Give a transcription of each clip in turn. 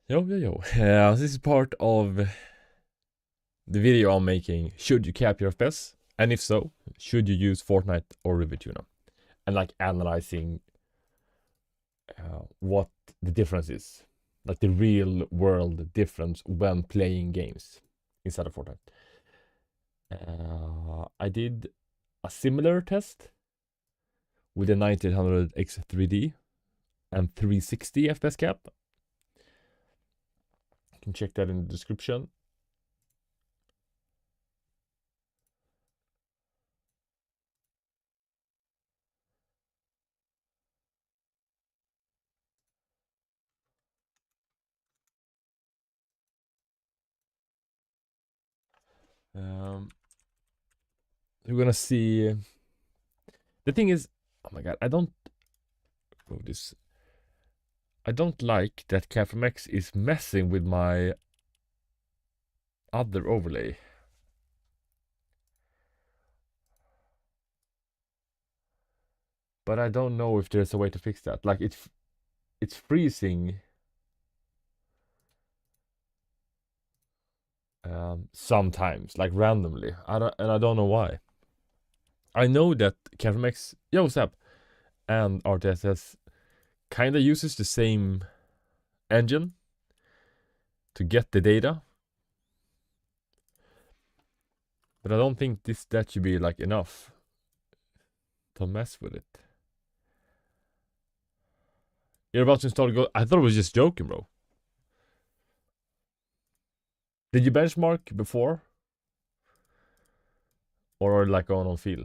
Yo. This is part of the video I'm making. Should you cap your FPS? And if so, should you use Fortnite or RiverTuna? And like analyzing what the difference is. Like the real world difference when playing games inside of Fortnite. I did a similar test with a 9800 X3D and 360 FPS cap. You can check that in the description. We're gonna see. The thing is, oh my god, I don't like that CapFMX is messing with my other overlay. But I don't know if there's a way to fix that. Like it's freezing sometimes, like randomly. I don't know why. I know that CapFMX, yo, what's up, and rtss kind of uses the same engine to get the data, but I don't think that should be like enough to mess with it. You're about to install Go. I thought it was just joking, bro. Did you benchmark before? Or like on feel?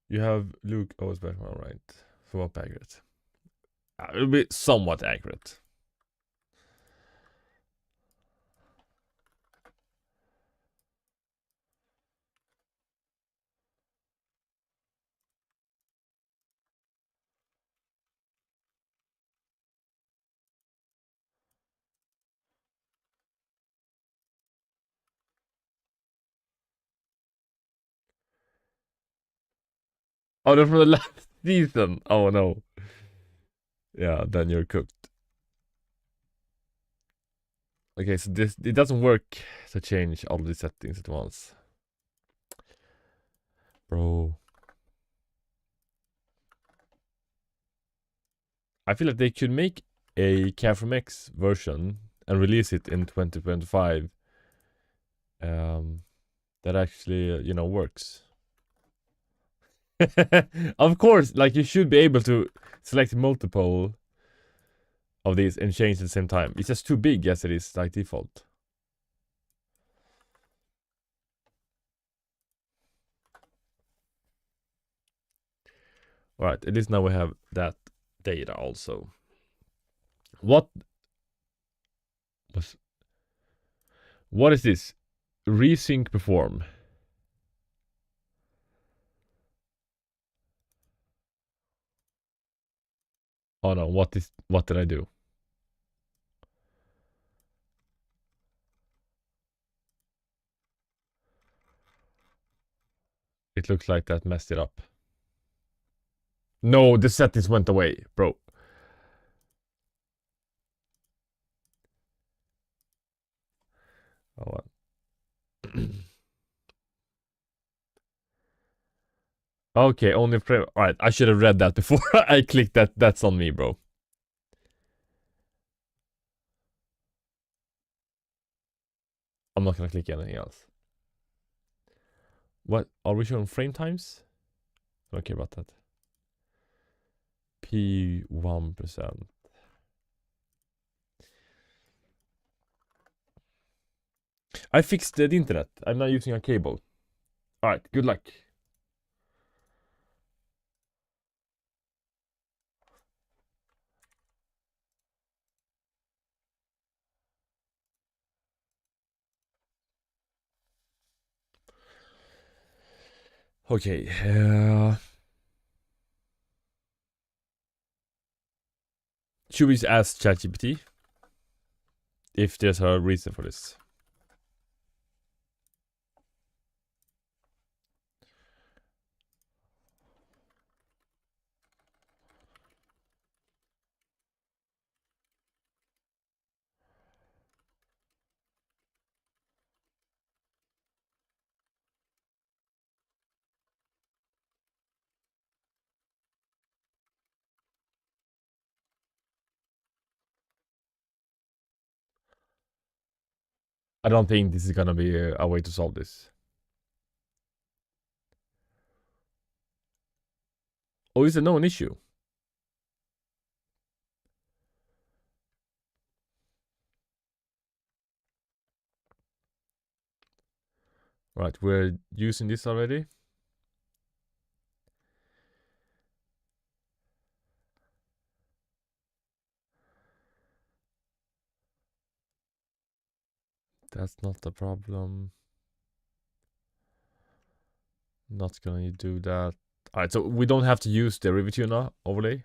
You have Luke OS benchmark, right? Somewhat accurate. It'll be somewhat accurate. Oh, they're from the last season. Oh no. Yeah, then you're cooked. Okay, so it doesn't work to change all these settings at once. Bro. I feel like they could make a CapFMX version and release it in 2025. That actually, works. Of course, like you should be able to select multiple of these and change at the same time. It's just too big as it is, like default. Alright, at least now we have that data also. What is this? Resync perform. Oh no, what did I do? It looks like that messed it up. No, the settings went away, bro. Oh, okay, only frame. Alright, I should have read that before I clicked that. That's on me, bro. I'm not gonna click anything else. What? Are we showing frame times? I don't care about that. P1%. I fixed the internet. I'm not using a cable. Alright, good luck. Okay. Should we ask ChatGPT if there's a reason for this? I don't think this is gonna be a way to solve this. Oh, is it no an issue? Right, we're using this already. That's not the problem. Not gonna do that. Alright, so we don't have to use the Rivet Tuner overlay.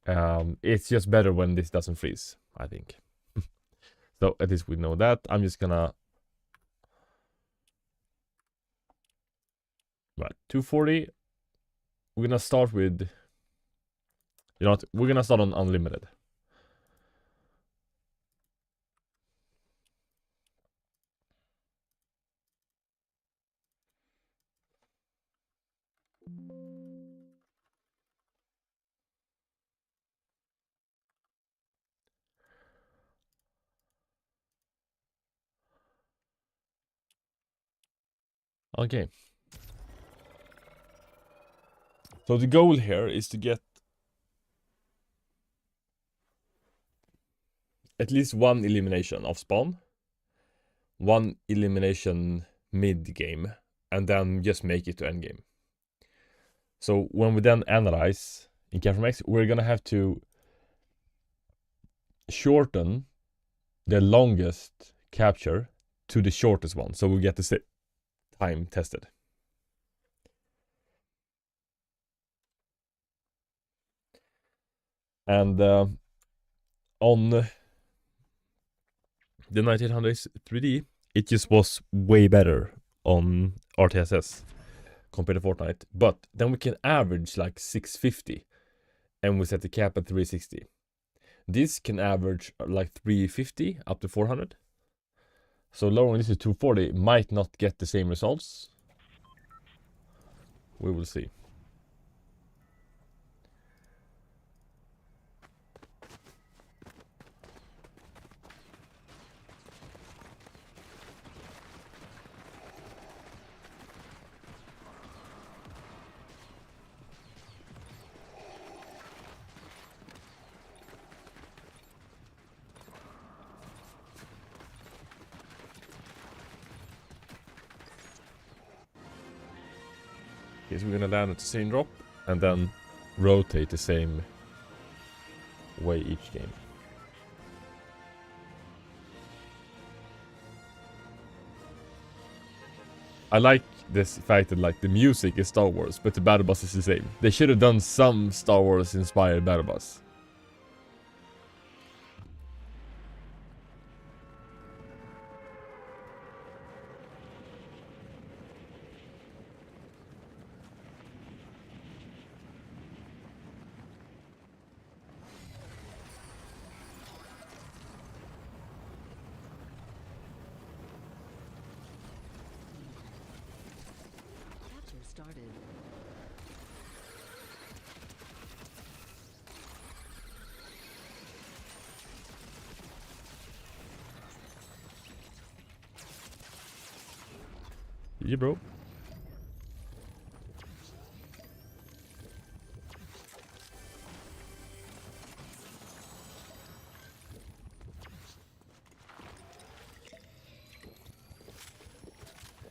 It's just better when this doesn't freeze, I think. So at least we know that. I'm just gonna... Right, 240. We're gonna start with... You know what? We're gonna start on unlimited. Okay. So the goal here is to get at least one elimination of spawn, one elimination mid-game, and then just make it to endgame. So when we then analyze in CapFromX, we're gonna have to shorten the longest capture to the shortest one, so we get the time tested. And on the 1900 3D, it just was way better on rtss compared to Fortnite. But then we can average like 650, and we set the cap at 360. This can average like 350 up to 400. So lowering this to 240 might not get the same results. We will see. Okay, so we're gonna land at the same drop and then rotate the same way each game. I like this fact that like the music is Star Wars, but the battle bus is the same. They should have done some Star Wars inspired battle bus. Started. Yeah, bro.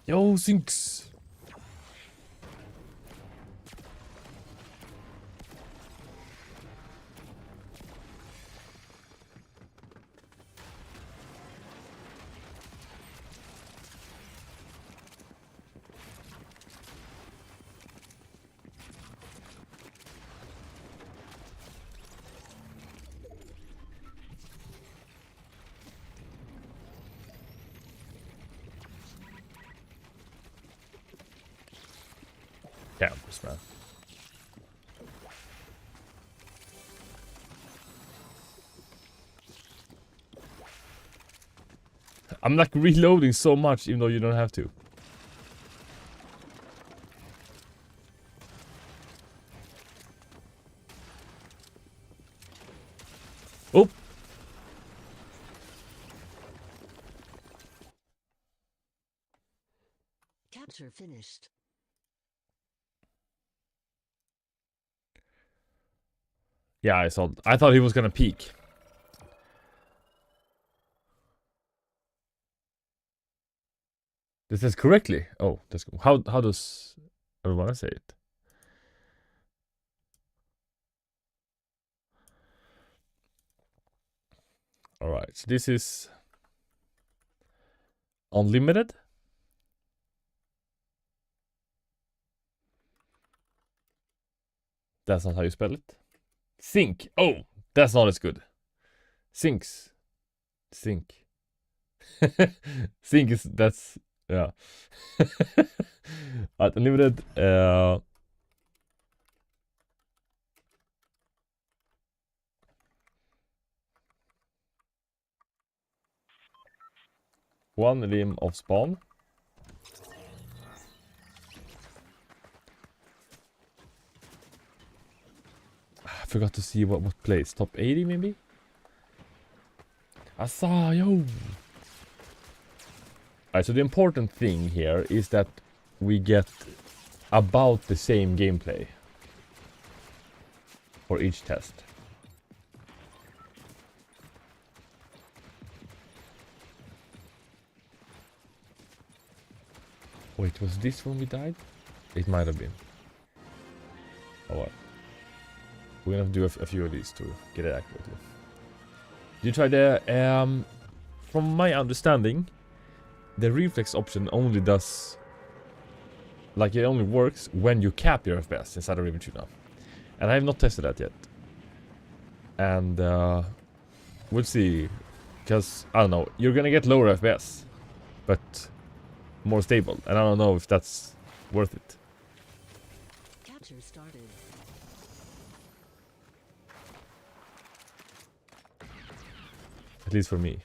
Yo, sinks. Campers, man. I'm like reloading so much even though you don't have to. Oh! Capture finished. Yeah, I thought he was gonna peek. This is correctly. Oh, that's cool. How does everyone say it? All right. So this is unlimited. That's not how you spell it. Sync. Oh, that's not as good. Sync. Sync is that's yeah. At unlimited. One limb of spawn. I forgot to see what place. Top 80 maybe? Asa, yo! Alright, so the important thing here is that we get about the same gameplay for each test. Wait, was this when we died? It might have been. Oh well. We're gonna have to do a few of these to get it accurately. Did you try the... from my understanding, the reflex option only does... Like, it only works when you cap your FPS inside of River 2 now. And I have not tested that yet. And, we'll see. Because, I don't know, you're gonna get lower FPS. But more stable. And I don't know if that's worth it. Capture started. At least for me.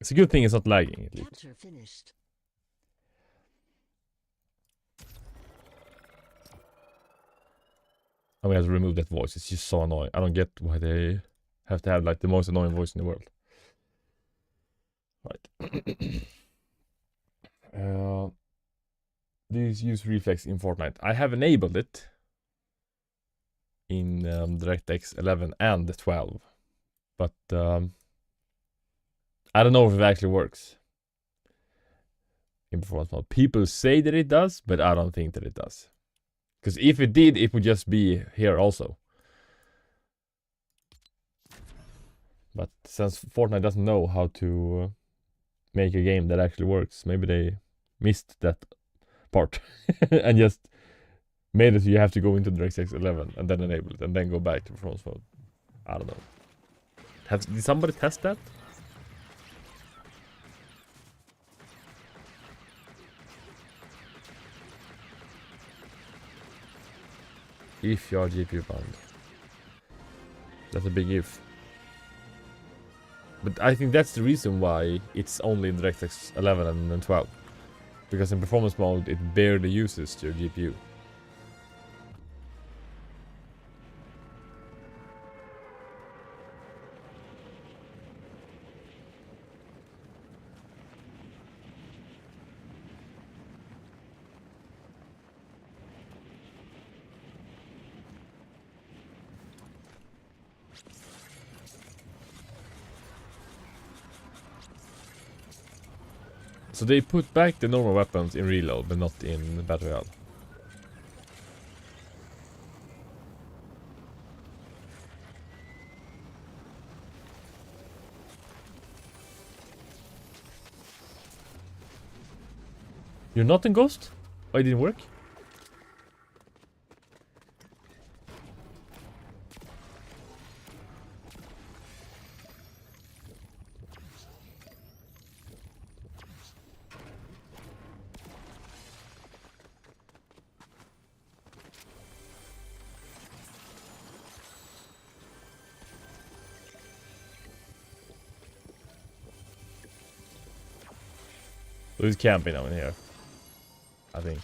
It's a good thing it's not lagging. At least. Capture finished. I'm gonna have to remove that voice. It's just so annoying. I don't get why they have to have like the most annoying voice in the world. Right. These use reflex in Fortnite. I have enabled it in DirectX 11 and 12, but I don't know if it actually works in performance mode. People say that it does, but I don't think that it does. Because if it did, it would just be here also. But since Fortnite doesn't know how to make a game that actually works, maybe they missed that part and just made it so you have to go into DirectX 11 and then enable it and then go back to performance mode. I don't know. Did somebody test that? If you are GPU bound. That's a big if. But I think that's the reason why it's only in DirectX 11 and then 12. Because in performance mode, it barely uses your GPU. So they put back the normal weapons in reload, but not in Battle Royale. You're not in Ghost? Oh, it didn't work? So he's camping now in here, I think.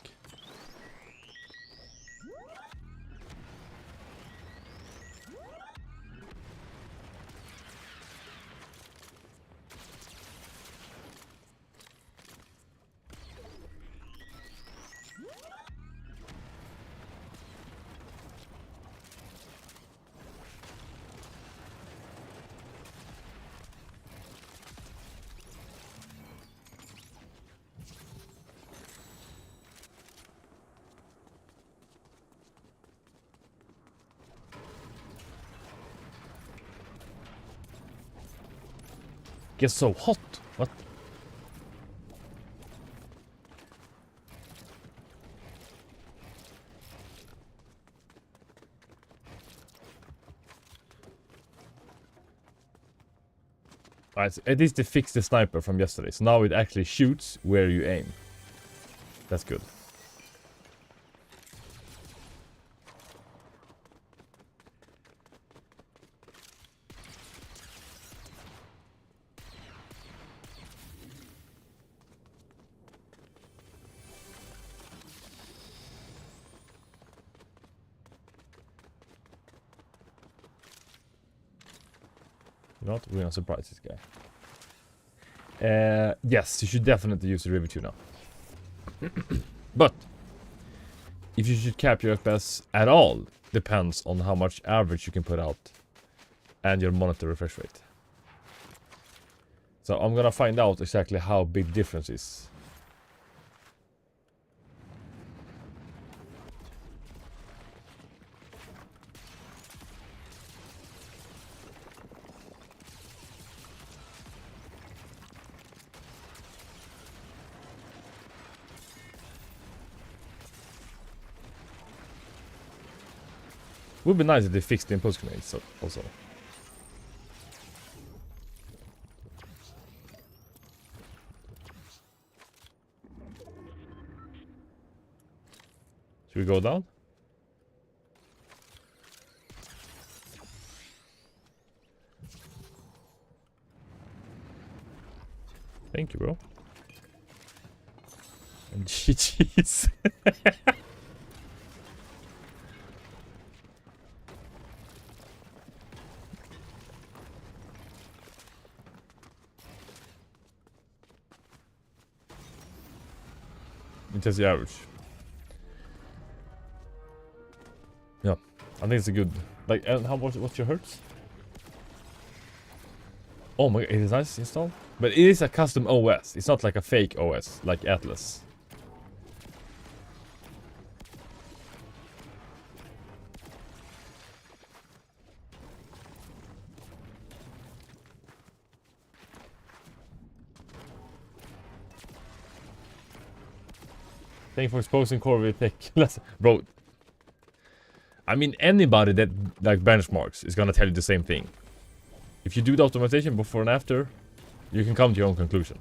Gets so hot. What? Alright, so at least they fixed the sniper from yesterday. So now it actually shoots where you aim. That's good. You know what? We're gonna surprise this guy. Yes, you should definitely use the river tuner. But if you should cap your FPS at all depends on how much average you can put out and your monitor refresh rate. So I'm gonna find out exactly how big difference is. Would be nice if they fixed the impulse grenades also. Should we go down? Thank you, bro. And GG's. It says the average. Yeah, I think it's a good. Like, and what's your hertz? Oh my, it is nice install, but it is a custom OS. It's not like a fake OS like Atlas. Thank you for exposing core with tech. Bro, I mean, anybody that like benchmarks is gonna tell you the same thing. If you do the optimization before and after, you can come to your own conclusion.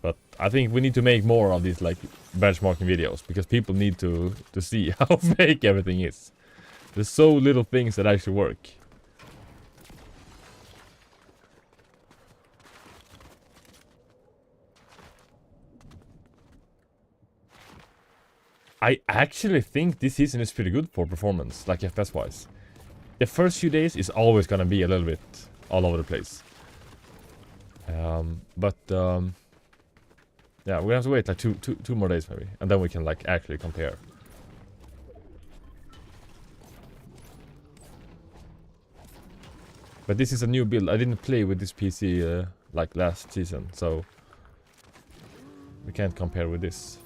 But I think we need to make more of these like benchmarking videos because people need to see how fake everything is. There's so little things that actually work. I actually think this season is pretty good for performance, like FPS wise. The first few days is always gonna be a little bit all over the place. Yeah, we're gonna have to wait like two more days maybe, and then we can like actually compare. But this is a new build. I didn't play with this PC like last season, so we can't compare with this,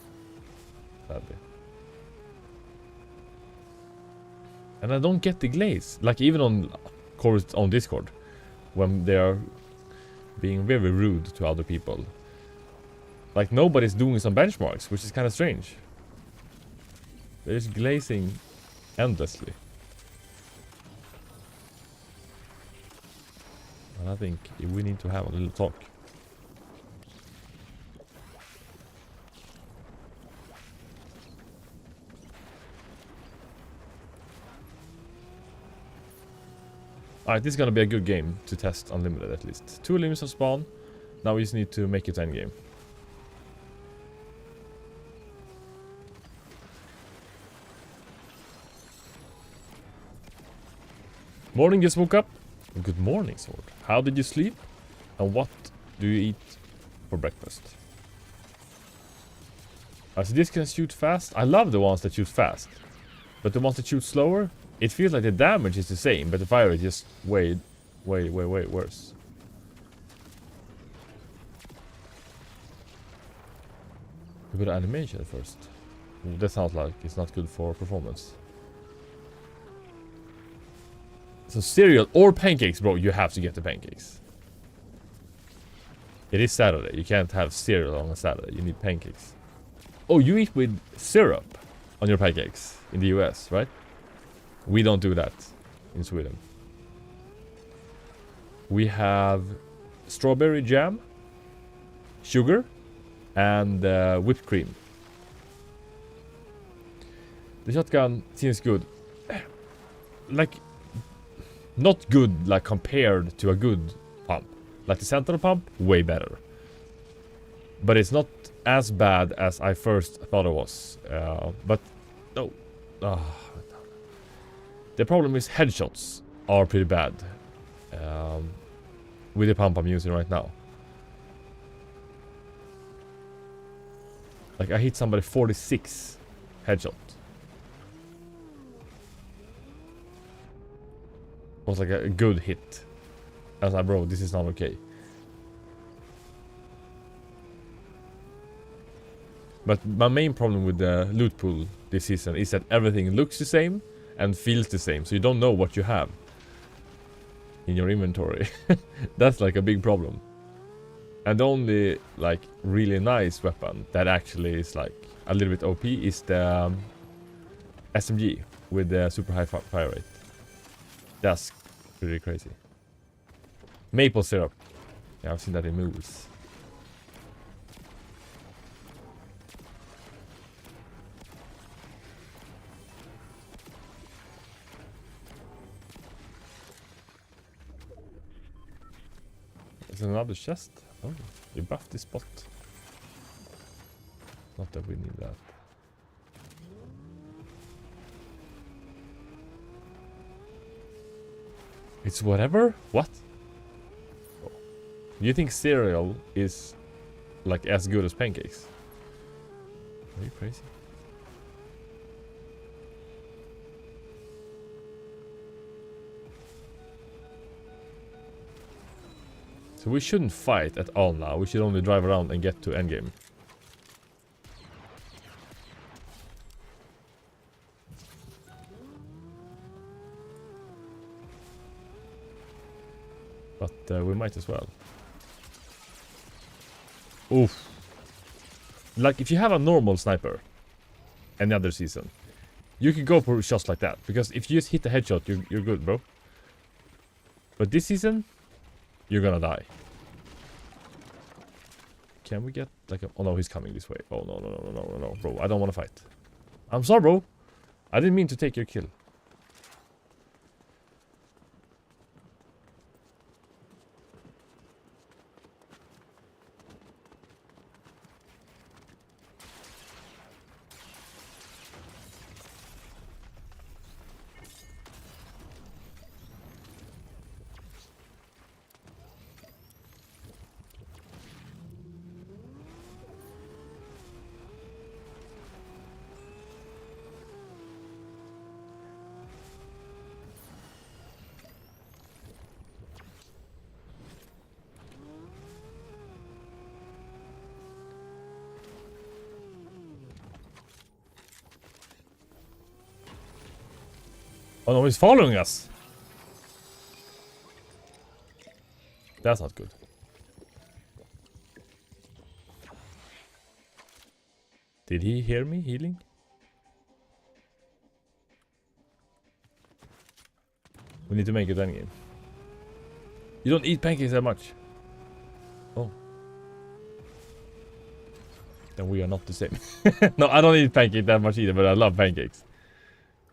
sadly. And I don't get the glaze. Like even on Core's on Discord, when they are being very rude to other people. Like nobody's doing some benchmarks, which is kind of strange. They're just glazing endlessly. And I think we need to have a little talk. Alright, this is gonna be a good game to test unlimited at least. 2 limits of spawn, Now we just need to make it endgame. Morning, just woke up. Good morning, Sword. How did you sleep? And what do you eat for breakfast? So this can shoot fast. I love the ones that shoot fast. But the ones that shoot slower, it feels like the damage is the same, but the fire is just way worse. We put animation first. Ooh, that sounds like it's not good for performance. So cereal or pancakes, bro. You have to get the pancakes. It is Saturday. You can't have cereal on a Saturday. You need pancakes. Oh, you eat with syrup on your pancakes in the US, right? We don't do that in Sweden. We have strawberry jam, sugar, and whipped cream. The shotgun seems good. Like, not good like compared to a good pump. Like the central pump, way better. But it's not as bad as I first thought it was. But no. The problem is headshots are pretty bad. With the pump I'm using right now. Like I hit somebody 46 headshot. Was like a good hit. I was like, bro, this is not okay. But my main problem with the loot pool this season is that everything looks the same and feels the same. So you don't know what you have in your inventory. That's like a big problem. And the only like really nice weapon that actually is like a little bit OP is the SMG with the super high fire rate. That's pretty crazy. Maple syrup. Yeah, I've seen that in movies. Is there another chest? Oh, you buffed this spot. Not that we need that. It's whatever? What? Oh. You think cereal is like as good as pancakes? Are you crazy? So we shouldn't fight at all now. We should only drive around and get to endgame. But we might as well. Oof. Like if you have a normal sniper any other season, you can go for shots like that. Because if you just hit the headshot, you're good, bro. But this season, you're gonna die. Can we get like a... Oh no, he's coming this way. Oh no, bro. I don't want to fight. I'm sorry, bro. I didn't mean to take your kill. Oh no, he's following us. That's not good. Did he hear me healing? We need to make it endgame. You don't eat pancakes that much. Oh. Then we are not the same. No, I don't eat pancakes that much either, but I love pancakes.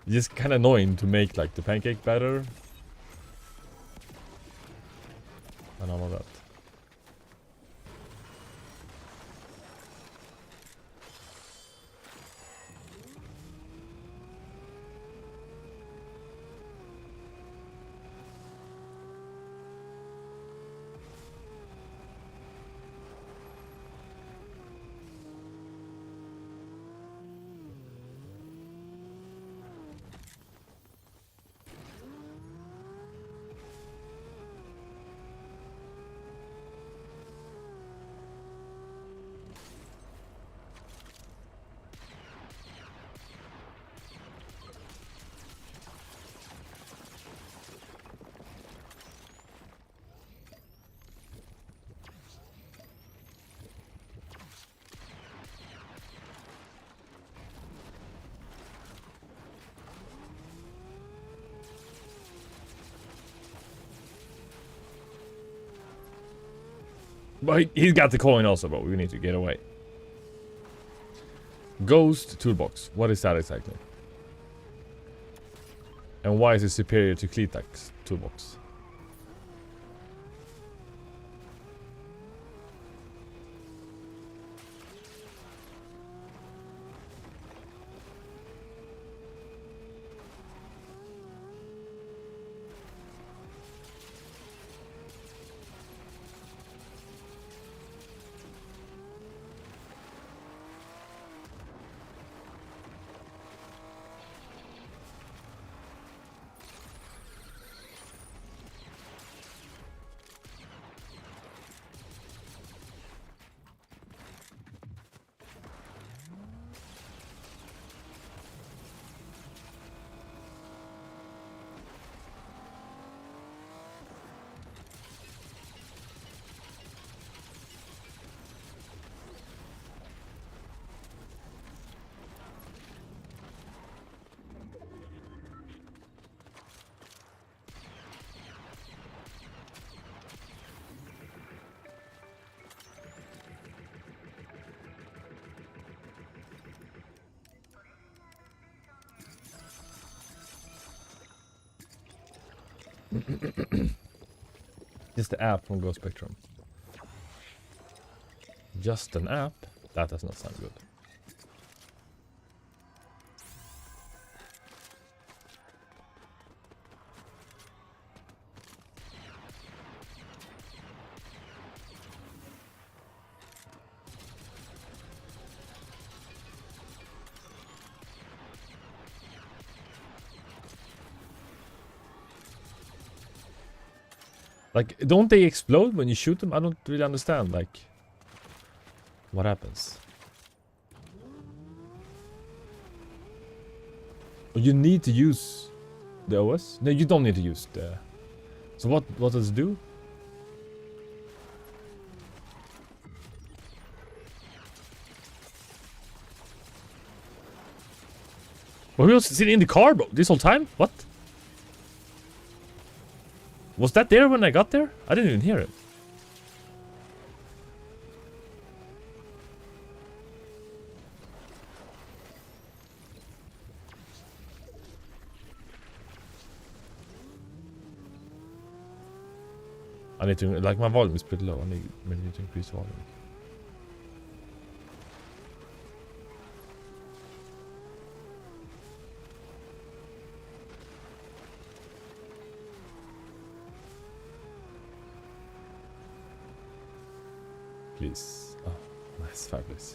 It's just kind of annoying to make like the pancake batter. And all of that. But he's got the coin also, but we need to get away. Ghost toolbox. What is that exactly? And why is it superior to Kletak's toolbox? Just the app from Ghost Spectrum. Just an app? That does not sound good. Like, don't they explode when you shoot them? I don't really understand, like, what happens. You need to use the OS? No, you don't need to use the... So what does it do? Well, we was sitting in the car, bro, this whole time? What? Was that there when I got there? I didn't even hear it. I need to, like, my volume is pretty low. I need to increase the volume. Please. Oh, nice, fabulous.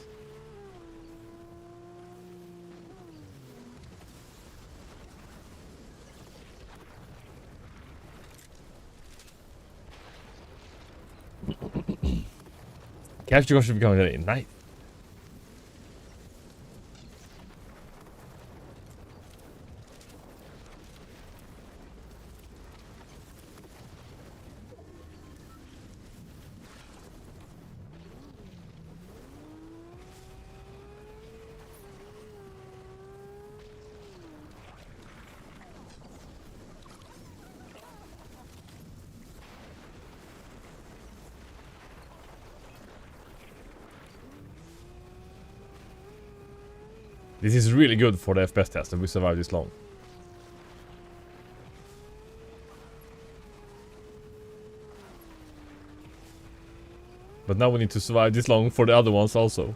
Capture gosh should be coming at night. This is really good for the FPS test that we survived this long. But now we need to survive this long for the other ones also.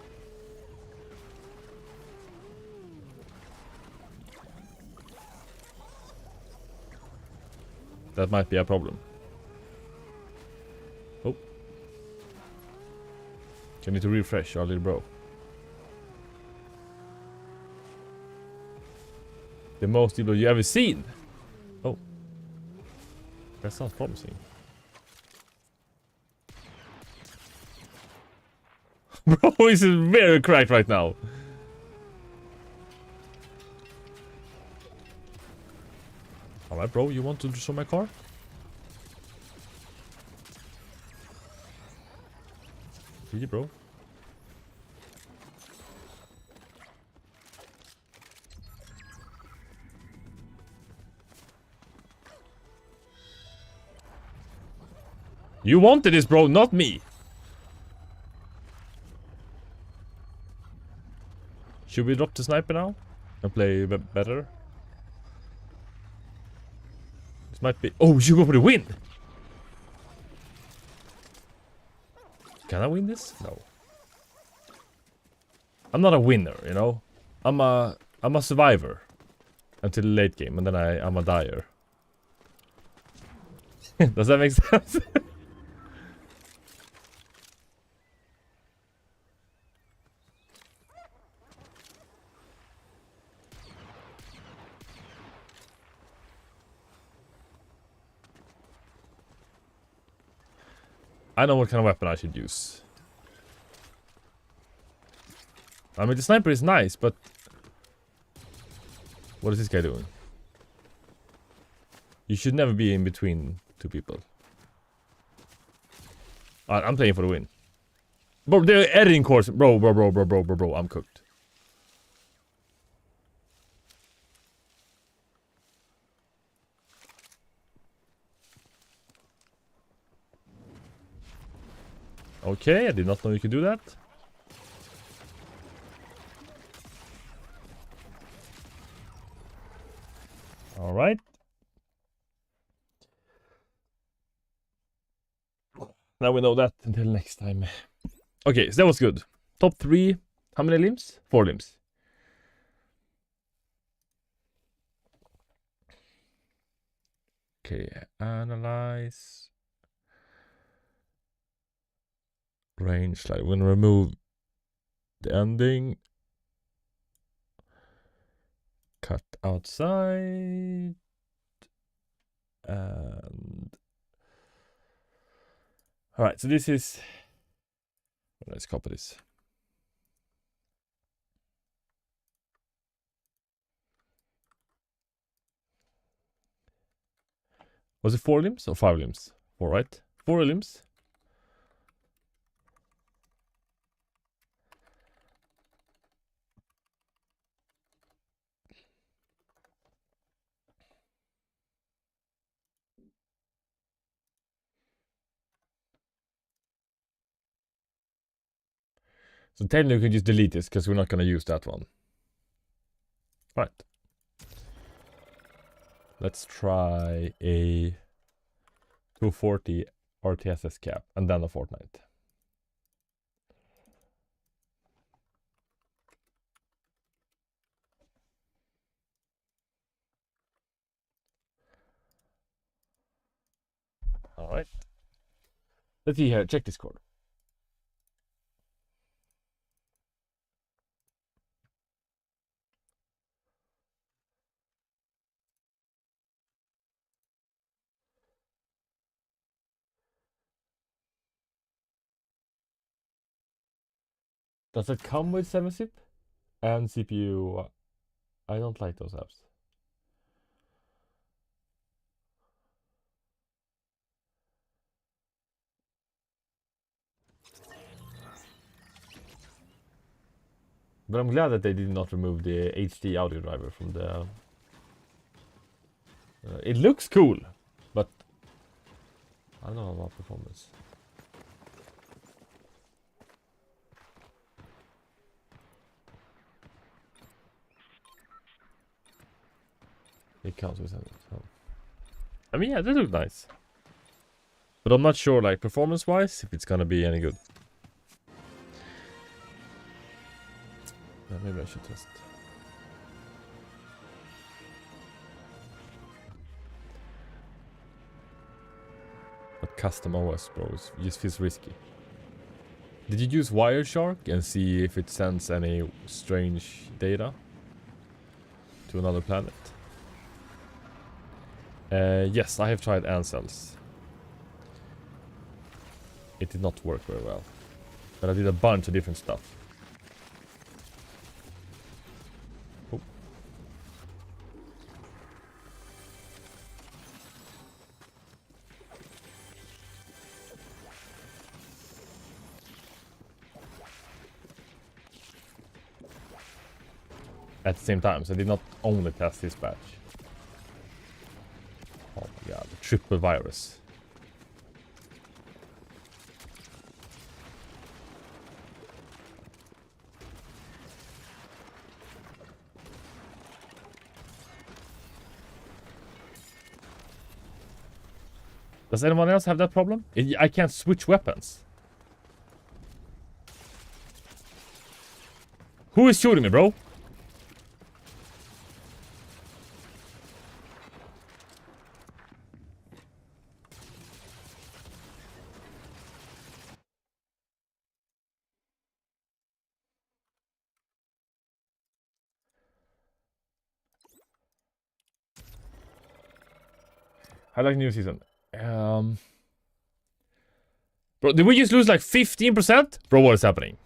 That might be a problem. Oh. You need to refresh our little bro. The most people you ever seen. Oh. That sounds promising. Bro, he's very cracked right now. Alright, bro, you want to show my car? GG, bro. You wanted this, bro, not me. Should we drop the sniper now and play better? This might be. Oh, we should go for the win. Can I win this? No. I'm not a winner, you know. I'm a survivor until the late game, and then I'm a dyer. Does that make sense? I know what kind of weapon I should use. I mean, the sniper is nice, but what is this guy doing? You should never be in between two people. I'm playing for the win. Bro, the editing course. Bro, I'm cooked. Okay, I did not know you could do that. Alright. Now we know that until next time. Okay, so that was good. Top 3. How many limbs? 4 limbs. Okay, analyze. Range slide. We're gonna remove the ending. Cut outside. And alright, so this is. Let's copy this. Was it 4 limbs or 5 limbs? 4, right? 4 limbs. So technically we can just delete this because we're not going to use that one. Right. Let's try a 240 rtss cap and then a Fortnite. Alright. Let's see here. Check Discord. Does it come with 7-zip and CPU? I don't like those apps. But I'm glad that they did not remove the HD audio driver from the... it looks cool, but I don't know about performance. It counts with it. So. I mean, yeah, they look nice. But I'm not sure, like, performance-wise, if it's gonna be any good. Maybe I should test. But custom OS, bro, it just feels risky. Did you use Wireshark and see if it sends any strange data to another planet? Yes, I have tried Ancells. It did not work very well. But I did a bunch of different stuff. Oh. At the same time, so I did not only test this batch. Oh my god, the triple virus. Does anyone else have that problem? I can't switch weapons. Who is shooting me, bro? I like new season. Bro, did we just lose like 15%? Bro, what is happening?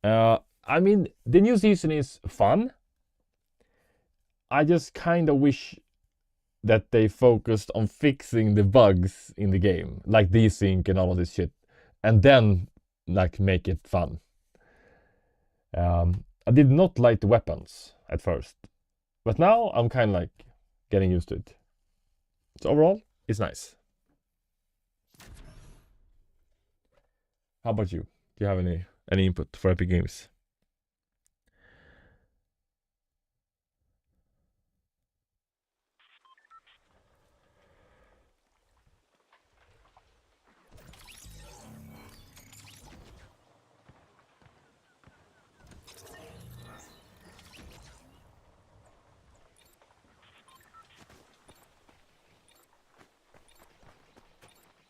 I mean, the new season is fun. I just kind of wish that they focused on fixing the bugs in the game, like desync and all of this shit, and then like make it fun. I did not like the weapons at first, but now I'm kind of like getting used to it. So overall, it's nice. How about you? Do you have any input for Epic Games?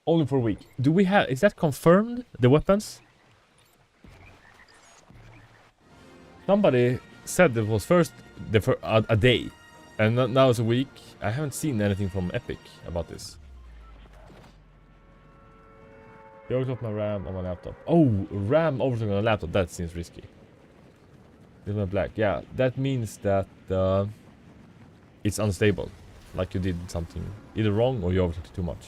Only for a week. Do we have? Is that confirmed? The weapons? Somebody said it was first a day, and now it's a week. I haven't seen anything from Epic about this. They overclocked my RAM on my laptop. Oh, RAM overclocking on a laptop. That seems risky. This is black. Yeah, that means that it's unstable. Like you did something either wrong or you overclocked it too much.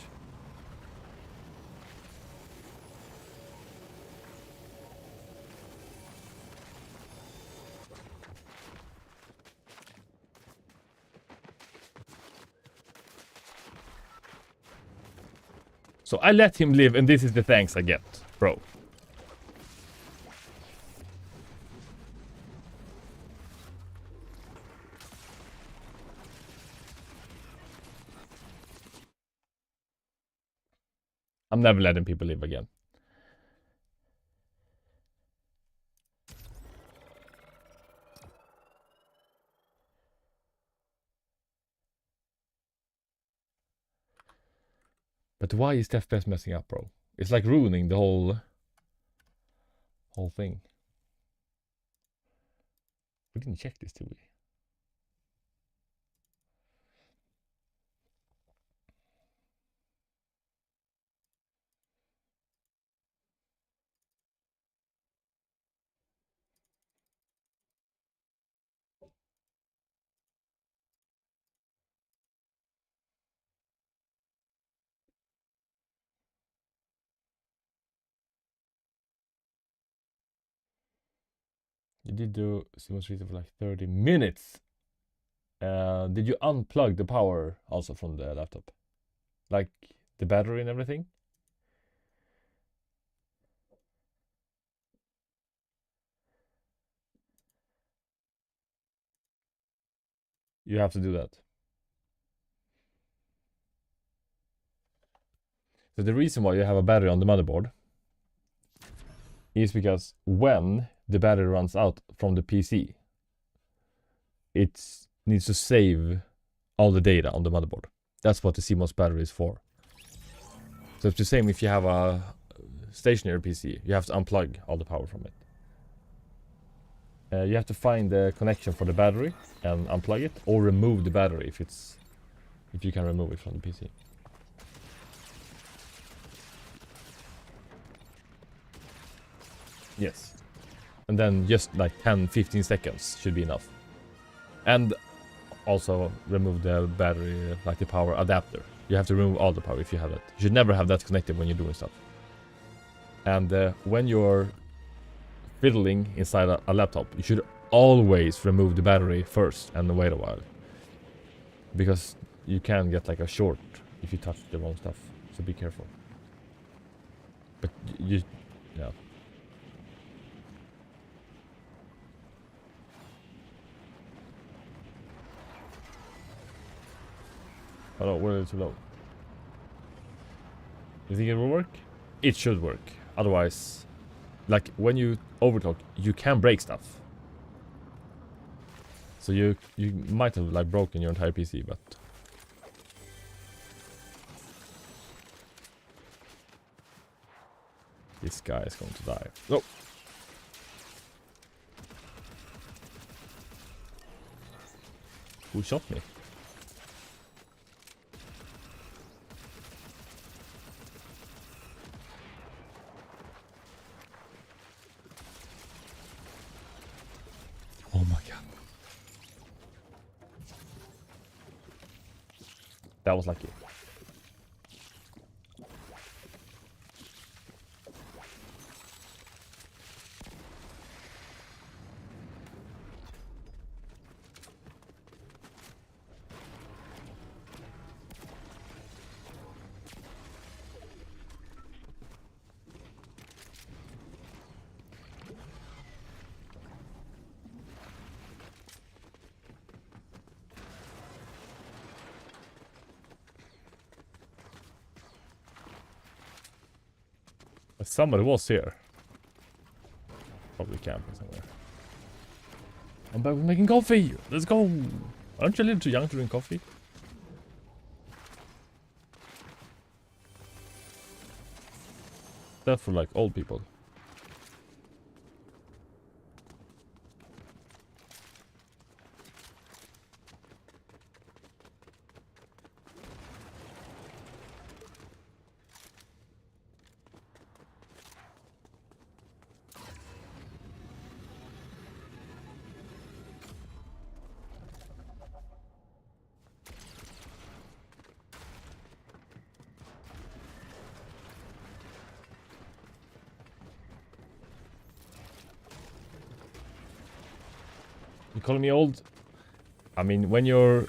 So I let him live, and this is the thanks I get, bro. I'm never letting people live again. But why is the FPS messing up, bro? It's like ruining the whole thing. We didn't check this, did we? You did do Simon's reason for like 30 minutes. Did you unplug the power also from the laptop? Like the battery and everything? You have to do that. So the reason why you have a battery on the motherboard is because when the battery runs out from the PC, it needs to save all the data on the motherboard. That's what the CMOS battery is for. So it's the same if you have a stationary PC. You have to unplug all the power from it. You have to find the connection for the battery and unplug it, or remove the battery if you can remove it from the PC. Yes. And then just like 10-15 seconds should be enough. And also remove the battery, like the power adapter. You have to remove all the power if you have that. You should never have that connected when you're doing stuff. And when you're fiddling inside a laptop, you should always remove the battery first and wait a while. Because you can get like a short if you touch the wrong stuff. So be careful. But yeah. Hello, we're too low. You think it will work? It should work. Otherwise, like when you overclock, you can break stuff. So you might have like broken your entire PC, but this guy is going to die. Oh. Who shot me? Oh my god. That was lucky. But somebody was here. Probably camping somewhere. I'm back with making coffee. Let's go. Aren't you a little too young to drink coffee? That's for like old people. You calling me old? I mean, when you're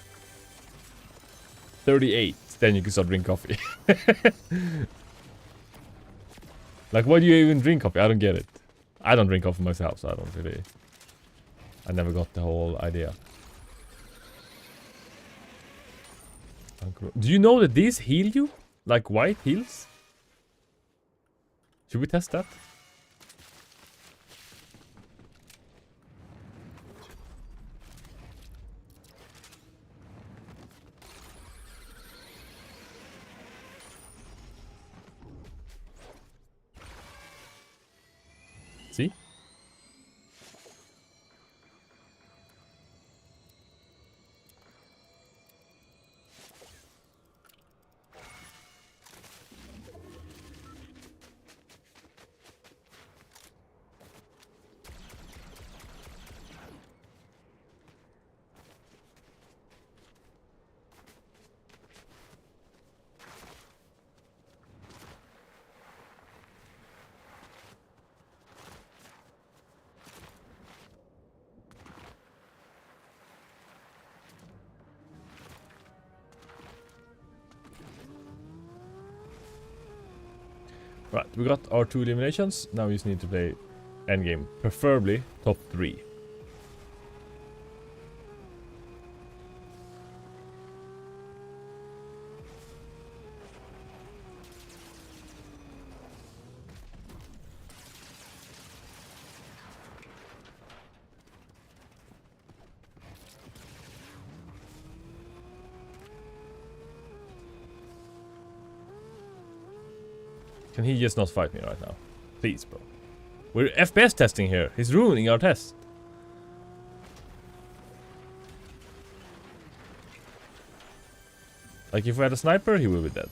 38, then you can start drinking coffee. Like, why do you even drink coffee? I don't get it. I don't drink coffee myself, so I don't really... I never got the whole idea. Do you know that these heal you? Like white heals? Should we test that? See? Right, we got our 2 eliminations. Now we just need to play endgame. Preferably top 3. Can he just not fight me right now? Please, bro. We're FPS testing here. He's ruining our test. Like, if we had a sniper, he would be dead.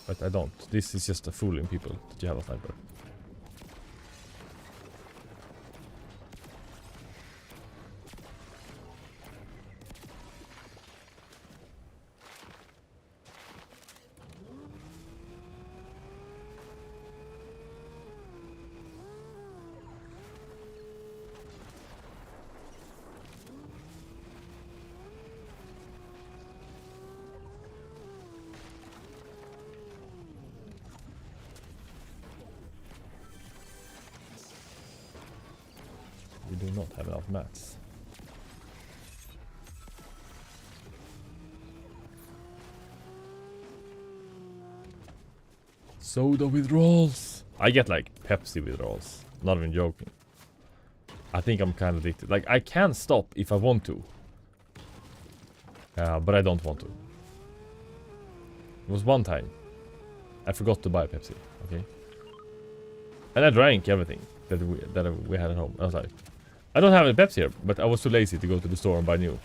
But I don't. This is just a fooling people that you have a sniper. We do not have enough mats. Soda withdrawals. I get like Pepsi withdrawals. Not even joking. I think I'm kind of addicted. Like I can stop if I want to. But I don't want to. It was one time. I forgot to buy Pepsi. Okay. And I drank everything that we had at home. I was like, I don't have a Pepsi here, but I was too lazy to go to the store and buy new.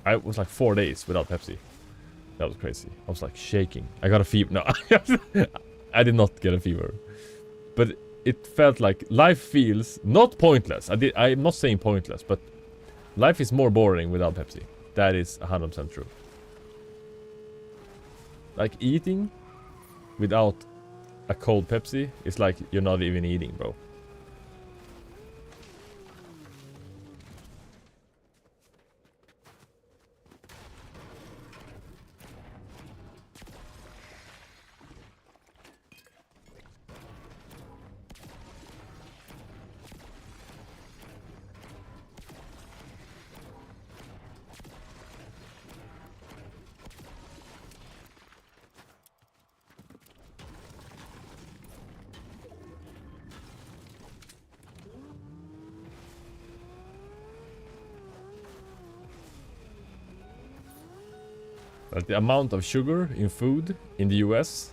I was like 4 days without Pepsi. That was crazy. I was like shaking. I got a fever. No, I did not get a fever. But it felt like life feels not pointless. I'm not saying pointless, but life is more boring without Pepsi. That is 100% true. Like eating without a cold Pepsi is like you're not even eating, bro. Like the amount of sugar in food in the US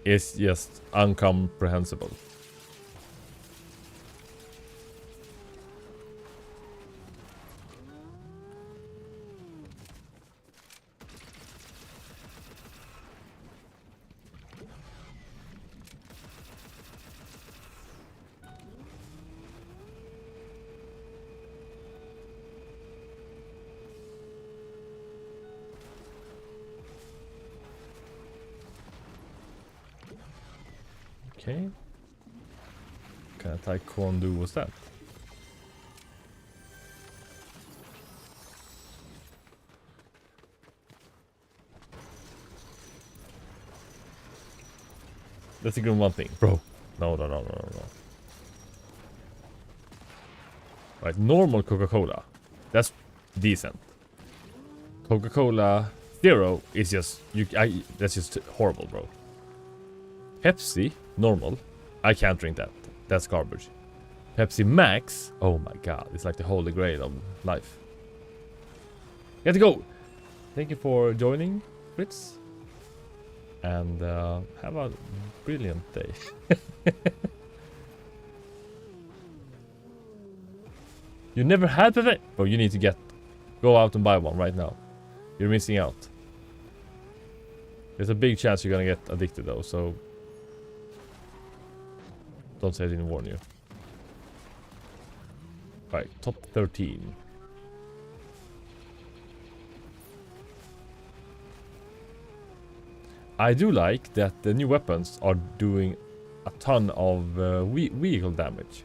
is just incomprehensible. Okay. What kind of taekwondo was that? Let's agree on one thing, bro. No. Right, normal Coca-Cola. That's decent. Coca-Cola Zero is just that's just horrible, bro. Pepsi normal, I can't drink that. That's garbage. Pepsi Max, oh my god, it's like the holy grail of life. Got to go. Thank you for joining, Fritz, and have a brilliant day. You never had Pepsi? Oh, you need to go out and buy one right now. You're missing out. There's a big chance you're gonna get addicted though, so don't say I didn't warn you. Right, top 13. I do like that the new weapons are doing a ton of vehicle damage.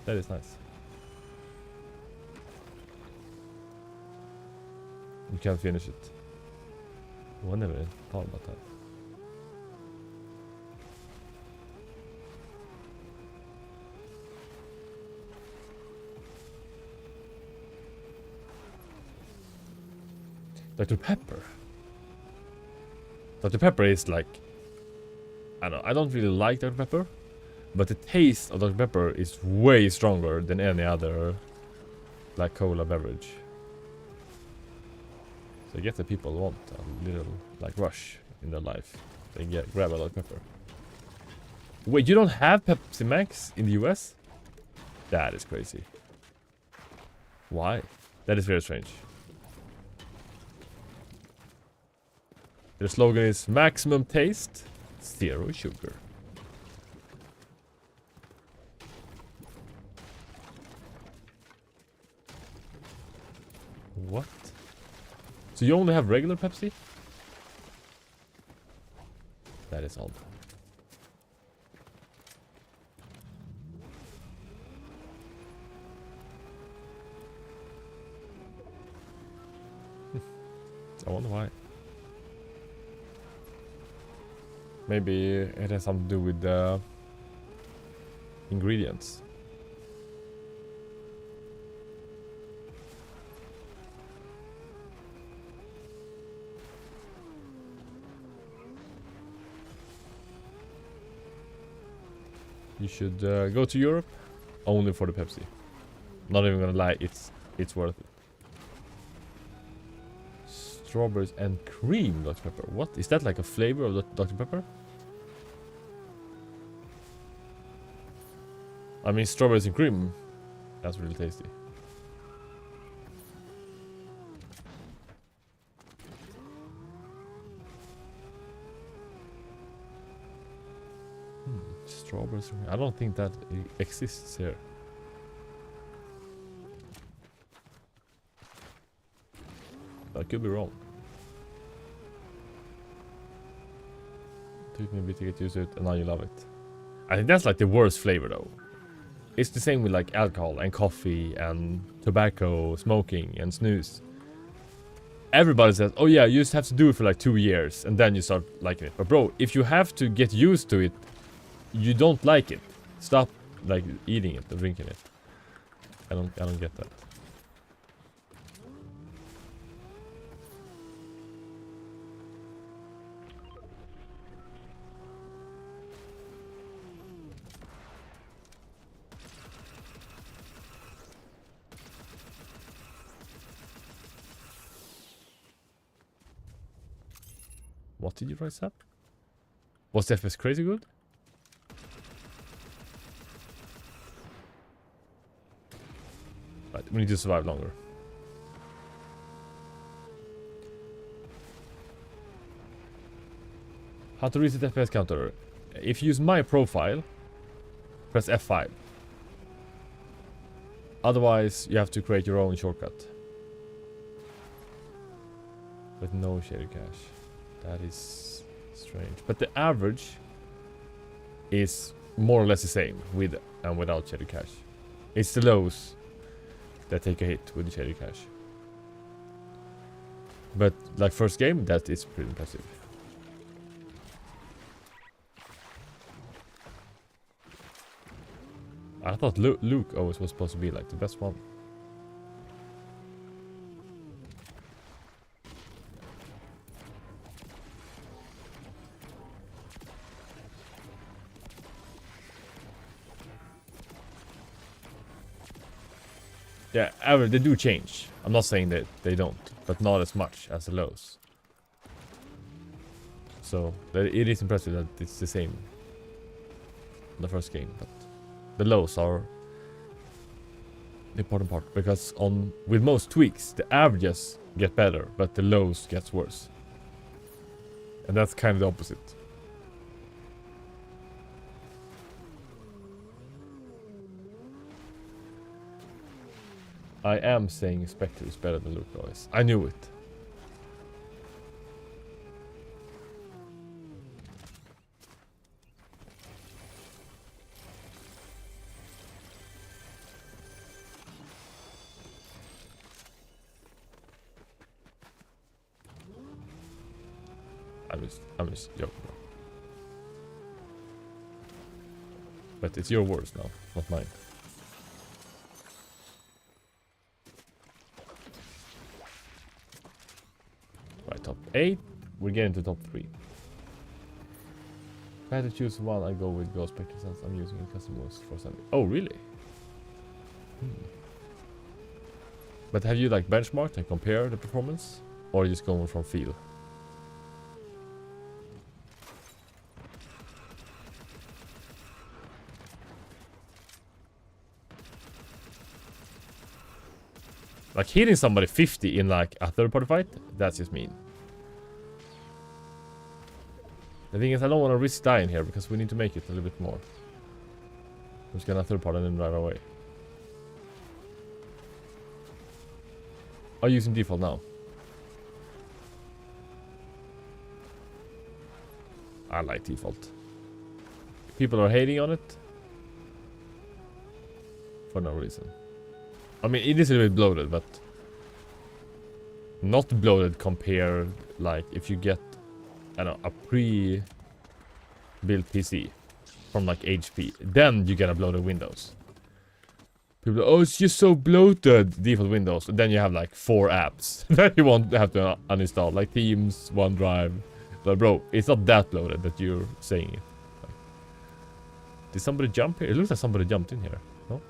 That is nice. You can't finish it. Oh, I never thought about that. Dr. Pepper. Dr. Pepper is like, I don't really like Dr. Pepper, but the taste of Dr. Pepper is way stronger than any other like cola beverage. So I guess that people want a little like rush in their life. They grab a Dr. Pepper. Wait, you don't have Pepsi Max in the US? That is crazy. Why? That is very strange. Their slogan is maximum taste, zero sugar. What? So you only have regular Pepsi? That is odd. I wonder why. Maybe it has something to do with the ingredients. You should go to Europe only for the Pepsi. Not even gonna lie, it's worth it. Strawberries and cream Dr. Pepper. What? Is that like a flavor of Dr. Pepper? I mean, strawberries and cream. That's really tasty. Strawberries. I don't think that exists here. I could be wrong. Took me a bit to get used to it, and now you love it. I think that's like the worst flavor though. It's the same with like alcohol and coffee and tobacco, smoking and snooze. Everybody says, oh yeah, you just have to do it for like 2 years and then you start liking it. But bro, if you have to get used to it, you don't like it. Stop like eating it or drinking it. I don't get that. What did you rise up? Was the FPS crazy good? Right, we need to survive longer. How to reset FPS counter? If you use my profile, press F5. Otherwise, you have to create your own shortcut. With no shader cache. That is strange. But the average is more or less the same with and without shader cache. It's the lows that take a hit with the shader cache. But like first game, that is pretty impressive. I thought Luke always was supposed to be like the best one. Yeah, they do change. I'm not saying that they don't, but not as much as the lows. So it is impressive that it's the same in the first game, but the lows are the important part, because with most tweaks the averages get better, but the lows gets worse, and that's kind of the opposite. I am saying Spectre is better than Luke, guys. I knew it. I'm just joking. But it's your words now, not mine. Right, top 8. We're getting to top 3. If I had to choose one, I go with Ghost Spectre since I'm using it customers for something. Oh, really? But have you like benchmarked and compared the performance? Or are you just going from feel? Like hitting somebody 50 in like a third party fight, that's just mean. The thing is, I don't want to risk dying here because we need to make it a little bit more. I'm just gonna third party and then drive away. Are you using default now? I like default. People are hating on it for no reason. I mean, it is a little bit bloated, but not bloated compared, like, if you get, I don't know, a pre-built PC from, like, HP. Then you get a bloated Windows. People are, oh, it's just so bloated, default Windows. And then you have, like, 4 apps that you won't have to uninstall, like Teams, OneDrive. But, bro, it's not that bloated that you're saying it. Like, Did somebody jump here? It looks like somebody jumped in here. No?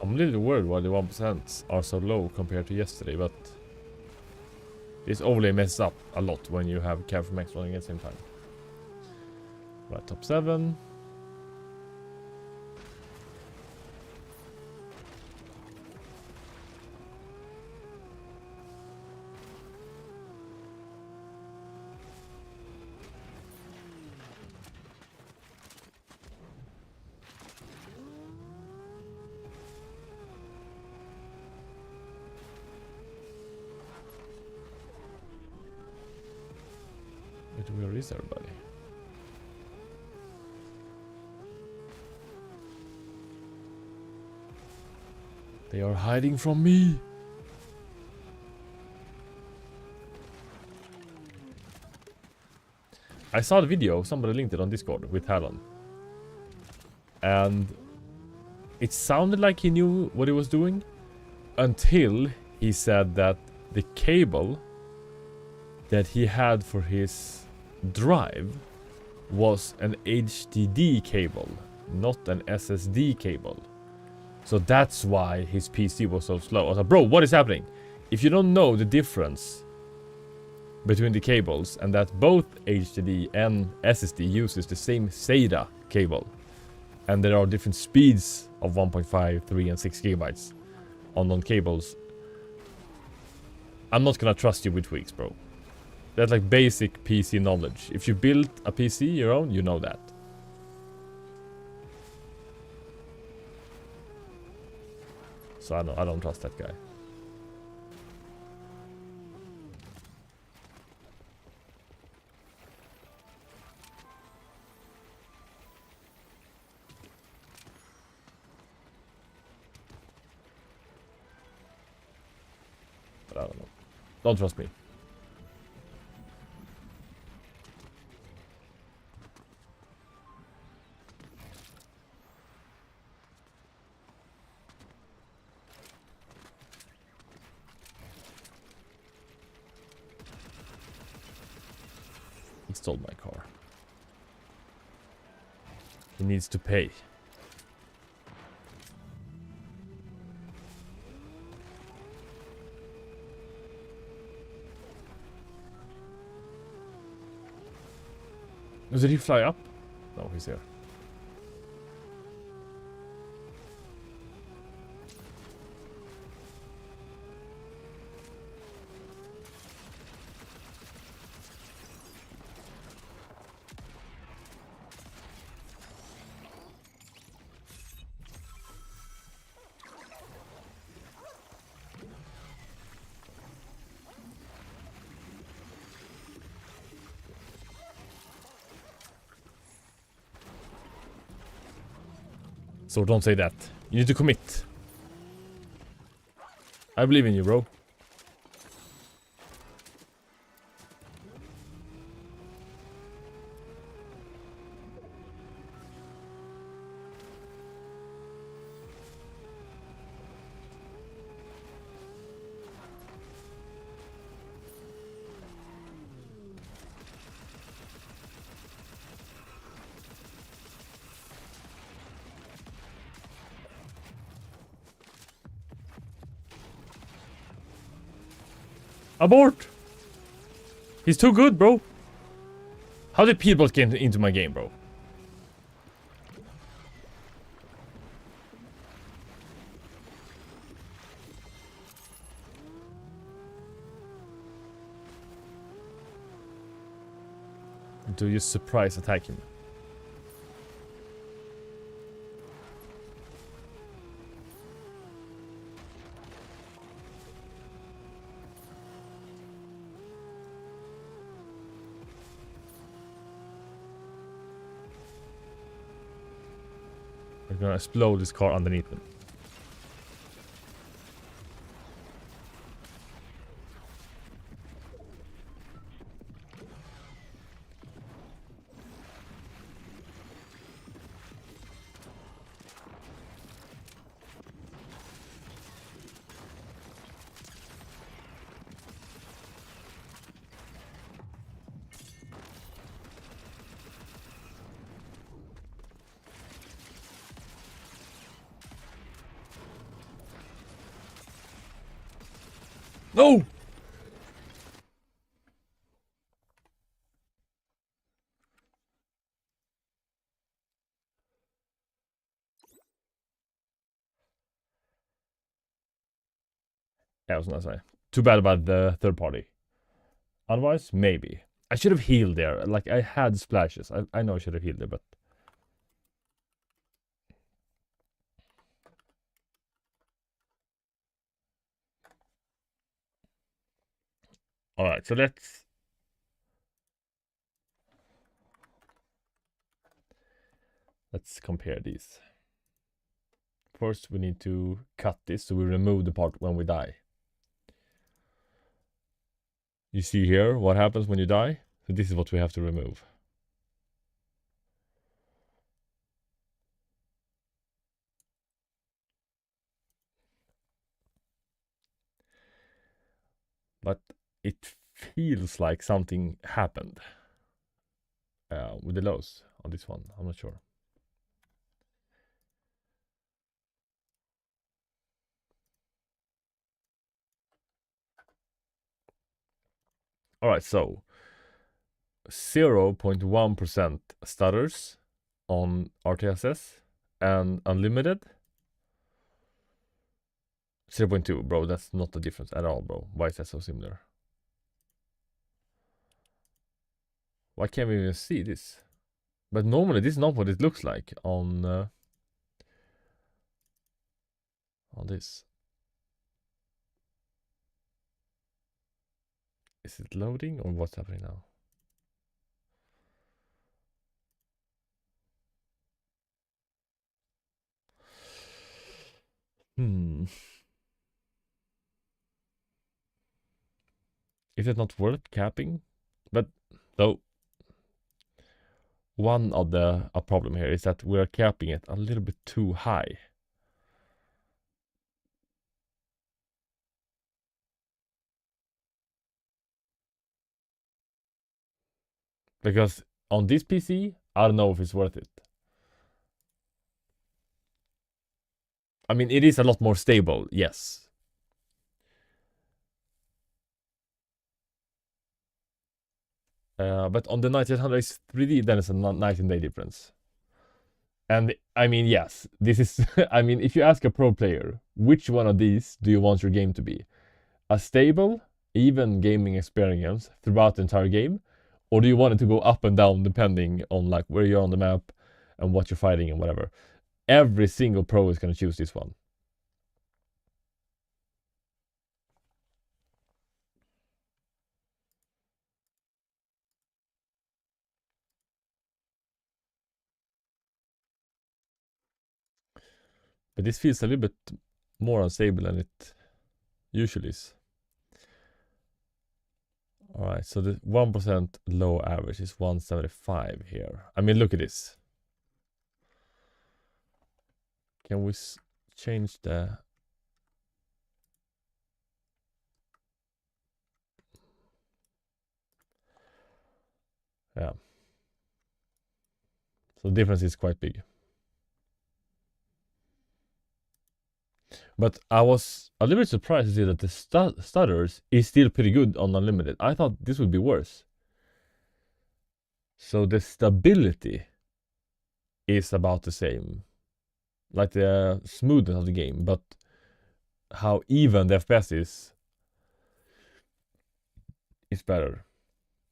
I'm a little worried why the 1% are so low compared to yesterday, but this overlay messes up a lot when you have CAP from X running at the same time. Right, top 7. Where is everybody? They are hiding from me. I saw the video, somebody linked it on Discord with Talon. And it sounded like he knew what he was doing until he said that the cable that he had for his drive was an HDD cable, not an SSD cable. So that's why his PC was so slow. I was like, bro, what is happening? If you don't know the difference between the cables and that both HDD and SSD uses the same SATA cable, and there are different speeds of 1.5, 3 and 6 gigabytes on cables, I'm not gonna trust you with tweaks, bro. That's like basic PC knowledge. If you build a PC your own, you know that. So I don't trust that guy. But I don't know. Don't trust me. He stole my car. He needs to pay. Did he fly up? No, he's here. So don't say that. You need to commit. I believe in you, bro. Abort! He's too good, bro. How did people get into my game, bro? Do you surprise attack him? It's gonna explode this car underneath me. No! Yeah, I was gonna say. Too bad about the third party. Otherwise, maybe. I should have healed there. Like, I had splashes. I know I should have healed there, but... Alright, so let's compare these. First, we need to cut this so we remove the part when we die. You see here what happens when you die? So this is what we have to remove. But it feels like something happened with the lows on this one. I'm not sure. Alright, so 0.1% stutters on rtss and unlimited 0.2, bro. That's not the difference at all, bro. Why is that so similar? Why can't we even see this? But normally this is not what it looks like on this. Is it loading or what's happening now? Is it not worth capping? But though one of the problem here is that we're capping it a little bit too high. Because on this PC, I don't know if it's worth it. I mean, it is a lot more stable, yes. But on the 9800X 3D, then it's a night and day difference. And I mean, yes, this is. I mean, if you ask a pro player, which one of these do you want your game to be? A stable, even gaming experience throughout the entire game? Or do you want it to go up and down depending on like where you're on the map and what you're fighting and whatever? Every single pro is going to choose this one. But this feels a little bit more unstable than it usually is. Alright, so the 1% low average is 175 here. I mean, look at this. Can we change the... Yeah. So the difference is quite big. But I was a little bit surprised to see that the stutters is still pretty good on unlimited. I thought this would be worse. So the stability is about the same. Like the smoothness of the game, but how even the FPS is better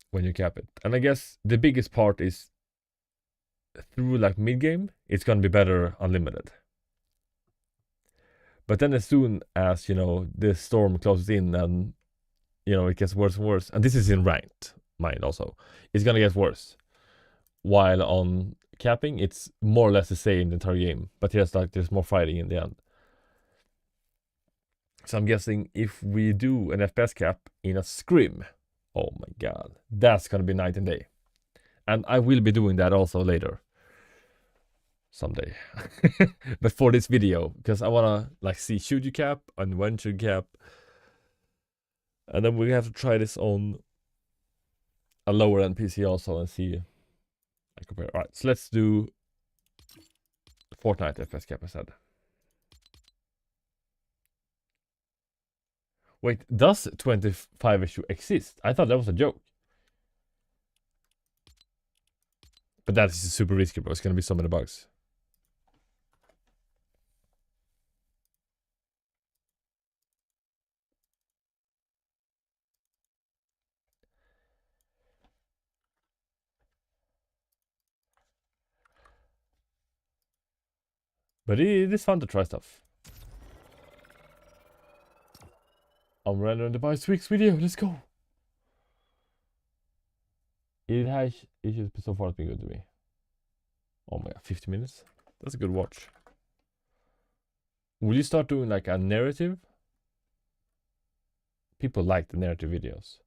when you cap it. And I guess the biggest part is through like mid game, it's gonna be better unlimited. But then as soon as, you know, the storm closes in and, you know, it gets worse and worse, and this is in ranked, mind also, it's gonna get worse. While on capping, it's more or less the same the entire game, but there's more fighting in the end. So I'm guessing if we do an FPS cap in a scrim, oh my god, that's gonna be night and day. And I will be doing that also later. Someday. But for this video, because I wanna like see should you cap and when should you cap. And then we have to try this on a lower end PC also and see. I compare. Alright, so let's do Fortnite FPS cap instead. Wait, does 25 issue exist? I thought that was a joke. But that is super risky, bro. It's gonna be so many bugs. But it is fun to try stuff. I'm rendering device tweaks video. Let's go. It has issues, but so far it's been good to me. Oh my god, 50 minutes? That's a good watch. Will you start doing like a narrative? People like the narrative videos.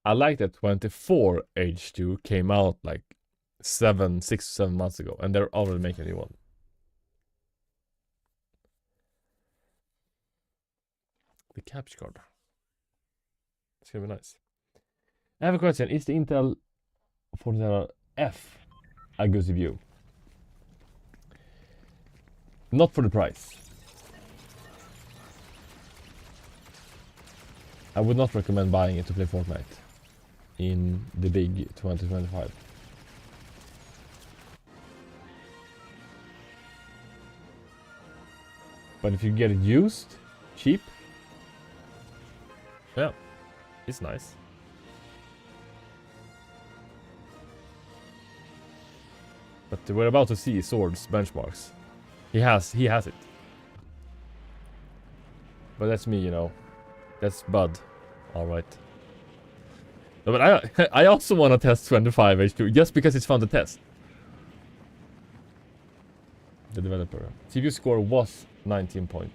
I like that 24 H2 came out like 6 to 7 months ago, and they're already making a new one. The capture card. It's gonna be nice. I have a question. Is the Intel 40F a good CPU? Not for the price. I would not recommend buying it to play Fortnite in the big 2025. But if you get it used, cheap, yeah, it's nice. But we're about to see Sword's benchmarks. He has it. But that's me, you know. That's Bud. Alright. No, but I also want to test 25 H2 just because it's fun to test. The developer. CPU score was 19.8.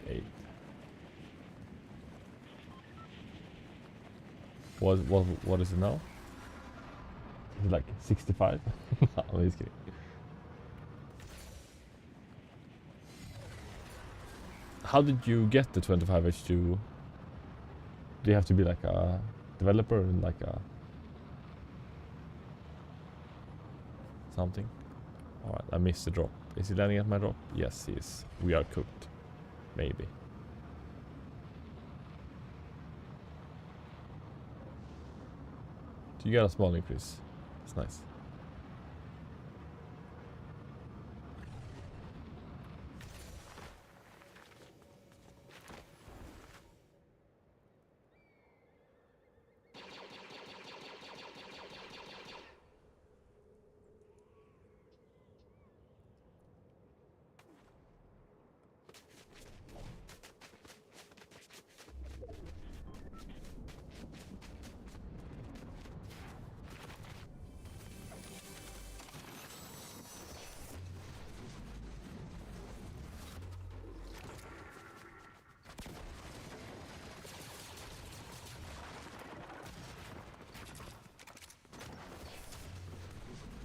What is it now? Is it like 65? I'm just kidding. How did you get the 25 H2? Do you have to be like a developer and like a something? Alright, I missed the drop. Is he landing at my drop? Yes, he is. We are cooked. Maybe. You got a small increase. It's nice.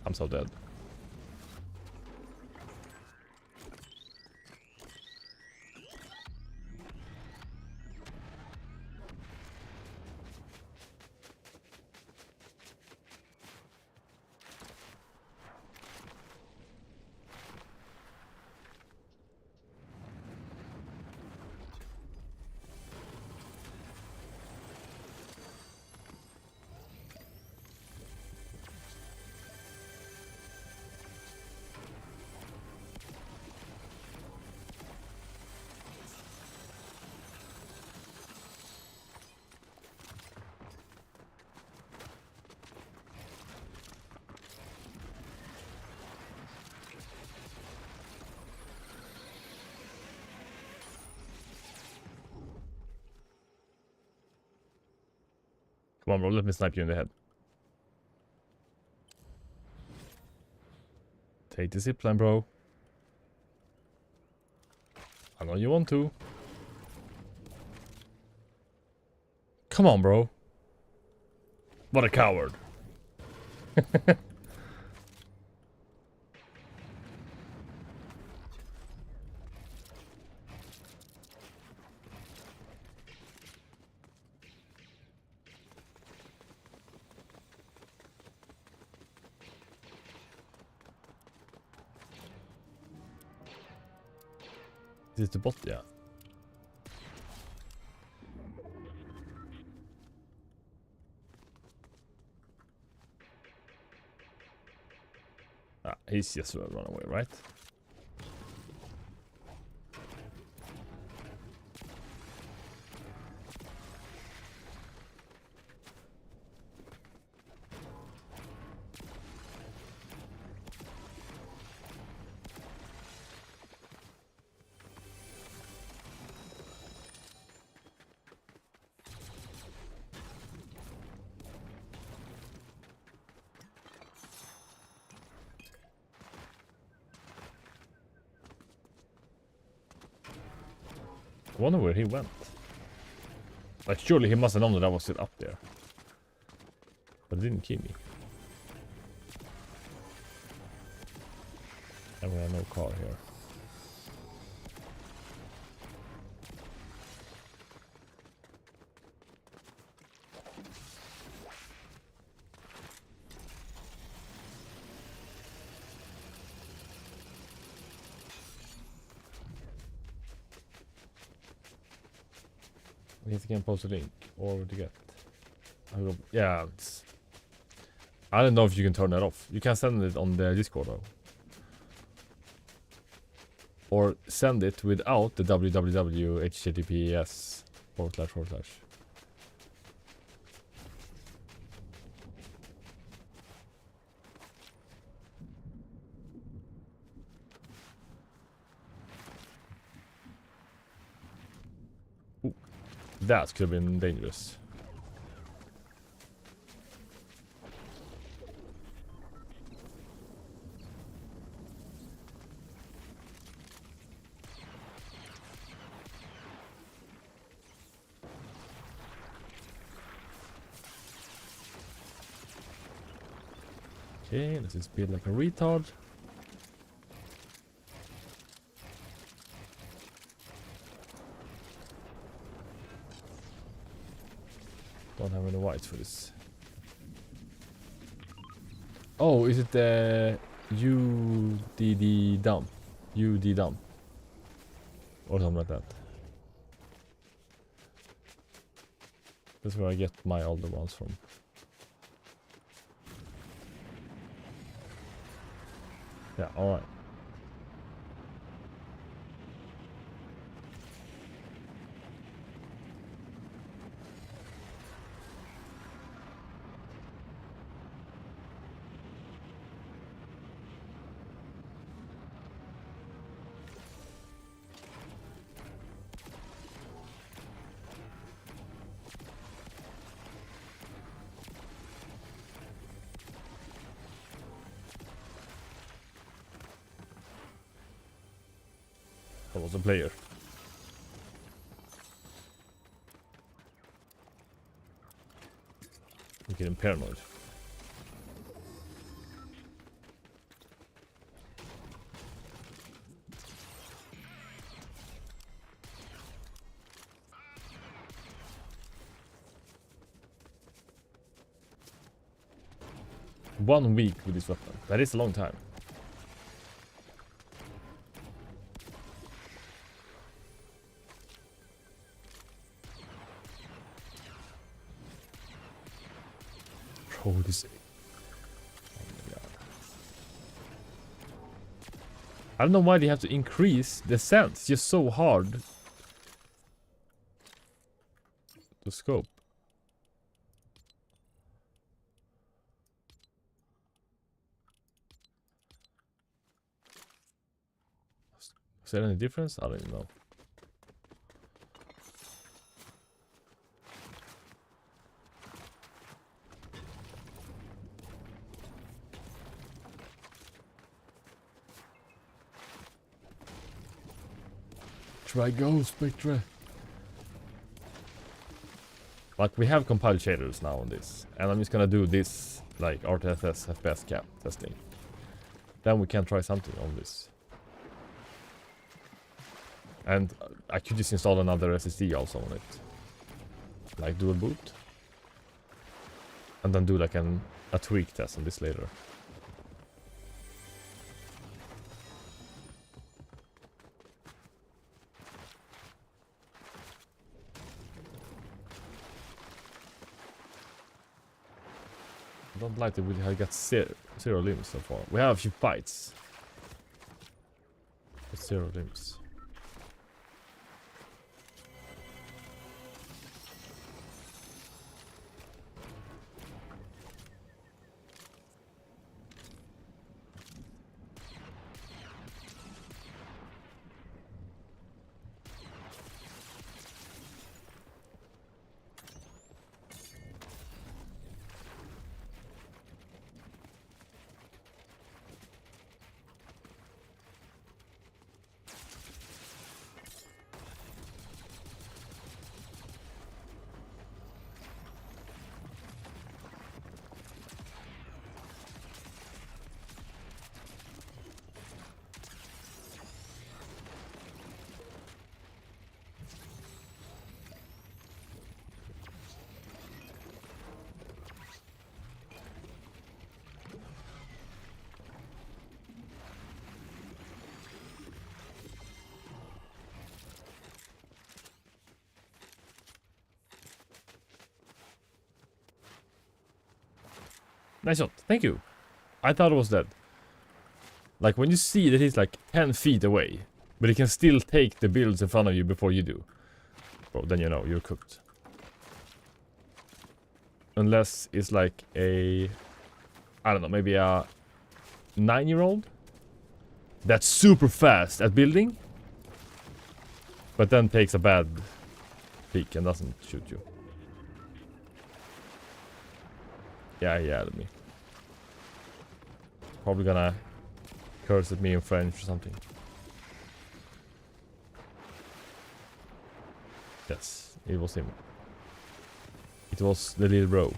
I'm so dead. Come on, bro. Let me snipe you in the head. Take the zipline, bro. I know you want to. Come on, bro. What a coward. Is it the bot? Yeah. Ah, he's just run away, right? I wonder where he went. Like, surely he must have known that I was still up there. But it didn't kill me. And we have no car here. I guess I can post a link or to get. Yeah, I don't know if you can turn that off. You can send it on the Discord though. Or send it without the www https // Ooh, that could have been dangerous. Okay, let's just build like a retard. Don't have any whites for this. Oh, is it the UDD dump? UD dump? Or something like that. That's where I get my older ones from. Yeah, alright. I was a player. I'm getting paranoid. One week with this weapon. That is a long time. Oh, this. Oh my god. I don't know why they have to increase the sense just so hard. The scope. Is there any difference? I don't even know. Spectre, go Spectre. Like, we have compiled shaders now on this, and I'm just gonna do this, like, rtss FPS CAP testing. Then we can try something on this. And I could just install another SSD also on it. Like, dual boot. And then do, like, a tweak test on this later. I don't like that we have got zero limbs so far. We have a few fights. But 0 limbs. Nice shot, thank you. I thought it was dead. Like, when you see that he's like 10 feet away, but he can still take the builds in front of you before you do. Bro, then you know, you're cooked. Unless it's like a... I don't know, maybe a 9-year-old? That's super fast at building. But then takes a bad peek and doesn't shoot you. Yeah, he added me. Probably gonna curse at me in French or something. Yes, it was him. It was the little bro.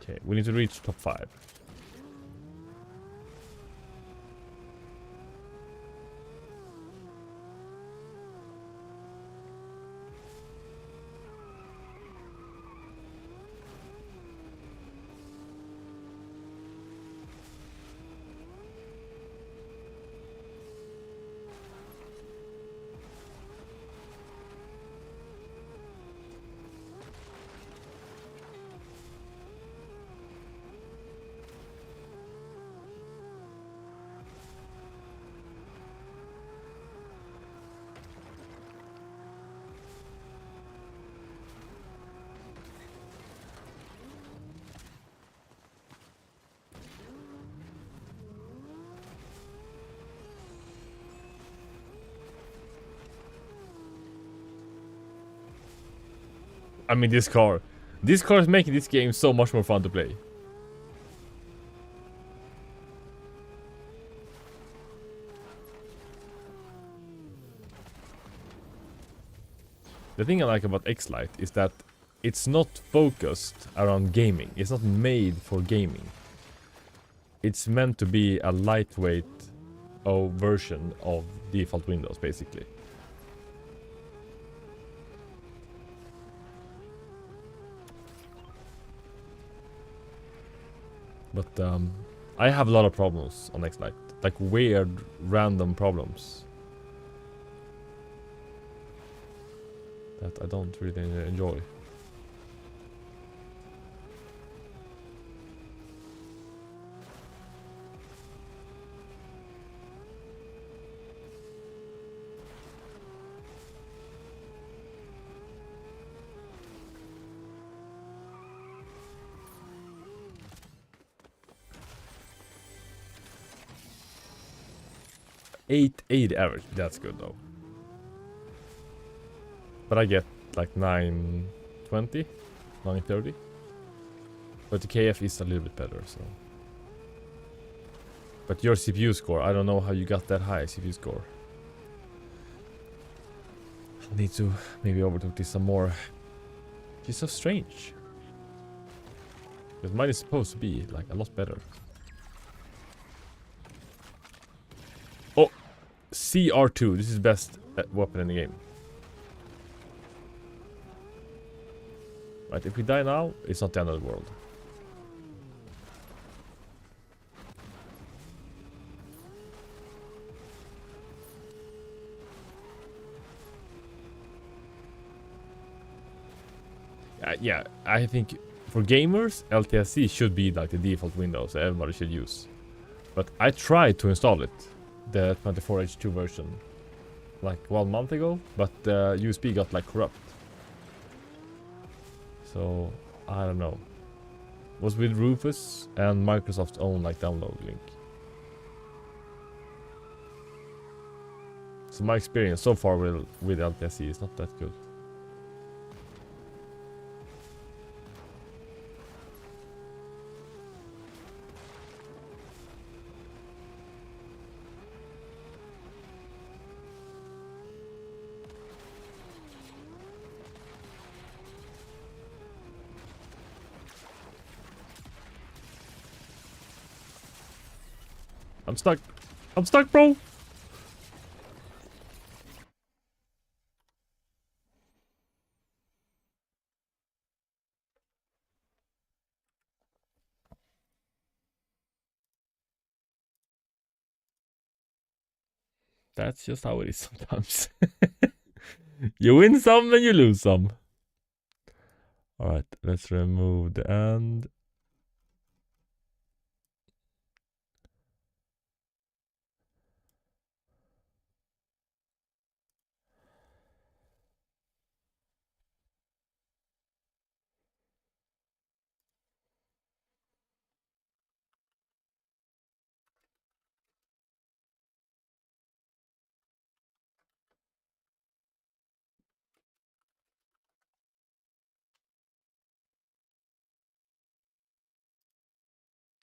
Okay, we need to reach top 5. I mean, this car is making this game so much more fun to play. The thing I like about X-Lite is that it's not focused around gaming. It's not made for gaming. It's meant to be a lightweight version of default Windows, basically. But I have a lot of problems on X-Lite. Like weird, random problems. That I don't really enjoy. 880 average. That's good though. But I get like 920, 930. But the KF is a little bit better, so. But your CPU score, I don't know how you got that high CPU score. I need to maybe overlook this some more. It's so strange. Because mine is supposed to be like a lot better. Oh, CR2. This is the best weapon in the game. Right, if we die now, it's not the end of the world. Yeah, I think for gamers, LTSC should be like the default window, so everybody should use. But I tried to install it, the 24H2 version, like 1 month ago, but the USB got like corrupt. So, I don't know. It was with Rufus and Microsoft's own like download link. So my experience so far with LTSC is not that good. I'm stuck. I'm stuck, bro. That's just how it is sometimes. You win some and you lose some. Alright, let's remove the end.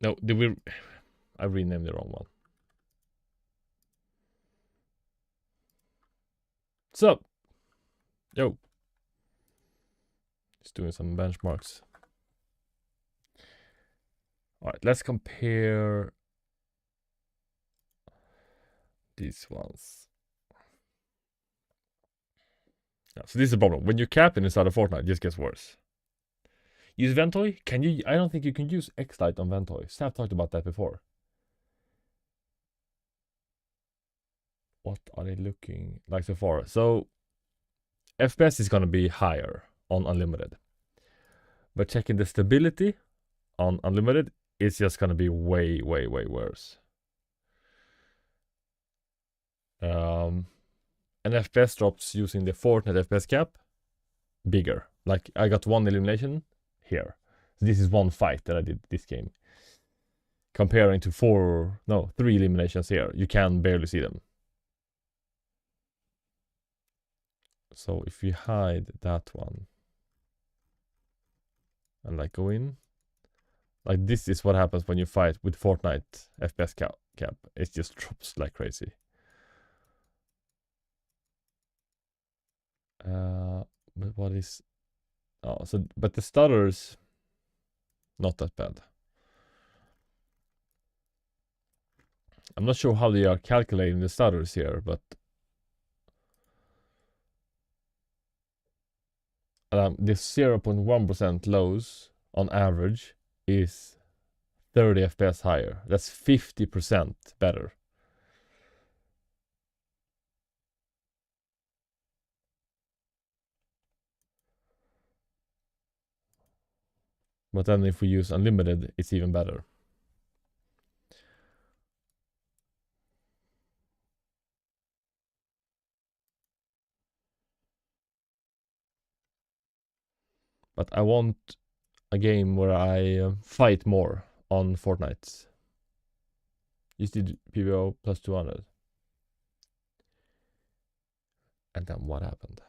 No, did we... I renamed the wrong one. What's up? Yo. Just doing some benchmarks. Alright, let's compare these ones. Yeah, so this is the problem. When you're capping inside of Fortnite, it just gets worse. Use Ventoy? Can you? I don't think you can use X-Lite on Ventoy. Staff talked about that before. What are they looking like so far? So, FPS is going to be higher on Unlimited. But checking the stability on Unlimited, it's just going to be way, way, way worse. And FPS drops using the Fortnite FPS cap, bigger. Like, I got 1 elimination here. So this is 1 fight that I did this game. Comparing to 3 eliminations here. You can barely see them. So if we hide that one and like go in, like this is what happens when you fight with Fortnite FPS cap. It just drops like crazy. But what is... Oh, so, but the stutters, not that bad. I'm not sure how they are calculating the stutters here, but the 0.1% lows on average is 30 FPS higher. That's 50% better. But then if we use unlimited, it's even better. But I want a game where I fight more on Fortnite. You did PVO plus 200. And then what happened?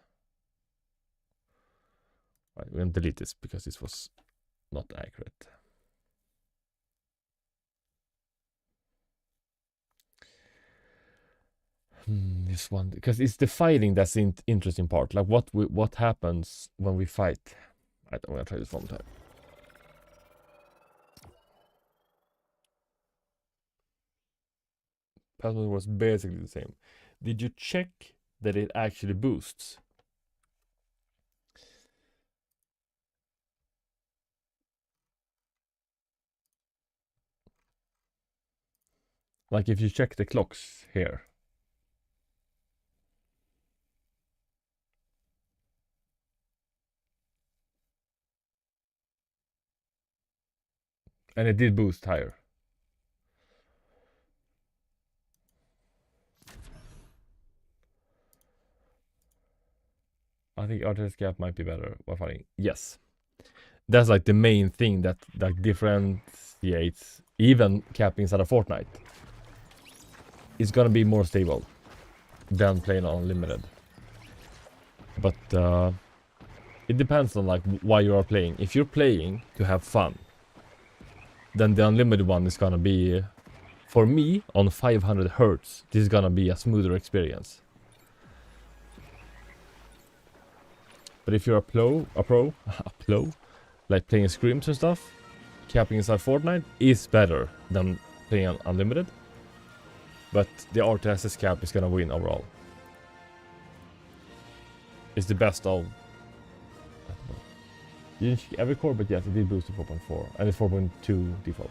Right, we're gonna delete this because this was not accurate. This one, because it's the fighting that's the interesting part. Like what happens when we fight. Right, I'm gonna try this one time. Password was basically the same. Did you check that it actually boosts? Like if you check the clocks here. And it did boost higher. I think rtss CAP might be better while fighting. Yes. That's like the main thing that differentiates even capping inside of Fortnite. It's gonna be more stable than playing on unlimited. But it depends on like why you are playing. If you're playing to have fun, then the unlimited one is gonna be, for me, on 500 hertz, this is gonna be a smoother experience. But if you're a pro, like playing scrims and stuff, capping inside Fortnite is better than playing on unlimited. But the rtss cap is gonna win overall. It's the best of... You didn't check every core, but yes, it did boost to 4.4, and it's 4.2 default.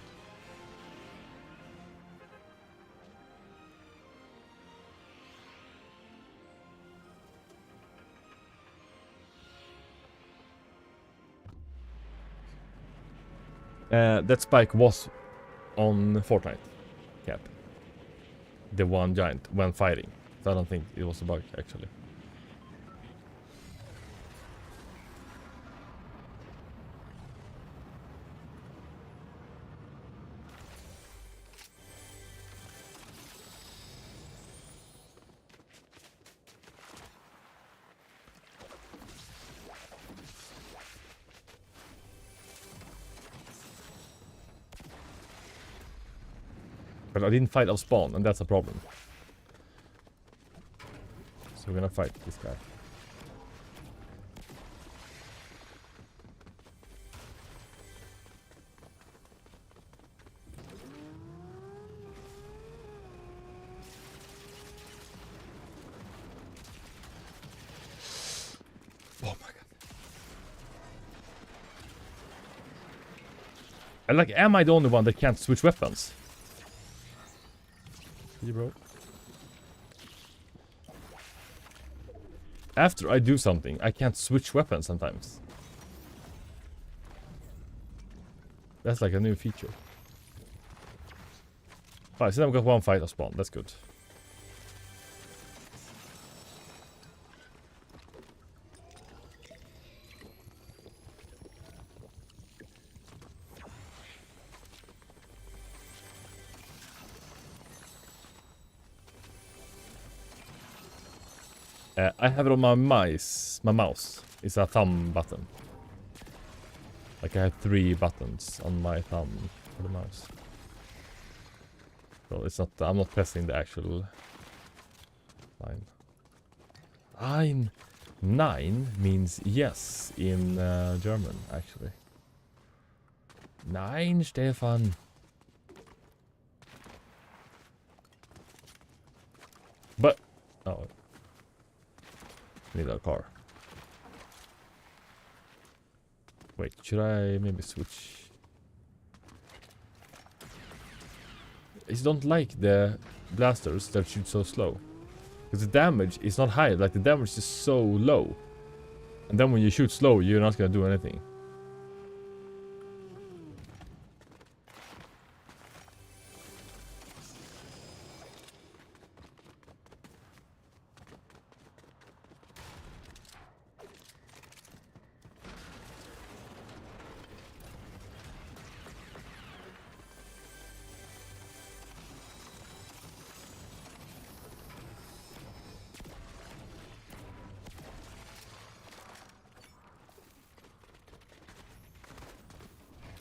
That spike was on Fortnite cap. The one giant when fighting. So I don't think it was a bug actually. But I didn't fight off spawn, and that's a problem. So we're gonna fight this guy. Oh my god. And like, am I the only one that can't switch weapons? You bro. After I do something, I can't switch weapons sometimes. That's like a new feature. Alright, so I've got one fight of spawn. That's good. I have it on my mouse. It's a thumb button. Like I have 3 buttons on my thumb for the mouse. So it's not, I'm not pressing the actual line. 9 means yes in German, actually. Nein, Stefan. But, oh. Need a car. Wait, should I maybe switch? I just don't like the blasters that shoot so slow. Because the damage is not high, like the damage is so low. And then when you shoot slow, you're not gonna do anything.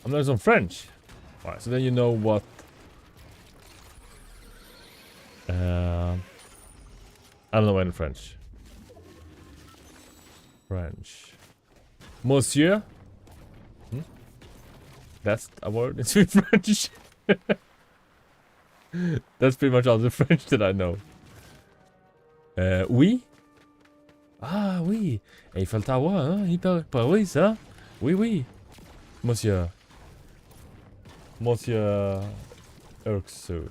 I'm learning some French. Alright, so then you know what... I don't know any French. French. Monsieur? Hmm? That's a word in French. That's pretty much all the French that I know. Oui? Ah, oui. Eiffel Tower, hein? Hyper Paris, hein? Oui, oui. Monsieur. Monsieur Urksu.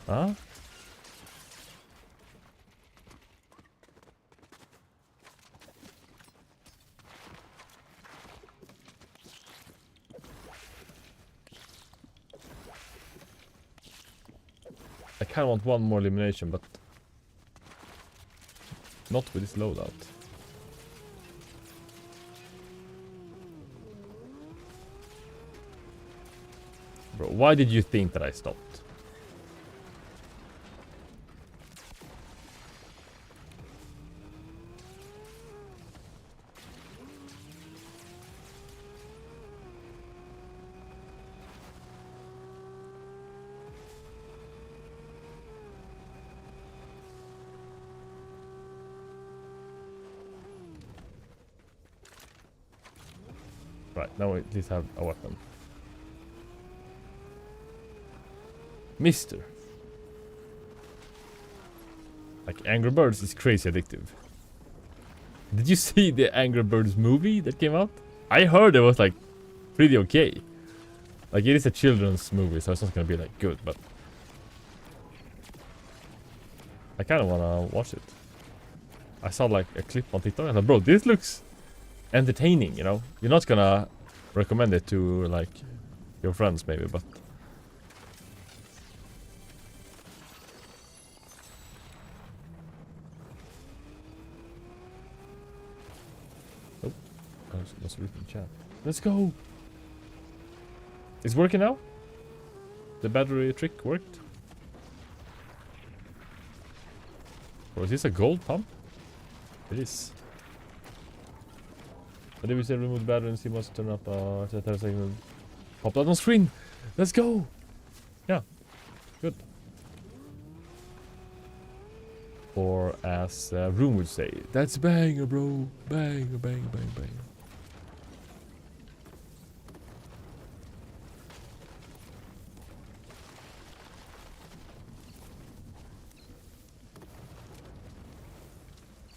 Huh? I kind of want one more elimination, but not with this loadout. Bro, why did you think that I stopped? Right, now we at least have a weapon. Mister. Like, Angry Birds is crazy addictive. Did you see the Angry Birds movie that came out? I heard it was like pretty okay. Like, it is a children's movie, so it's not gonna be like good, but I kind of wanna watch it. I saw like a clip on TikTok and I thought, bro, this looks entertaining, you know? You're not gonna recommend it to like your friends maybe, but oh, I was reading chat. Let's go. It's working now? The battery trick worked? Or is this a gold pump? It is. But if we say remove the battery and see what's turn up, pop that on screen. Let's go. Yeah, good. Or as Room would say, that's banger, bro. Banger, bang, bang, bang.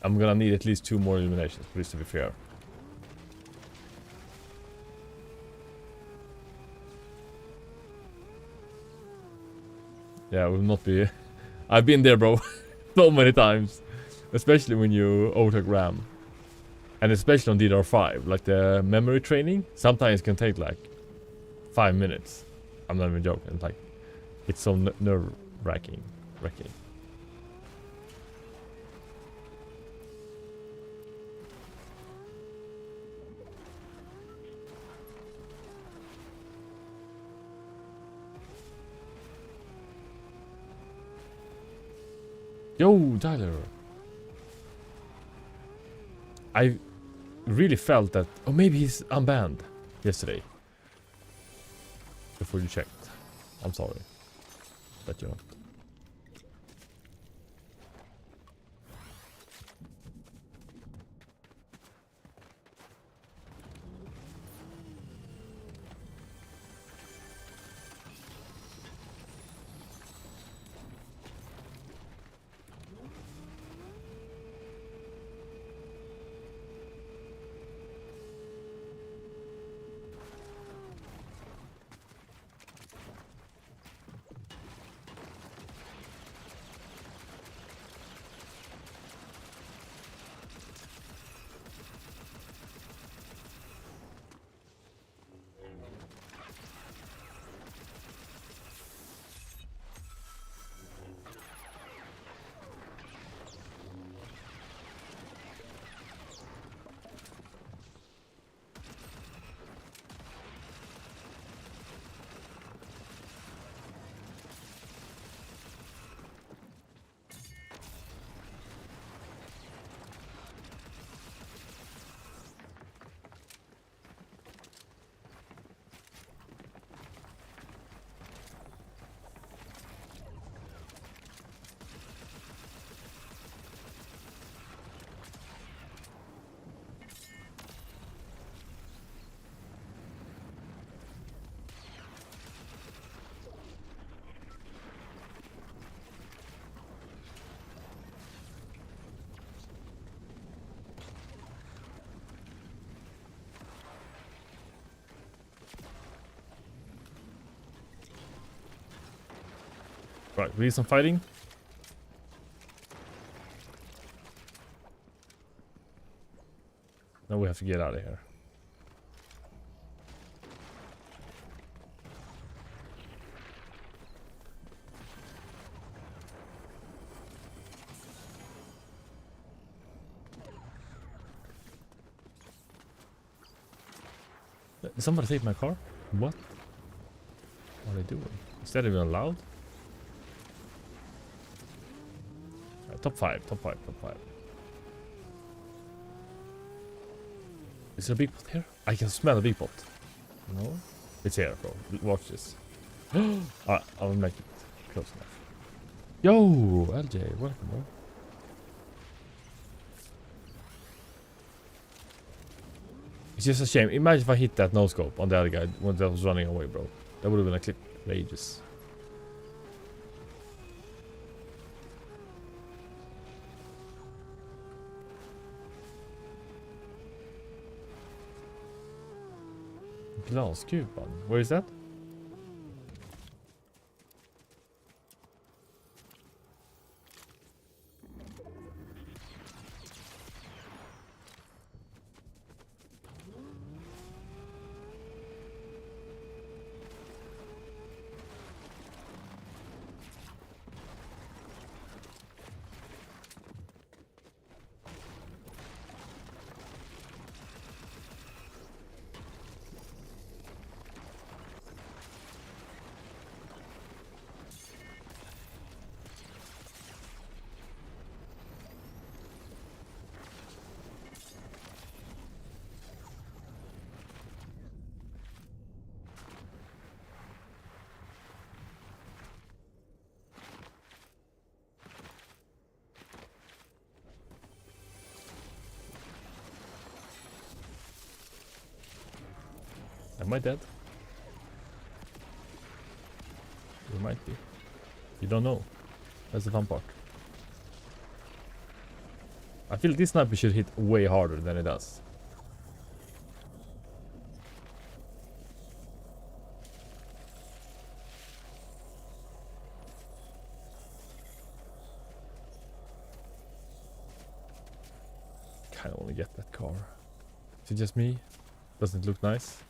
I'm gonna need at least 2 more eliminations for this to be fair. Yeah, will not be. I've been there, bro. So many times. Especially when you overtook RAM. And especially on DDR5. Like the memory training. Sometimes can take like 5 minutes. I'm not even joking. Like, it's so nerve-wracking. Yo, Tyler. I really felt that... Oh, maybe he's unbanned yesterday. Before you checked. I'm sorry. But you're not. Right, we need some fighting. Now we have to get out of here. Did somebody take my car? What? What are they doing? Is that even allowed? Top 5, top 5, top 5. Is there a big pot here? I can smell a big pot. No? It's here, bro. Watch this. I'll make it close enough. Yo, LJ, welcome, bro. It's just a shame. Imagine if I hit that no scope on the other guy when that was running away, bro. That would have been a clip for ages. Glass cube one. Where is that? Am I dead? You might be. You don't know. That's the fun part. I feel this sniper should hit way harder than it does. Kinda wanna get that car. Is it just me? Doesn't it look nice?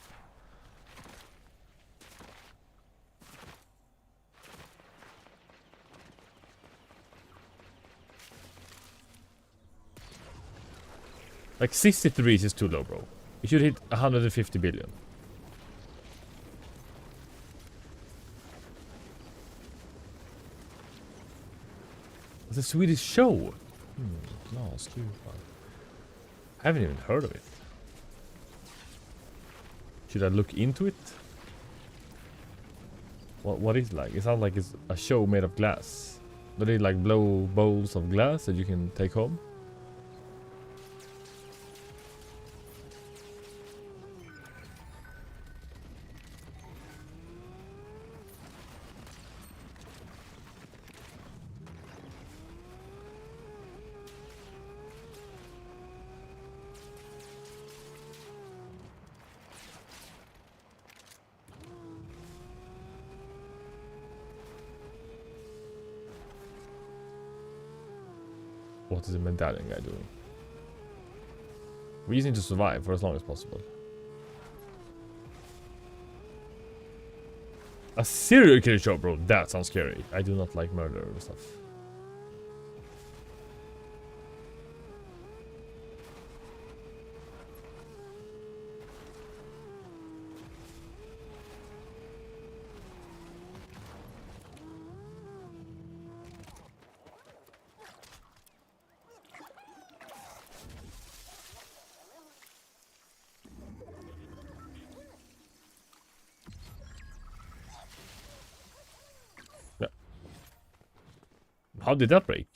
Like 63 is too low, bro. You should hit 150 billion. It's a Swedish show. Glass cube. I haven't even heard of it. Should I look into it? What is it like? It sounds like it's a show made of glass. Do they like blow bowls of glass that you can take home? What is the medallion guy doing? We just need to survive for as long as possible. A serial killer show, bro. That sounds scary. I do not like murder and stuff. How did that break?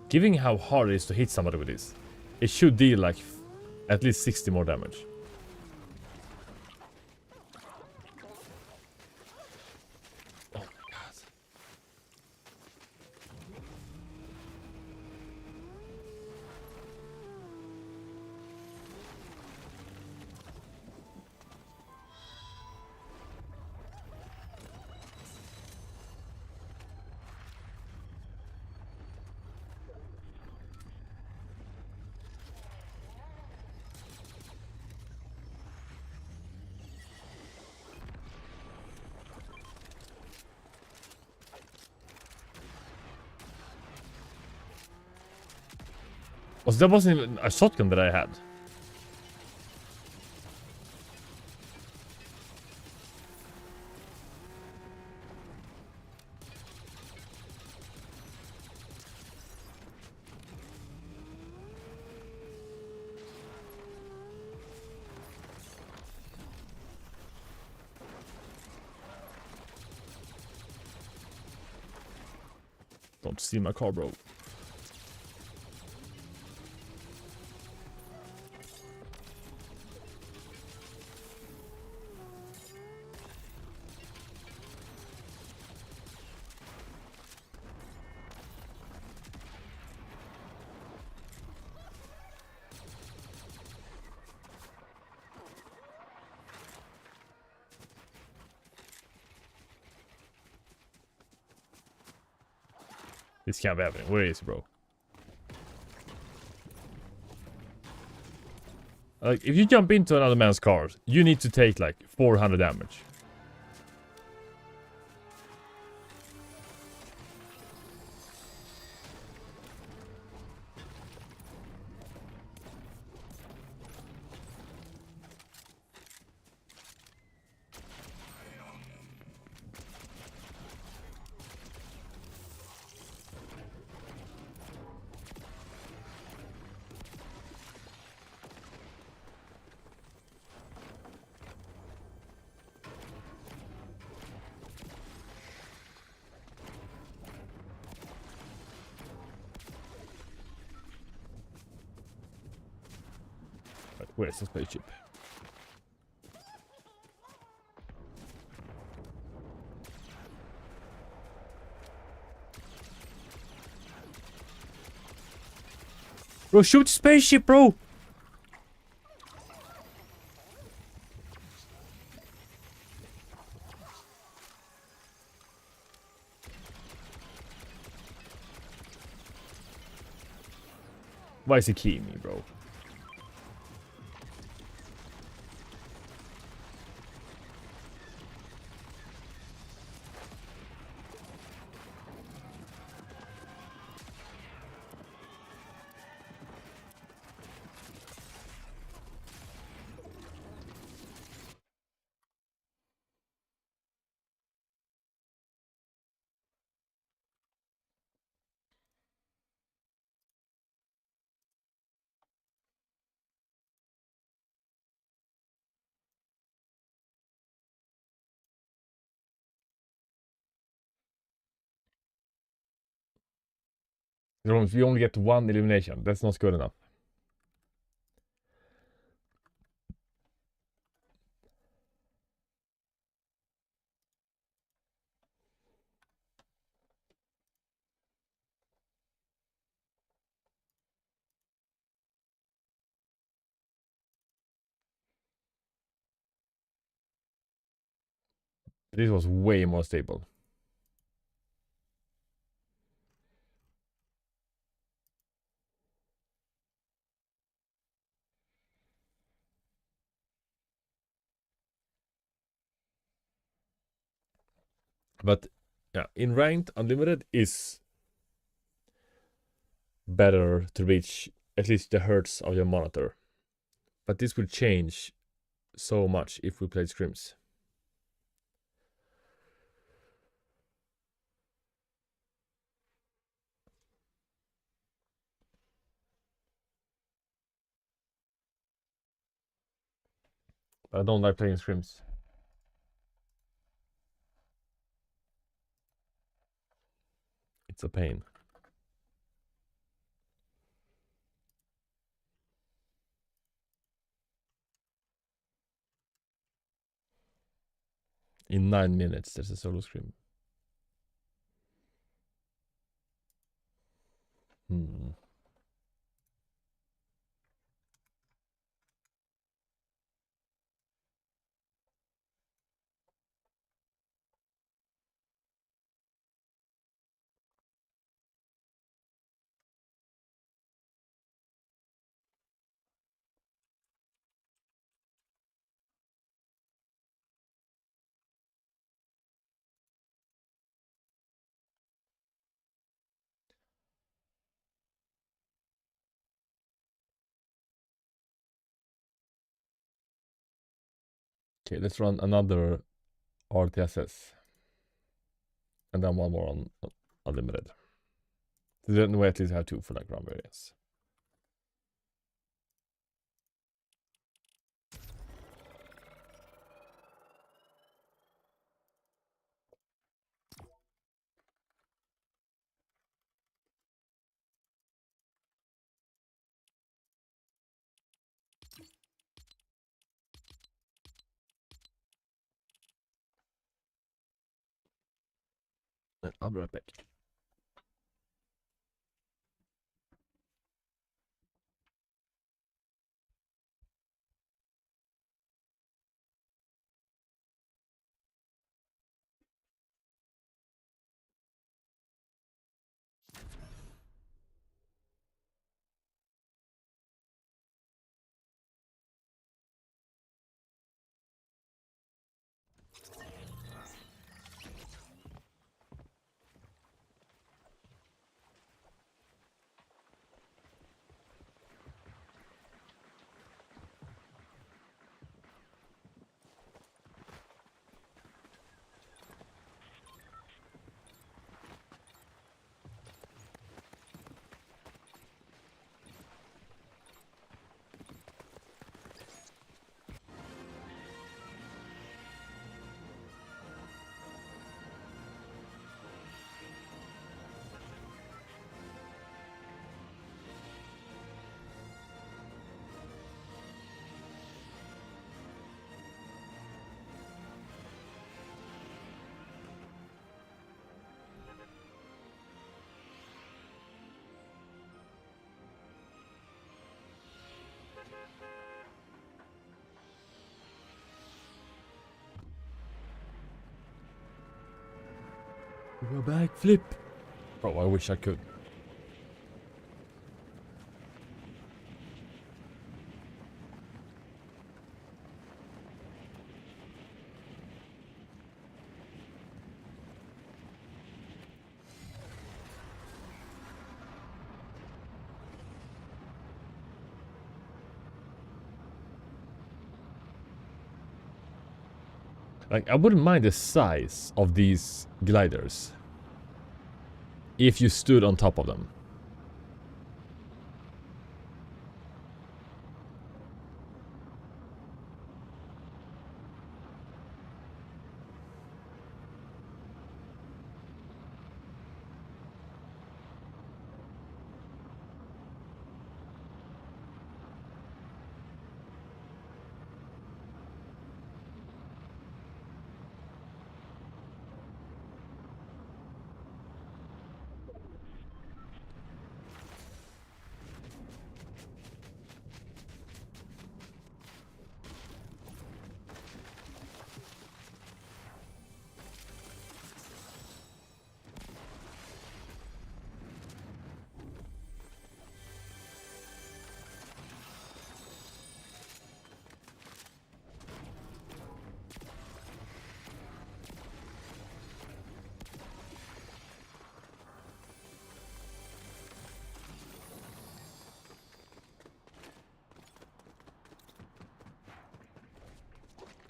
Given how hard it is to hit somebody with this, it should deal like at least 60 more damage. Oh my god. Oh, so that wasn't even a shotgun that I had. Don't steal my car, bro. This can't be happening. Where is he, bro? Like, if you jump into another man's car, you need to take like 400 damage. Right, where's the spaceship? Bro, shoot the spaceship, bro! Why is he keying me, bro? You only get one elimination. That's not good enough. This was way more stable. But yeah, in ranked, unlimited is better to reach at least the hertz of your monitor. But this will change so much if we played scrims. But I don't like playing scrims. It's a pain. In 9 minutes, there's a solo scream. Okay, let's run another rtss. And then one more on unlimited. So then we at least have 2 for like run variants. I'll be right back. Do a backflip. Bro, I wish I could. Like, I wouldn't mind the size of these gliders if you stood on top of them.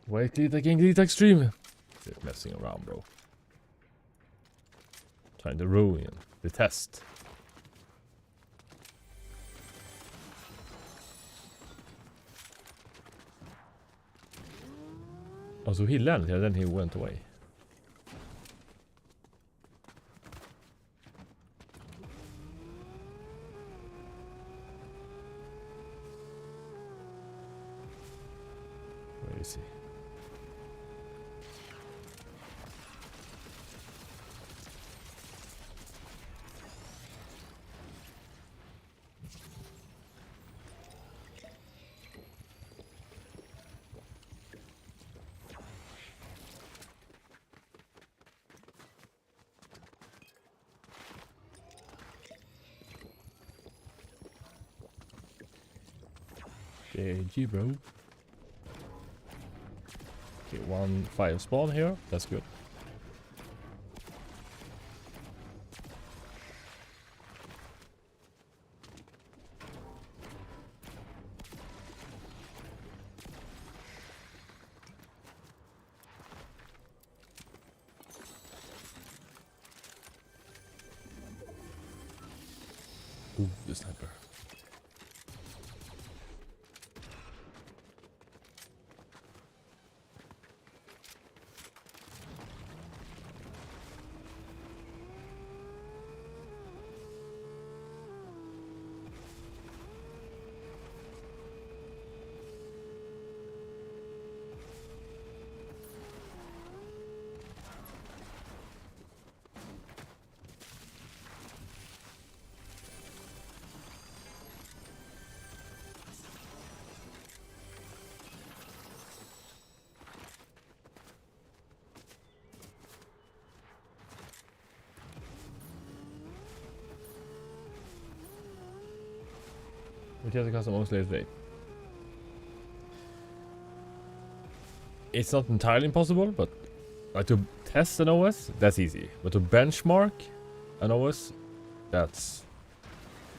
Wait, delete again, delete extreme. You're messing around, bro. Trying to ruin the test. Oh, so he landed here, then he went away. Where is he? GG, bro. Okay, 1 fire spawn here. That's good. Ooh, the sniper. Which has a custom oscillator today. It's not entirely impossible, but to test an OS, that's easy. But to benchmark an OS, that's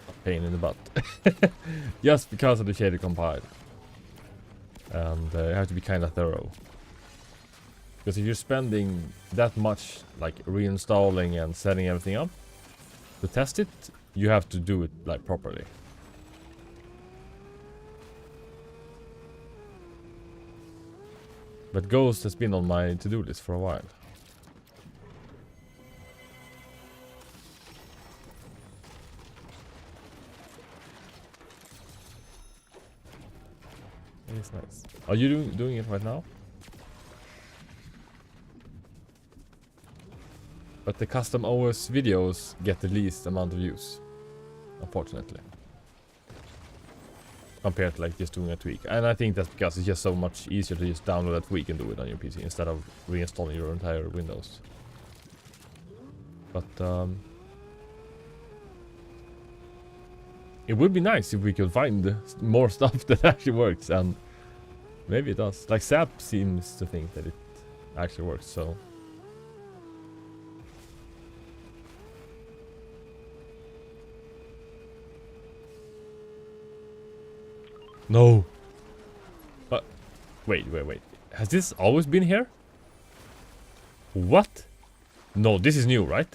a pain in the butt. Just because of the shader compile. And you have to be kind of thorough. Because if you're spending that much, like reinstalling and setting everything up to test it, you have to do it like properly. But Ghost has been on my to-do list for a while. It's nice. Are you doing it right now? But the custom OS videos get the least amount of views, unfortunately. Compared to like just doing a tweak. And I think that's because it's just so much easier to just download a tweak and do it on your PC instead of reinstalling your entire Windows. But it would be nice if we could find more stuff that actually works, and maybe it does. Like SAP seems to think that it actually works, so. No. But wait. Has this always been here? What? No, this is new, right?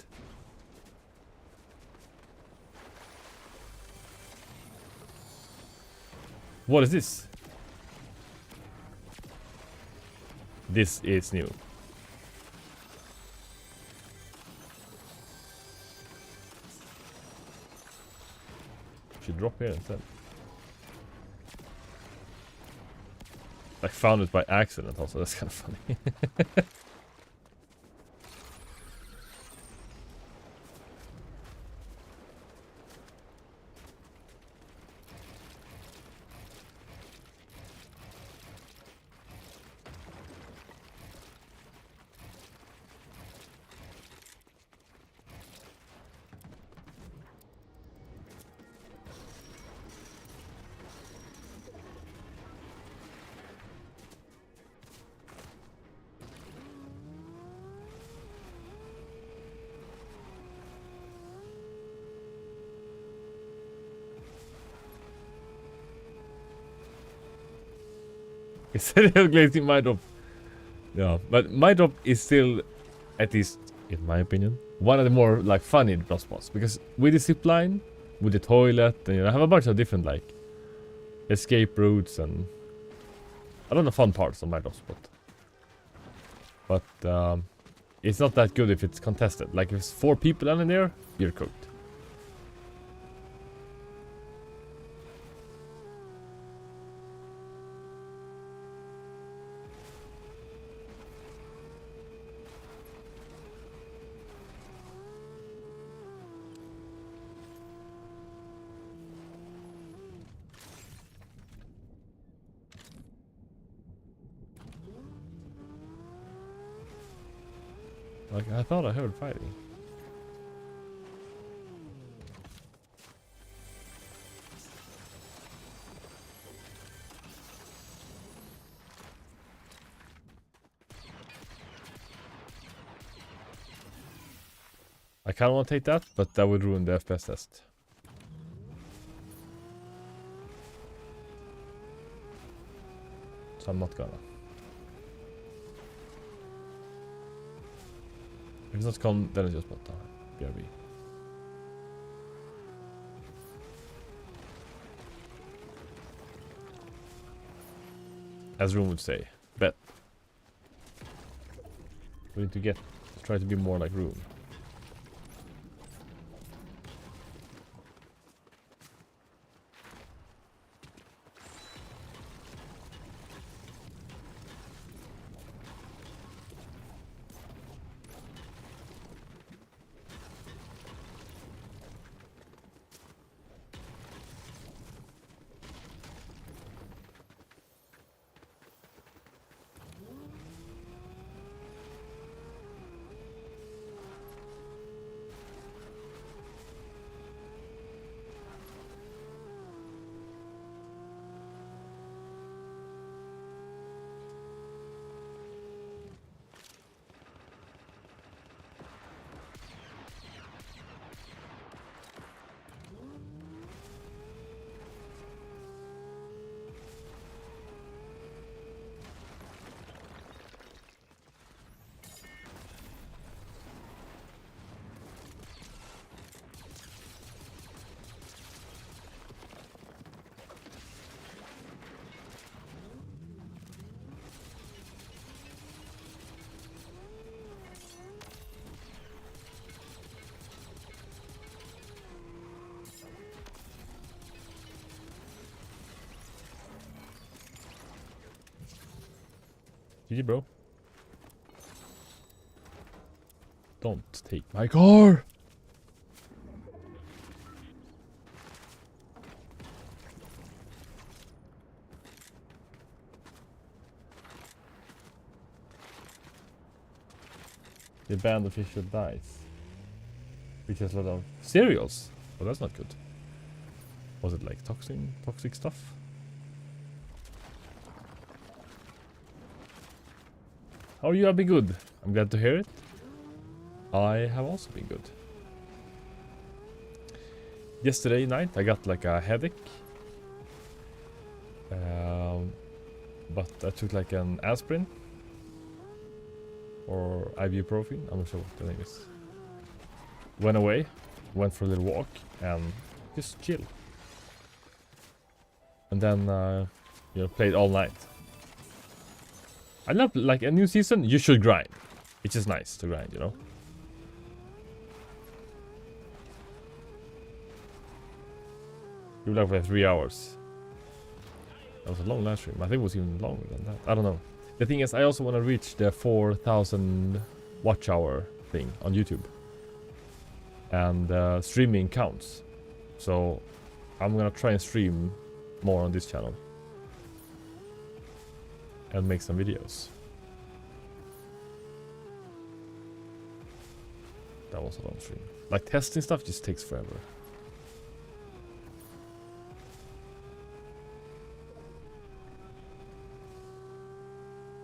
What is this? This is new. Should drop here instead. I found it by accident also, that's kind of funny. Instead of glazing my drop. Yeah, but my drop is still, at least in my opinion, one of the more like funny drop spots, because with the zip line, with the toilet, and you know, I have a bunch of different like escape routes and I don't know, fun parts of my drop spot. But it's not that good if it's contested. Like if it's 4 people in there, you're cooked. Like, I thought I heard fighting. kind of want to take that, but that would ruin the FPS test. So I'm not gonna. If it's not con, then it's just put down. BRB. As Room would say, bet. We need to try to be more like Room. GG, bro. Don't take my car! The banned official dice. Which has a lot of cereals. Oh, that's not good. Was it like toxic stuff? How are you? I've been good. I'm glad to hear it. I have also been good. Yesterday night I got like a headache. But I took like an aspirin. Or ibuprofen, I'm not sure what the name is. Went away, went for a little walk, and just chill. And then, played all night. I love, like, a new season, you should grind. It's just nice to grind, you know? You were like for 3 hours. That was a long live stream. I think it was even longer than that. I don't know. The thing is, I also want to reach the 4,000 watch hour thing on YouTube. And streaming counts. So I'm gonna try and stream more on this channel. And make some videos. That was a long stream. Like testing stuff just takes forever.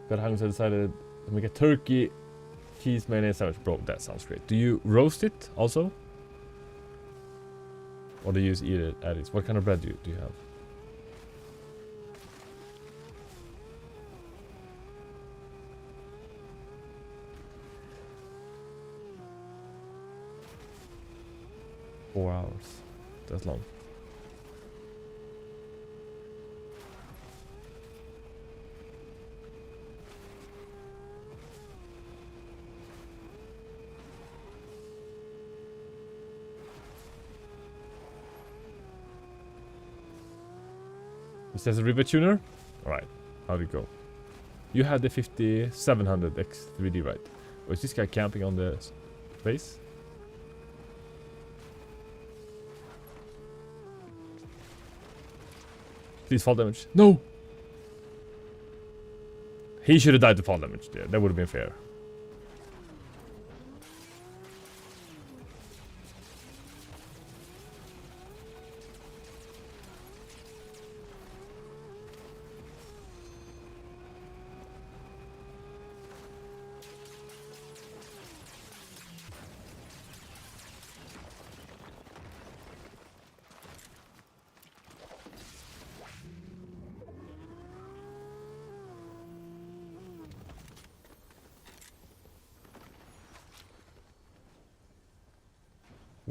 Got hungry, so I decided to make a turkey cheese mayonnaise sandwich. Bro, that sounds great. Do you roast it also? Or do you just eat it at it? What kind of bread do you have? $4. That's long. It says a river tuner? Alright, how'd it go? You had the 5700X 3D, right? Or is this guy camping on the base? Please fall damage. No! He should have died to fall damage there. That would have been fair.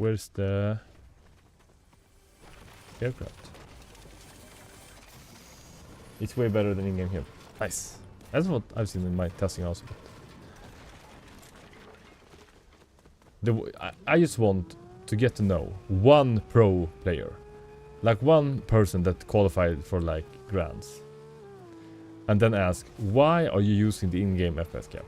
Where's the aircraft? It's way better than in-game here. Nice. That's what I've seen in my testing also. I just want to get to know one pro player. Like one person that qualified for like grants. And then ask, why are you using the in-game FPS cap?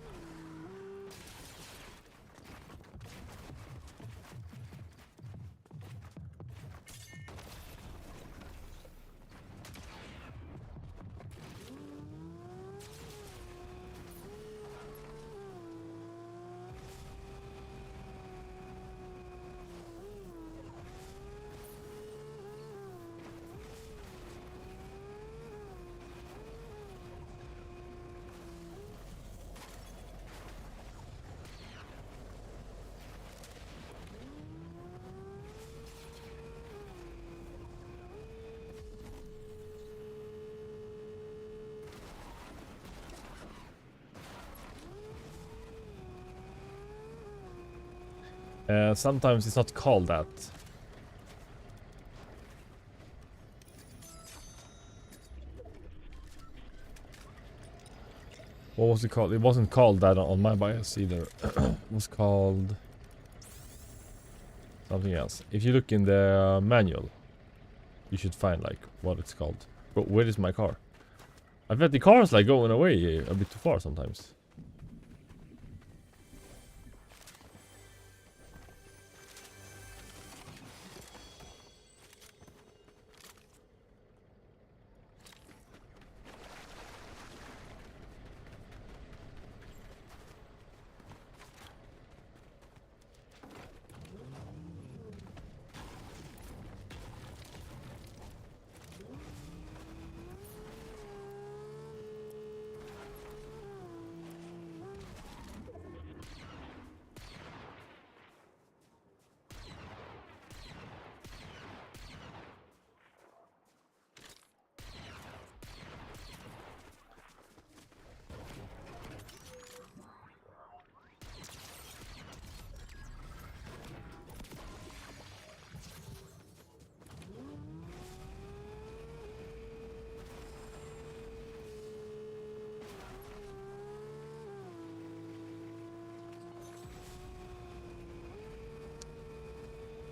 Sometimes it's not called that. What was it called? It wasn't called that on my bias either. It was called something else. If you look in the manual, you should find like what it's called. But where is my car? I bet the car is like going away a bit too far sometimes.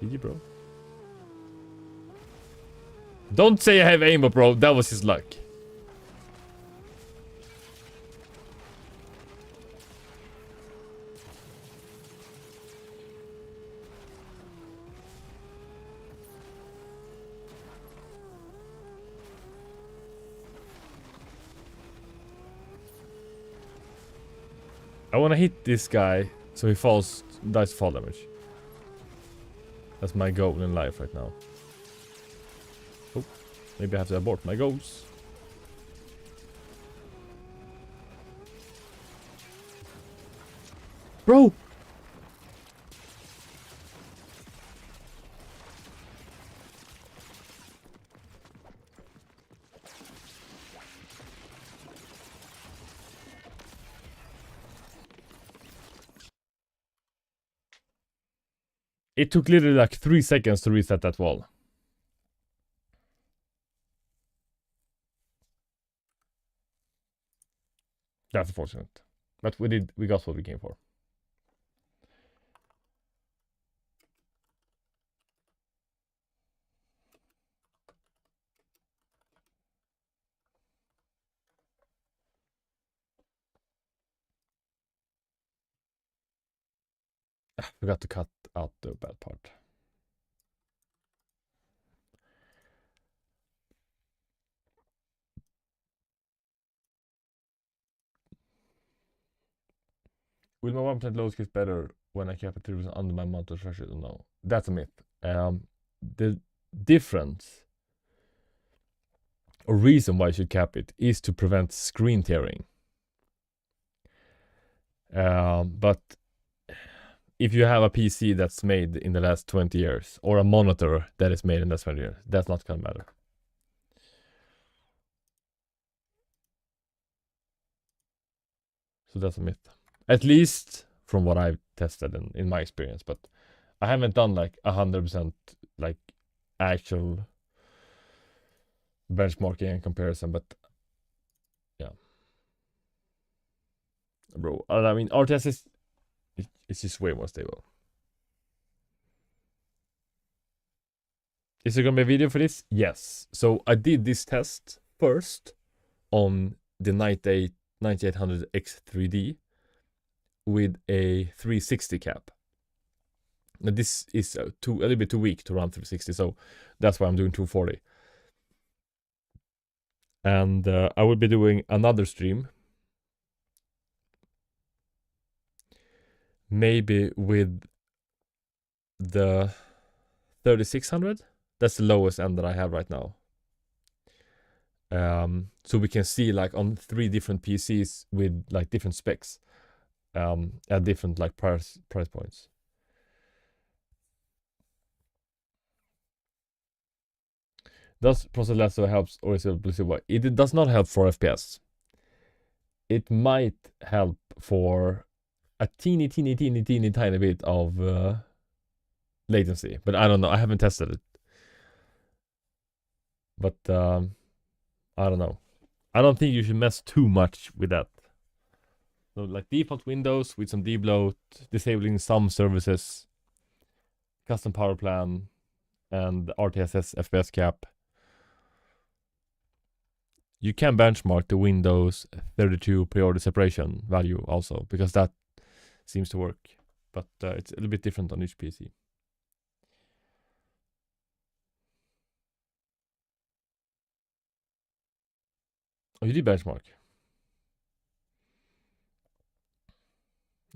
GG, bro. Don't say I have aim up, bro. That was his luck. I wanna hit this guy so he falls, dies fall damage. That's my goal in life right now. Oh, maybe I have to abort my goals. Bro! It took literally like 3 seconds to reset that wall. That's unfortunate. But we got what we came for. Forgot to cut out the bad part. Will my 1% low skills better when I cap at 3% under my mountain threshold? No, that's a myth. The difference or reason why you should cap it is to prevent screen tearing. But if you have a PC that's made in the last 20 years or a monitor that is made in the last 20 years, that's not gonna matter. So that's a myth. At least from what I've tested in my experience, but I haven't done like 100% like actual benchmarking and comparison, but yeah, bro. I mean, RTS is it's just way more stable. Is there gonna be a video for this? Yes. So I did this test first on the 9800X3D with a 360 cap. Now this is a little bit too weak to run 360, so that's why I'm doing 240. And I will be doing another stream, maybe with the 3600. That's the lowest end that I have right now. So we can see like on 3 different PCs with like different specs, at different like price points. Does process lasso helps or is it placebo? It does not help for FPS. It might help for a teeny tiny bit of latency, but I don't know. I haven't tested it. But I don't know. I don't think you should mess too much with that. So like default Windows with some debloat, disabling some services, custom power plan, and rtss FPS cap. You can benchmark the Windows 32 pre-order separation value also, because that seems to work. But it's a little bit different on each PC. Oh, you did benchmark.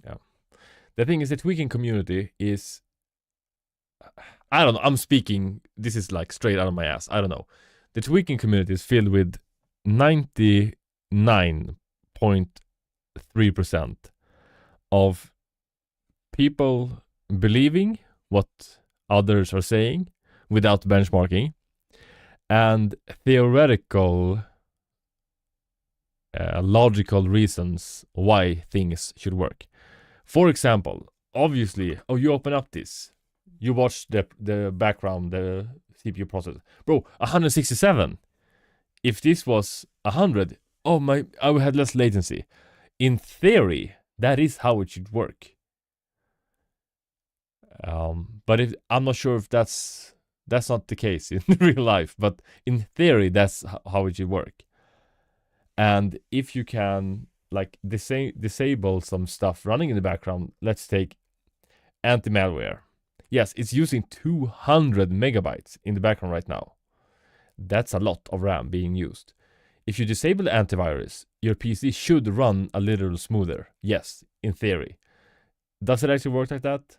Yeah. The thing is, the tweaking community is... I don't know, I'm speaking... This is like straight out of my ass. I don't know. The tweaking community is filled with 99.3% of people believing what others are saying without benchmarking, and theoretical logical reasons why things should work. For example, obviously, oh, you open up this, you watch the background, the CPU process, bro, 167. If this was 100, oh my, I would have less latency. In theory, that is how it should work. But I'm not sure if that's not the case in real life, but in theory, that's how it should work. And if you can like disable some stuff running in the background, let's take anti-malware. Yes, it's using 200 megabytes in the background right now. That's a lot of RAM being used. If you disable the antivirus, your PC should run a little smoother. Yes, in theory. Does it actually work like that?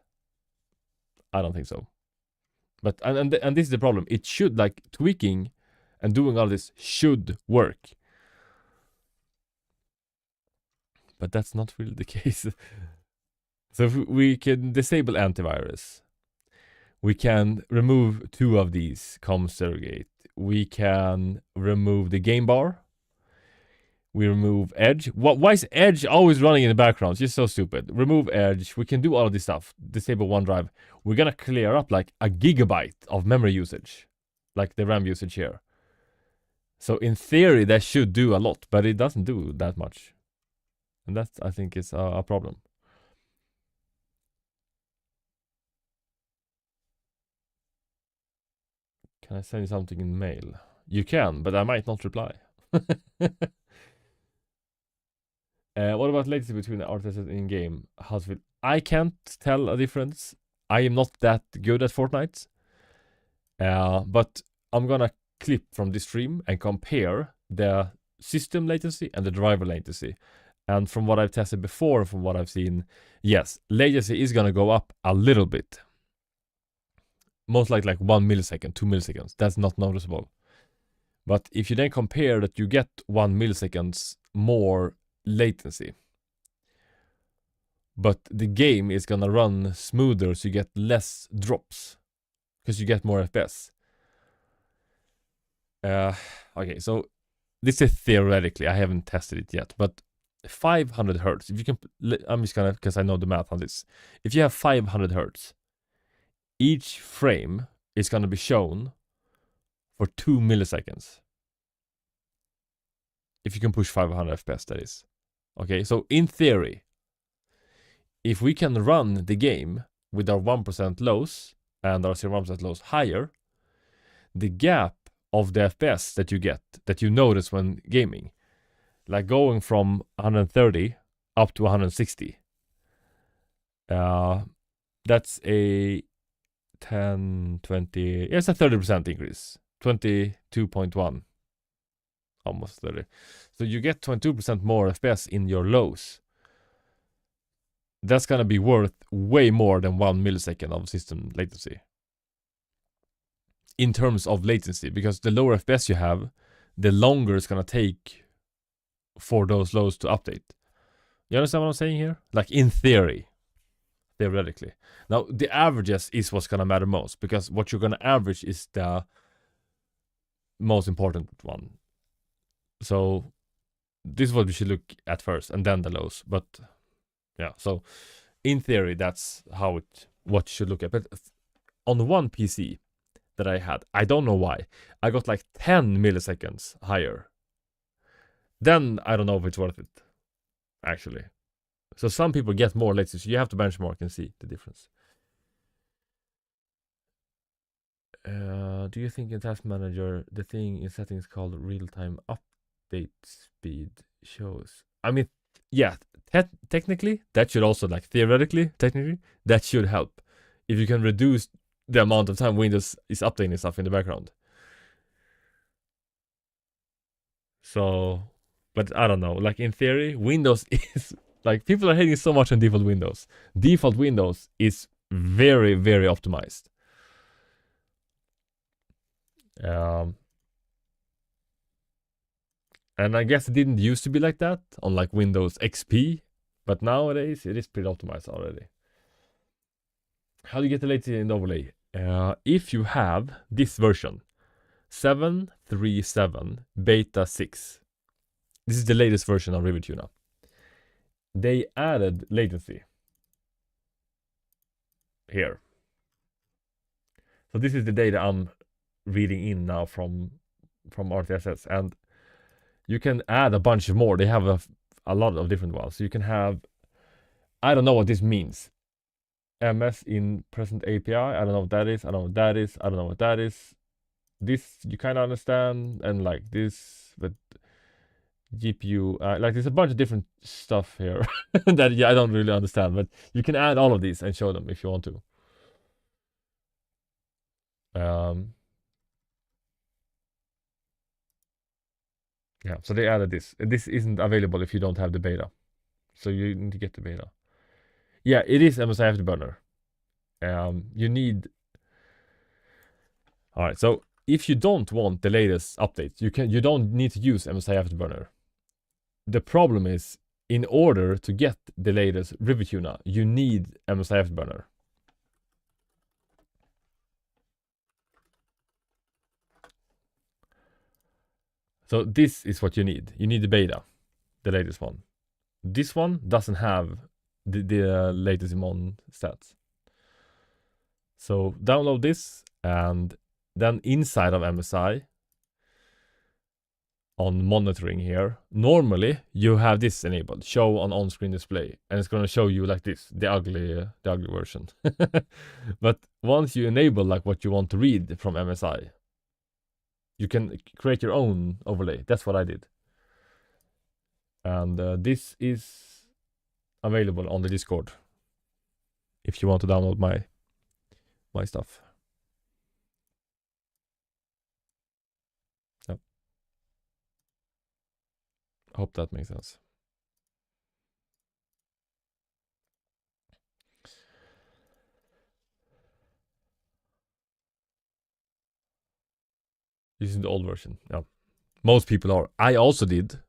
I don't think so. But and this is the problem. It should, like, tweaking and doing all this should work. But that's not really the case. So if we can disable antivirus. We can remove 2 of these COM surrogate. We can remove the game bar. We remove Edge. Why is Edge always running in the background? It's just so stupid. Remove Edge. We can do all of this stuff. Disable OneDrive. We're gonna clear up like a gigabyte of memory usage. Like the RAM usage here. So in theory, that should do a lot, but it doesn't do that much. And that, I think, is a problem. Can I send you something in mail? You can, but I might not reply. What about latency between the RTS and in-game? How to feel? I can't tell a difference. I am not that good at Fortnite. But I'm gonna clip from this stream and compare the system latency and the driver latency. And from what I've tested before, from what I've seen, yes, latency is gonna go up a little bit. Most like 1 millisecond, 2 milliseconds. That's not noticeable. But if you then compare that, you get 1 milliseconds more latency. But the game is gonna run smoother, so you get less drops. Because you get more FPS. Okay, so this is theoretically, I haven't tested it yet, but 500 hertz, if you can, I'm just gonna, because I know the math on this. If you have 500 hertz, each frame is going to be shown for 2 milliseconds. If you can push 500 FPS, that is. Okay, so in theory, if we can run the game with our 1% lows and our 0.1% lows higher, the gap of the FPS that you get, that you notice when gaming, like going from 130 up to 160, that's a 10, 20, it's a 30% increase. 22.1, almost 30. So you get 22% more FPS in your lows. That's gonna be worth way more than 1 millisecond of system latency. In terms of latency, because the lower FPS you have, the longer it's gonna take for those lows to update. You understand what I'm saying here? Like in theory, theoretically. Now the averages is what's gonna matter most, because what you're gonna average is the most important one. So this is what we should look at first, and then the lows. But yeah, so in theory, that's how what you should look at. But on one PC that I had, I don't know why, I got like 10 milliseconds higher. Then I don't know if it's worth it, actually. So some people get more latency, so you have to benchmark and see the difference. Do you think in Task Manager the thing in settings called real-time update speed shows? I mean, yeah, technically that should also, like theoretically, technically that should help if you can reduce the amount of time Windows is updating stuff in the background. So, but I don't know. Like in theory, Windows is like people are hating so much on default Windows. Default Windows is very, very optimized. And I guess it didn't used to be like that on like Windows XP, but nowadays it is pretty optimized already. How do you get the latency in the overlay? If you have this version, 737 beta 6, this is the latest version of RiverTuna. They added latency here. So this is the data I'm reading in now from rtss, and you can add a bunch more. They have a lot of different ones. So you can have, I don't know what this means. MS in present API. I don't know what that is. I don't know what that is. I don't know what that is. This you kind of understand, and like this, but GPU, like there's a bunch of different stuff here that I don't really understand. But you can add all of these and show them if you want to. Yeah, so they added this. This isn't available if you don't have the beta, so you need to get the beta. Yeah, it is MSI Afterburner. You need. All right, so if you don't want the latest updates, you don't need to use MSI Afterburner. The problem is, in order to get the latest RiverTuna, you need MSI Afterburner. So this is what you need. You need the beta, the latest one. This one doesn't have the latest Imon stats. So download this, and then inside of MSI, on monitoring here, normally you have this enabled, show on-screen display, and it's gonna show you like this, the ugly version. But once you enable like what you want to read from MSI, you can create your own overlay. That's what I did, and this is available on the Discord if you want to download my stuff. Yep. I hope that makes sense. Using the old version. Yeah, most people are. I also did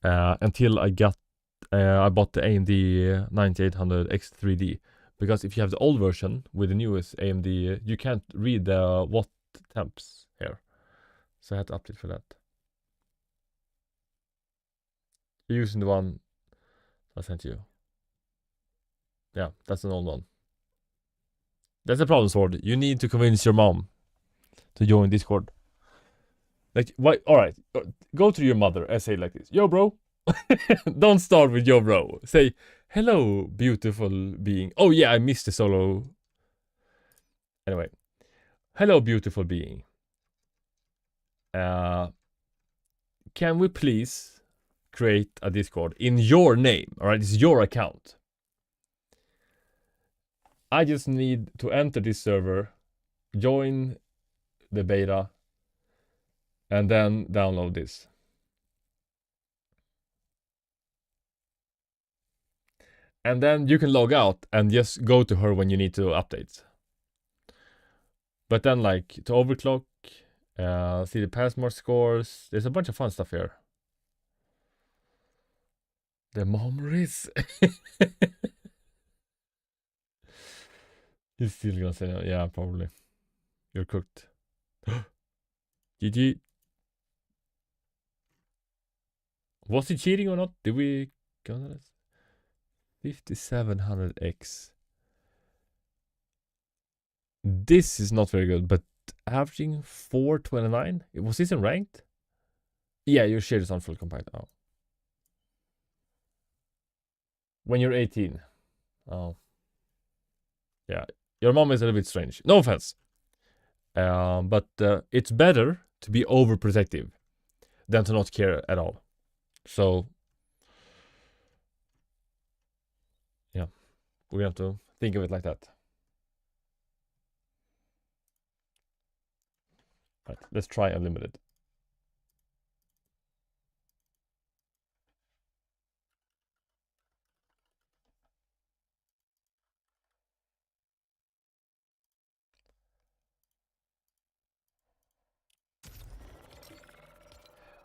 until I bought the AMD 9800 X3D, because if you have the old version with the newest AMD, you can't read the watt temps here, so I had to update for that. You're using the one I sent you. Yeah, that's an old one. That's the problem, Sword. You need to convince your mom to join Discord. Like, why? Alright, go to your mother and say like this. Yo, bro. Don't start with yo, bro. Say, hello, beautiful being. Oh, yeah, I missed the solo. Anyway. Hello, beautiful being. Can we please create a Discord in your name? Alright, it's your account. I just need to enter this server, join the beta, and then download this. And then you can log out and just go to her when you need to update. But then, like, to overclock, see the password scores. There's a bunch of fun stuff here. The memories. He's still gonna say, yeah, probably. You're cooked. GG. Was he cheating or not? Did we go on this? 5700X. This is not very good, but averaging 429? Was this in ranked? Yeah, your share is on full compiled. Oh. When you're 18. Oh. Yeah. Your mom is a little bit strange. No offense. But it's better to be overprotective than to not care at all. So, yeah. We're going to have to think of it like that. Right, let's try unlimited.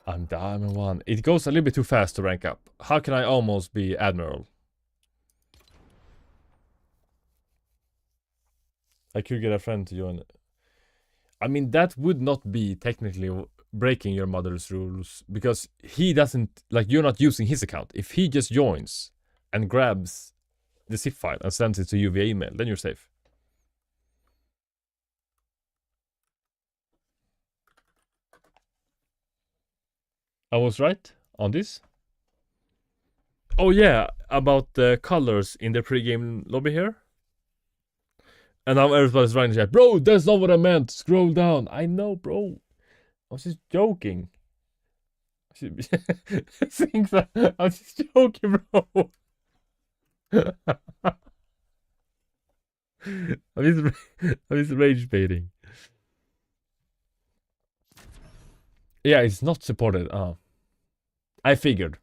I'm Diamond 1. It goes a little bit too fast to rank up. How can I almost be Admiral? I could get a friend to join. I mean, that would not be technically breaking your mother's rules, because he doesn't, like, you're not using his account. If he just joins and grabs the zip file and sends it to you via email, then you're safe. I was right on this. Oh yeah, about the colors in the pre-game lobby here. And now everybody's writing in the chat, bro, that's not what I meant. Scroll down. I know, bro. I was just joking. I was just joking, bro. I'm just rage baiting. Yeah, it's not supported. I figured.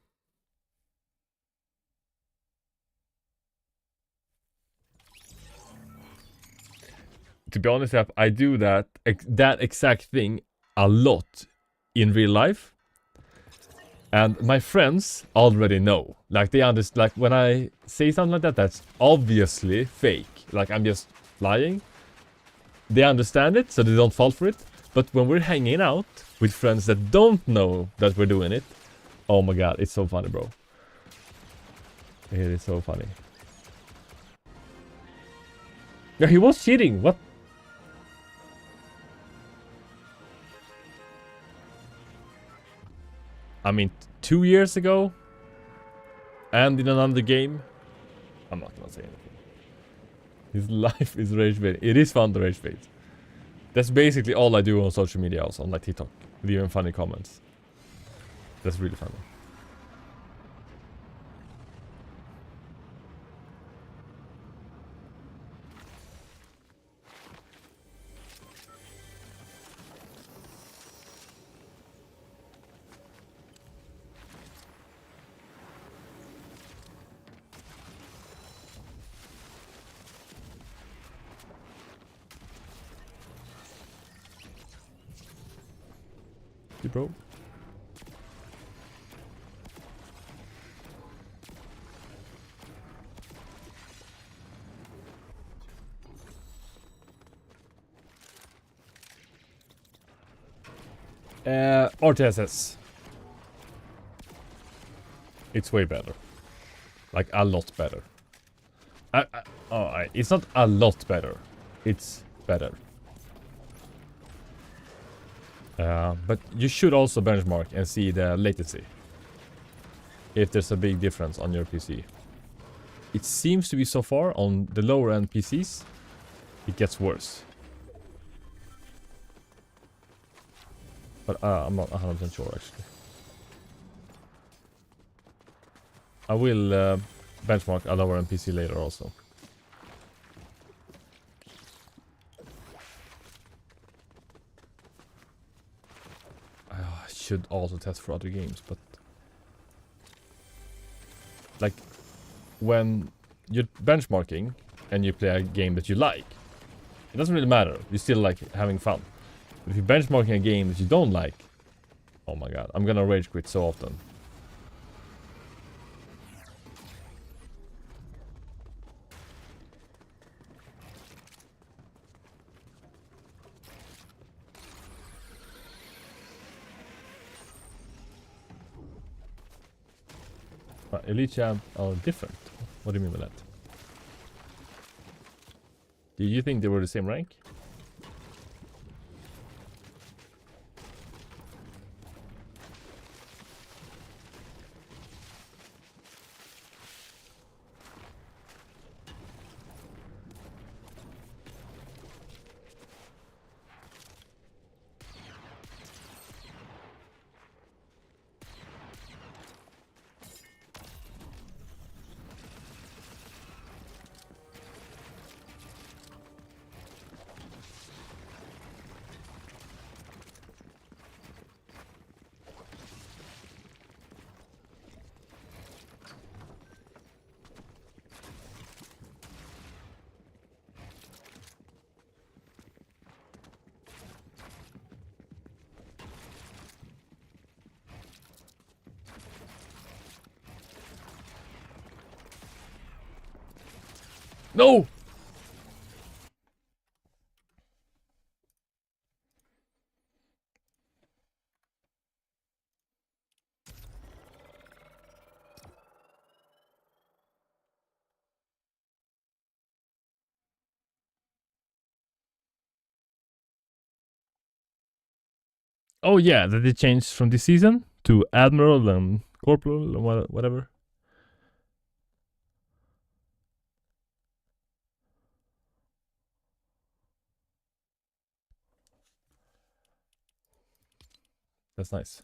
To be honest, I do that exact thing a lot in real life. And my friends already know. Like, they understand. Like, when I say something like that, that's obviously fake. Like, I'm just lying. They understand it, so they don't fall for it. But when we're hanging out with friends that don't know that we're doing it, oh my god, it's so funny, bro. It is so funny. Yeah, he was cheating. What? I mean, 2 years ago, and in another game, I'm not gonna say anything. His life is rage bait. It is fun to rage bait. That's basically all I do on social media, also on like TikTok, with even funny comments. That's really funny. You bro. rtss. It's way better. Like, a lot better. It's not a lot better. it's better. But you should also benchmark and see the latency. If there's a big difference on your PC. It seems to be so far on the lower end PCs, it gets worse. But I'm not 100% sure actually. I will benchmark a lower end PC later also. I should also test for other games, but like when you're benchmarking and you play a game that you like, it doesn't really matter. You still like having fun. But if you're benchmarking a game that you don't like, oh my god, I'm gonna rage quit so often. But Elite Champ are different. What do you mean by that? Do you think they were the same rank? No! Oh yeah, that they changed from this season to Admiral and Corporal and whatever. That's nice.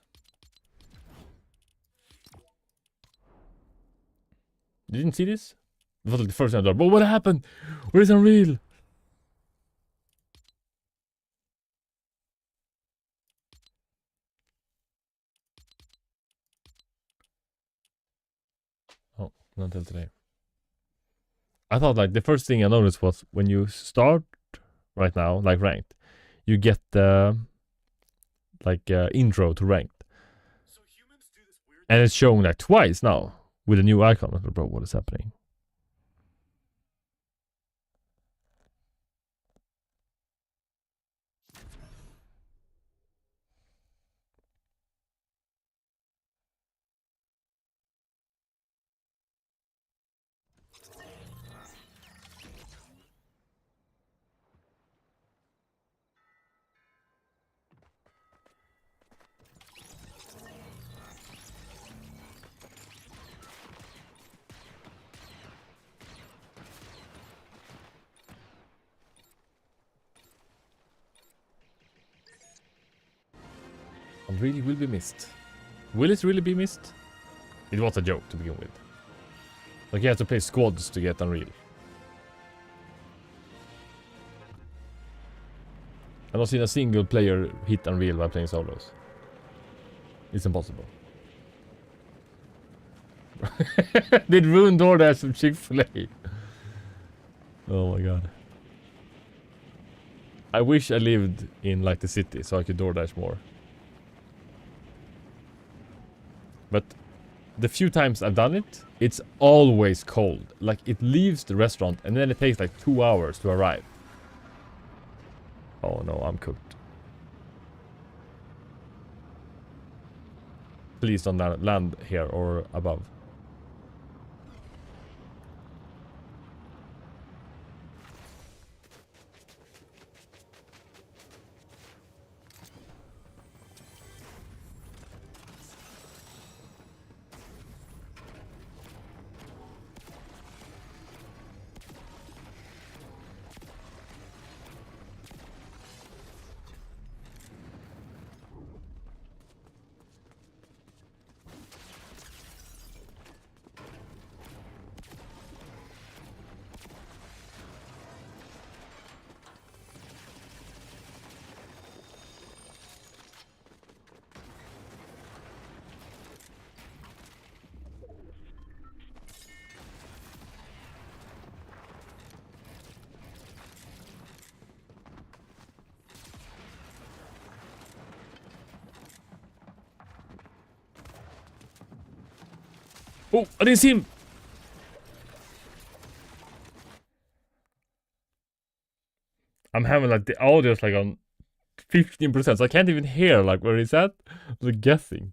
You didn't see this? It was like the first time I thought, but what happened? Where's Unreal? Oh, not until today. I thought like the first thing I noticed was when you start right now, like ranked, you get the intro to ranked. And it's showing like twice now with a new icon. Like, bro, what is happening? Unreal will be missed. Will it really be missed? It was a joke to begin with. Like you have to play squads to get Unreal. I've not seen a single player hit Unreal while playing solos. It's impossible. They'd ruin DoorDash from Chick-fil-A. Oh my god. I wish I lived in like the city so I could DoorDash more. But the few times I've done it, it's always cold. Like it leaves the restaurant and then it takes like 2 hours to arrive. Oh no, I'm cooked. Please don't land here or above. Oh, I didn't see him! I'm having like the audio's like on 15%, so I can't even hear like where he's at. I'm like guessing.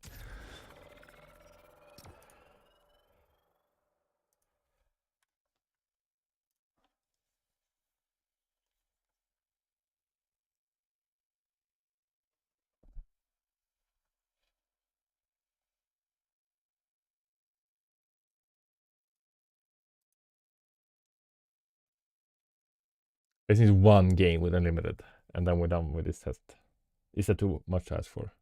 This is one game with unlimited, and then we're done with this test. Is that too much to ask for?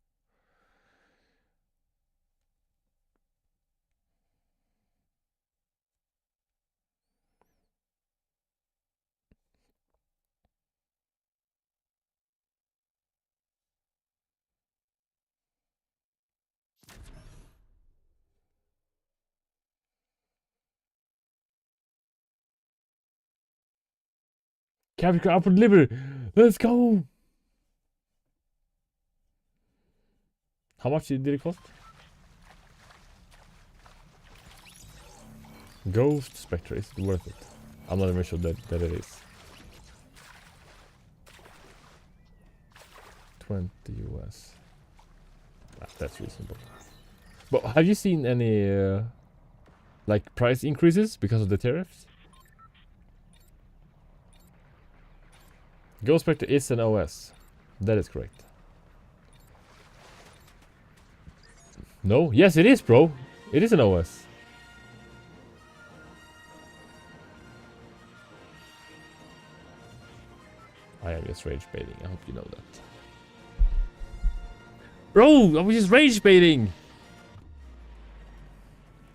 Capture up for delivery! Let's go! How much did it cost? Ghost Spectre, is it worth it? I'm not even sure that it is. 20 US. That's reasonable. But have you seen any like price increases because of the tariffs? Ghost Spectre is an OS. That is correct. No? Yes, it is, bro. It is an OS. I am just rage baiting. I hope you know that. Bro, I was just rage baiting.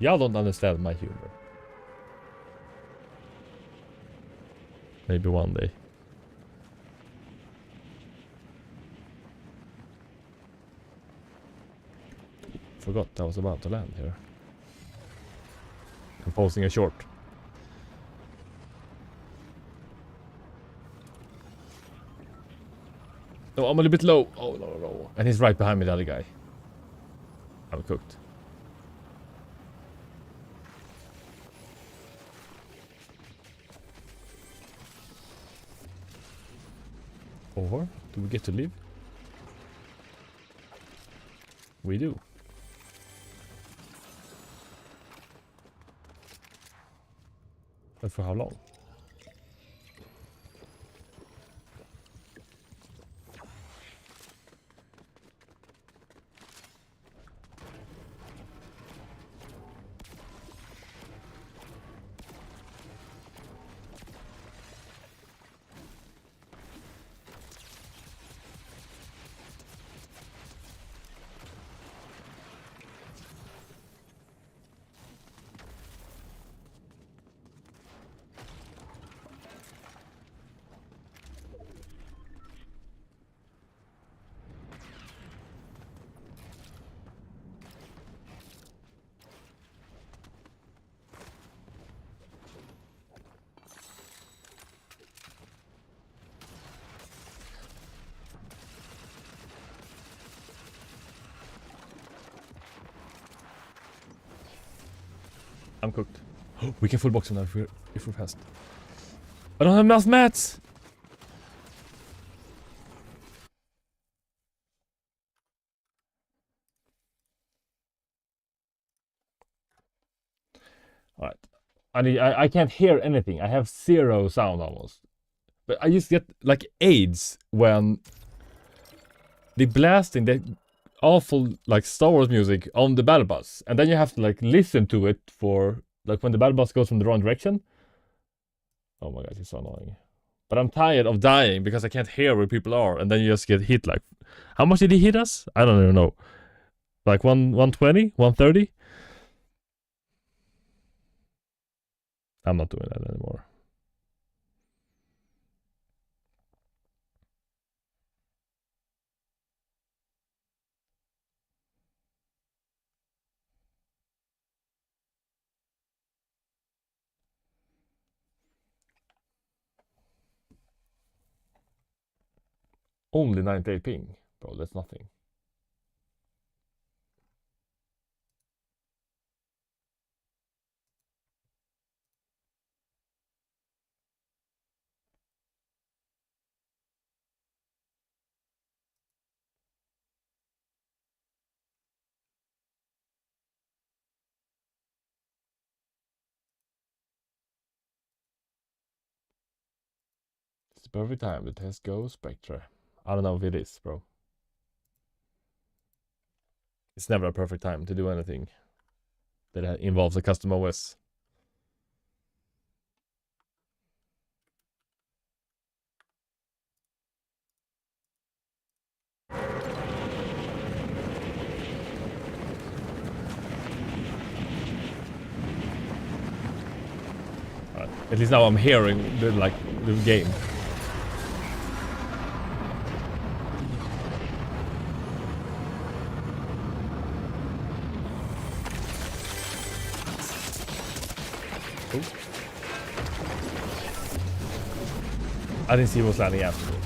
Y'all don't understand my humor. Maybe one day. Forgot I was about to land here. I'm posting a short. No, I'm a little bit low. Oh, no. And he's right behind me, the other guy. I'm cooked. Or do we get to live? We do. But for how long? I'm cooked. We can full box him now if we're fast. I don't have enough mats! Alright. I can't hear anything. I have zero sound almost. But I just get like AIDS when they blasting that awful like Star Wars music on the battle bus. And then you have to like listen to it for like when the battle bus goes from the wrong direction. Oh my god, it's so annoying. But I'm tired of dying because I can't hear where people are, and then you just get hit like... How much did he hit us? I don't even know. Like 120? 130? I'm not doing that anymore. Only 98 ping. Bro, that's nothing. the perfect time to test Ghost Spectre? I don't know if it is, bro. It's never a perfect time to do anything that involves a custom OS. At least now I'm hearing the game. Oh. I didn't see what was landing after me.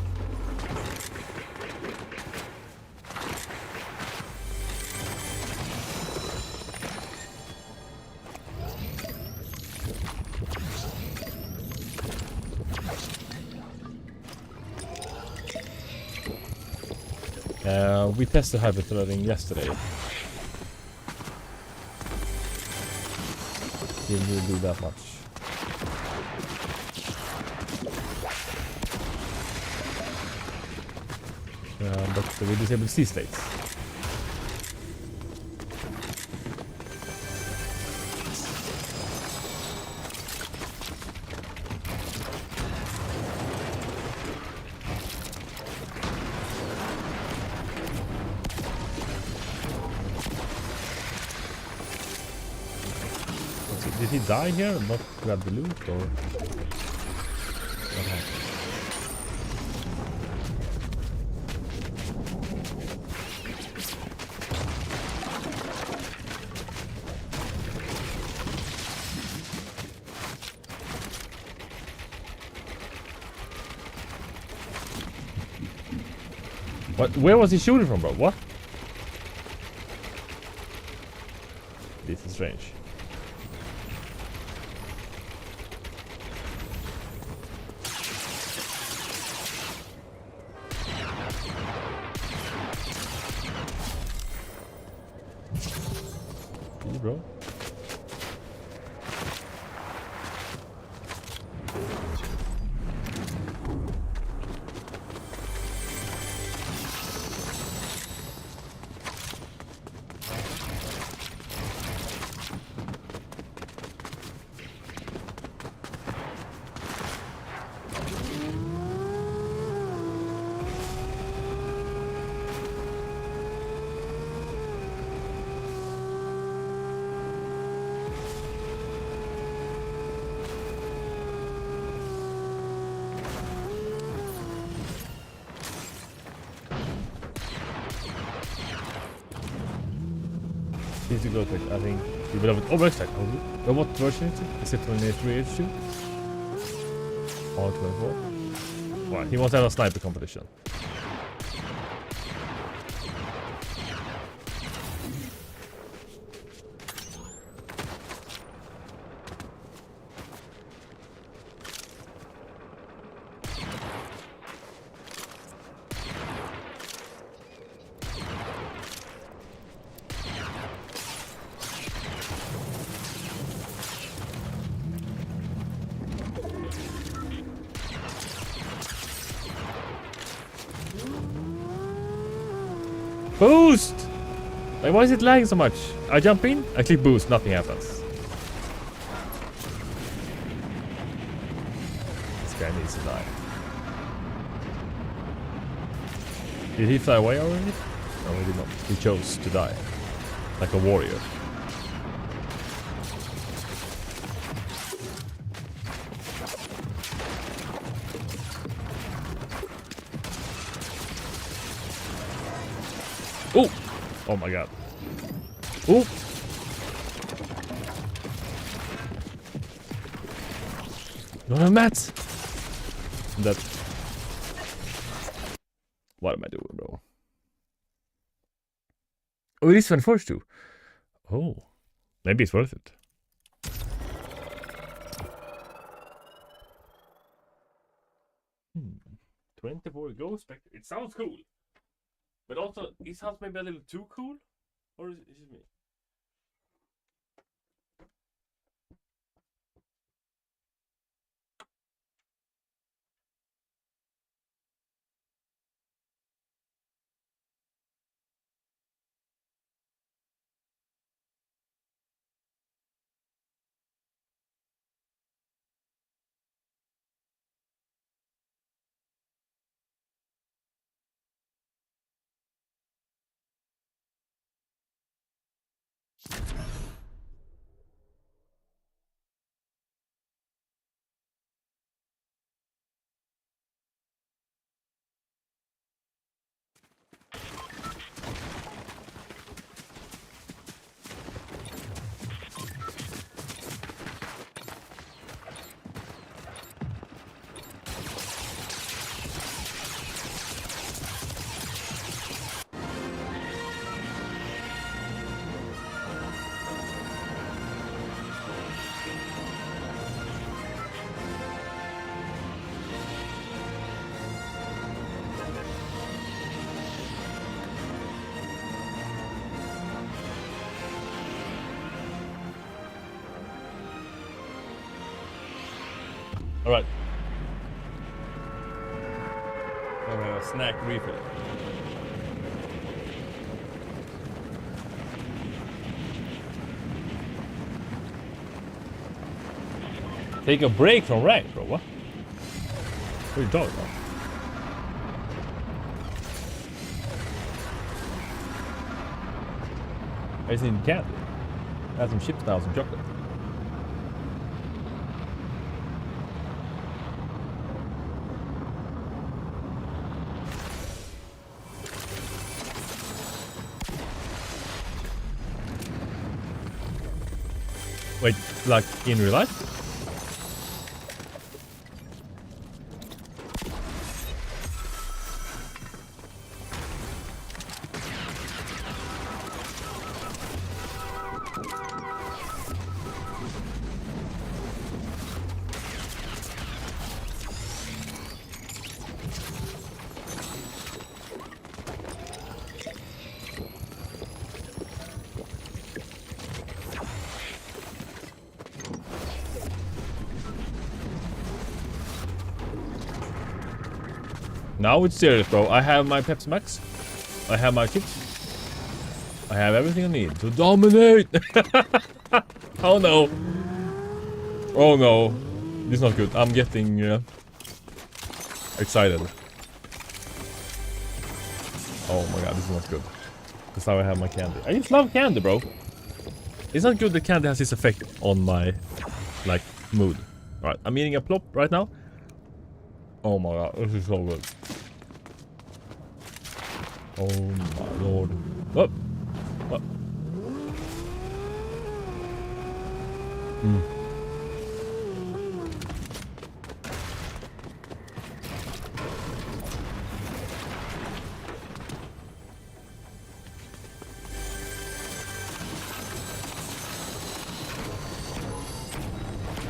We tested hyperthreading yesterday. Didn't really do that much. But we disabled C states. Did he die here and not grab the loot, or what happened? What? Where was he shooting from, bro? What? This is strange. Bro. To go to it. I think you will have it. Oh, wait a second. What version is it? Is it 23H2? Or 24? Wow, he wants to have a sniper competition. Boost! Like, why is it lagging so much? I jump in, I click boost, nothing happens. This guy needs to die. Did he fly away already? No, he did not. He chose to die. Like a warrior. Oh! Oh my god. Oh! You don't have mats? That. What am I doing, bro? Oh, it is 21st too. Oh. Maybe it's worth it. Hmm. 24 Ghost Spectre. It sounds cool. But also, it sounds maybe a little too cool? Or is it me? Alright. Snack refill. Take a break from rank, bro. What? What are you talking about? I just need candy. I have some chips now, some chocolate. Wait, like in real life? Now it's serious, bro. I have my Pepsi Max. I have my chips. I have everything I need to dominate. Oh no. Oh no. This is not good. I'm getting excited. Oh my god, this is not good. Because now I have my candy. I just love candy, bro. It's not good that candy has this effect on my, like, mood. Alright, I'm eating a plop right now. Oh my god, this is so good. Oh my lord. Oh. Oh.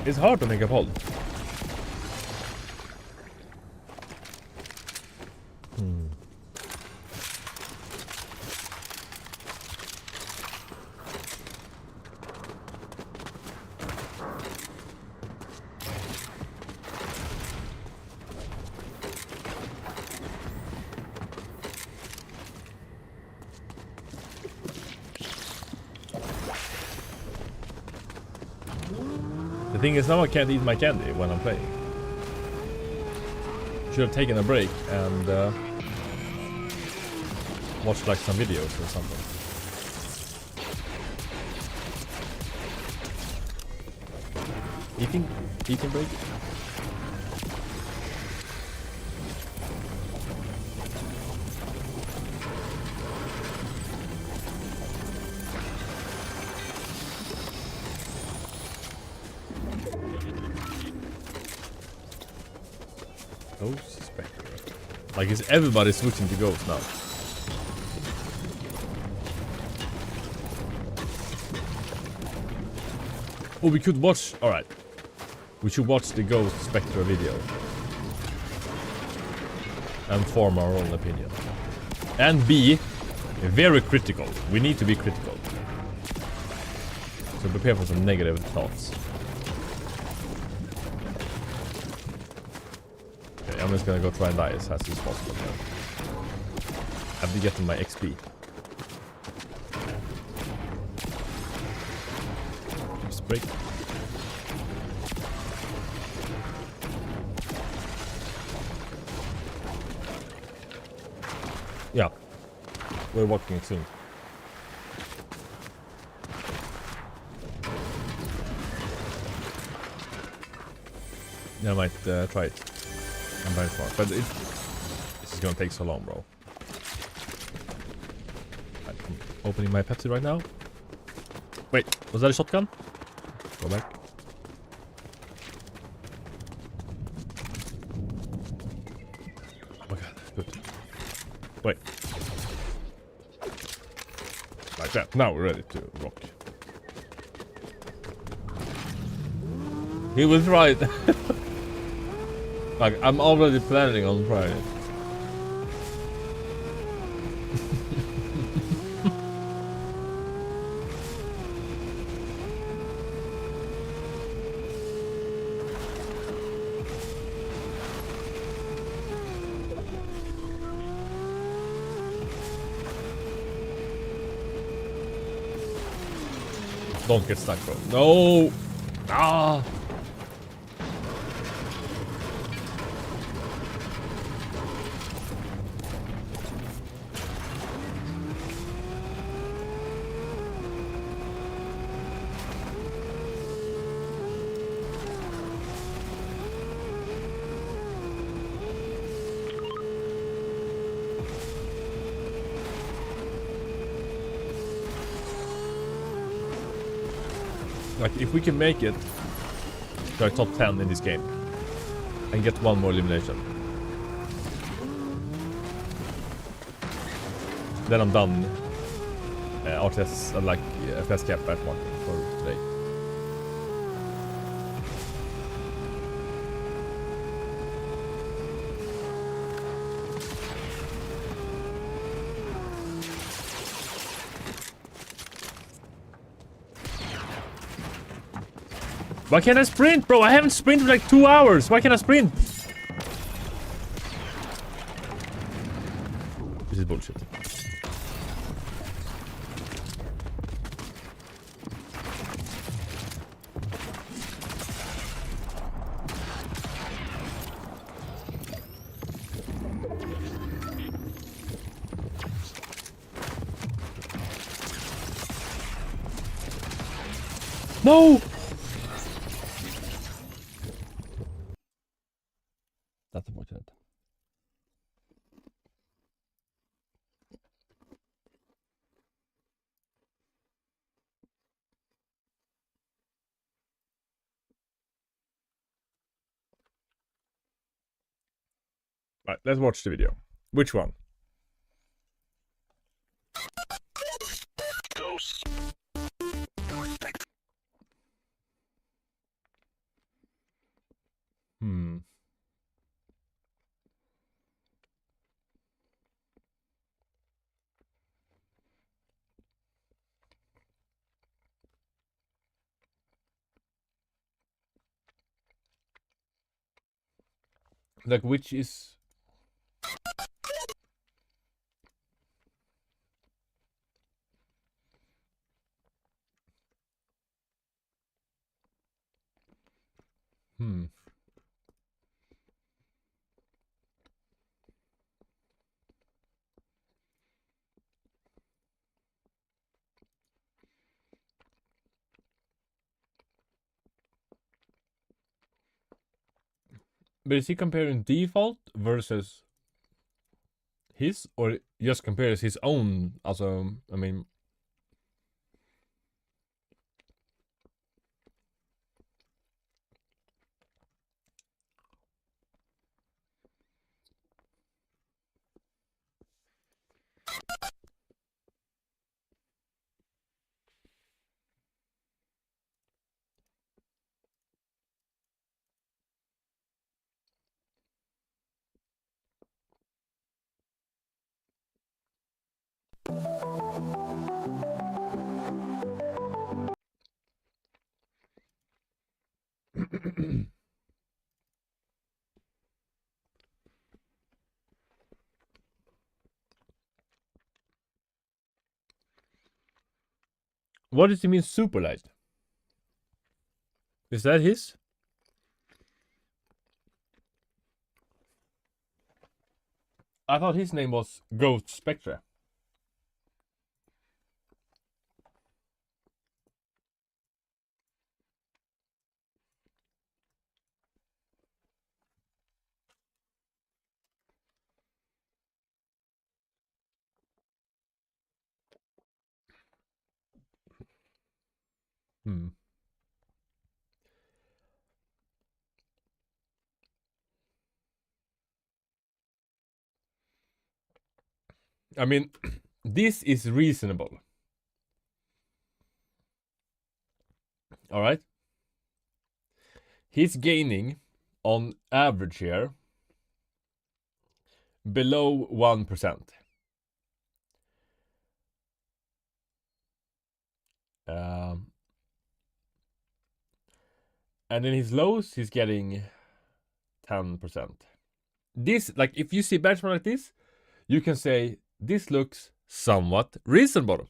It's hard to make a pod. The thing is, now I can't eat my candy when I'm playing. Should have taken a break and watched like some videos or something. Eating break? Ghost Spectre. Like, is everybody switching to Ghost now? Oh, we could watch. Alright. We should watch the Ghost Spectre video. And form our own opinion. And be very critical. We need to be critical. So prepare for some negative thoughts. I'm just gonna go try and die as fast as possible now. Have to get to my XP. Just break. Yeah. We're watching it soon. Yeah, I might try it. I'm very far, but this is gonna take so long, bro. I'm opening my Pepsi right now. Wait, was that a shotgun? Go back. Oh my god, good. Wait. Like that. Now we're ready to rock. He was right. Like, I'm already planning on trying it. Don't get stuck, bro. No! Ah! Like, if we can make it to our top 10 in this game and get one more elimination, then I'm done RTS, like FPS CAP at one for today. Why can't I sprint, bro? I haven't sprinted for like 2 hours. Why can't I sprint? This is bullshit. No! That's unfortunate. Right, let's watch the video. Which one? Hmm. Like, which is... Hmm. But is he comparing default versus his, or just compares his own? Also, I mean... What does he mean super light? Is that his? I thought his name was Ghost Spectre. Hmm. I mean, this is reasonable. Alright? He's gaining, on average here, below 1%. And in his lows, he's getting 10%. This, like, if you see benchmark like this, you can say, this looks somewhat reasonable.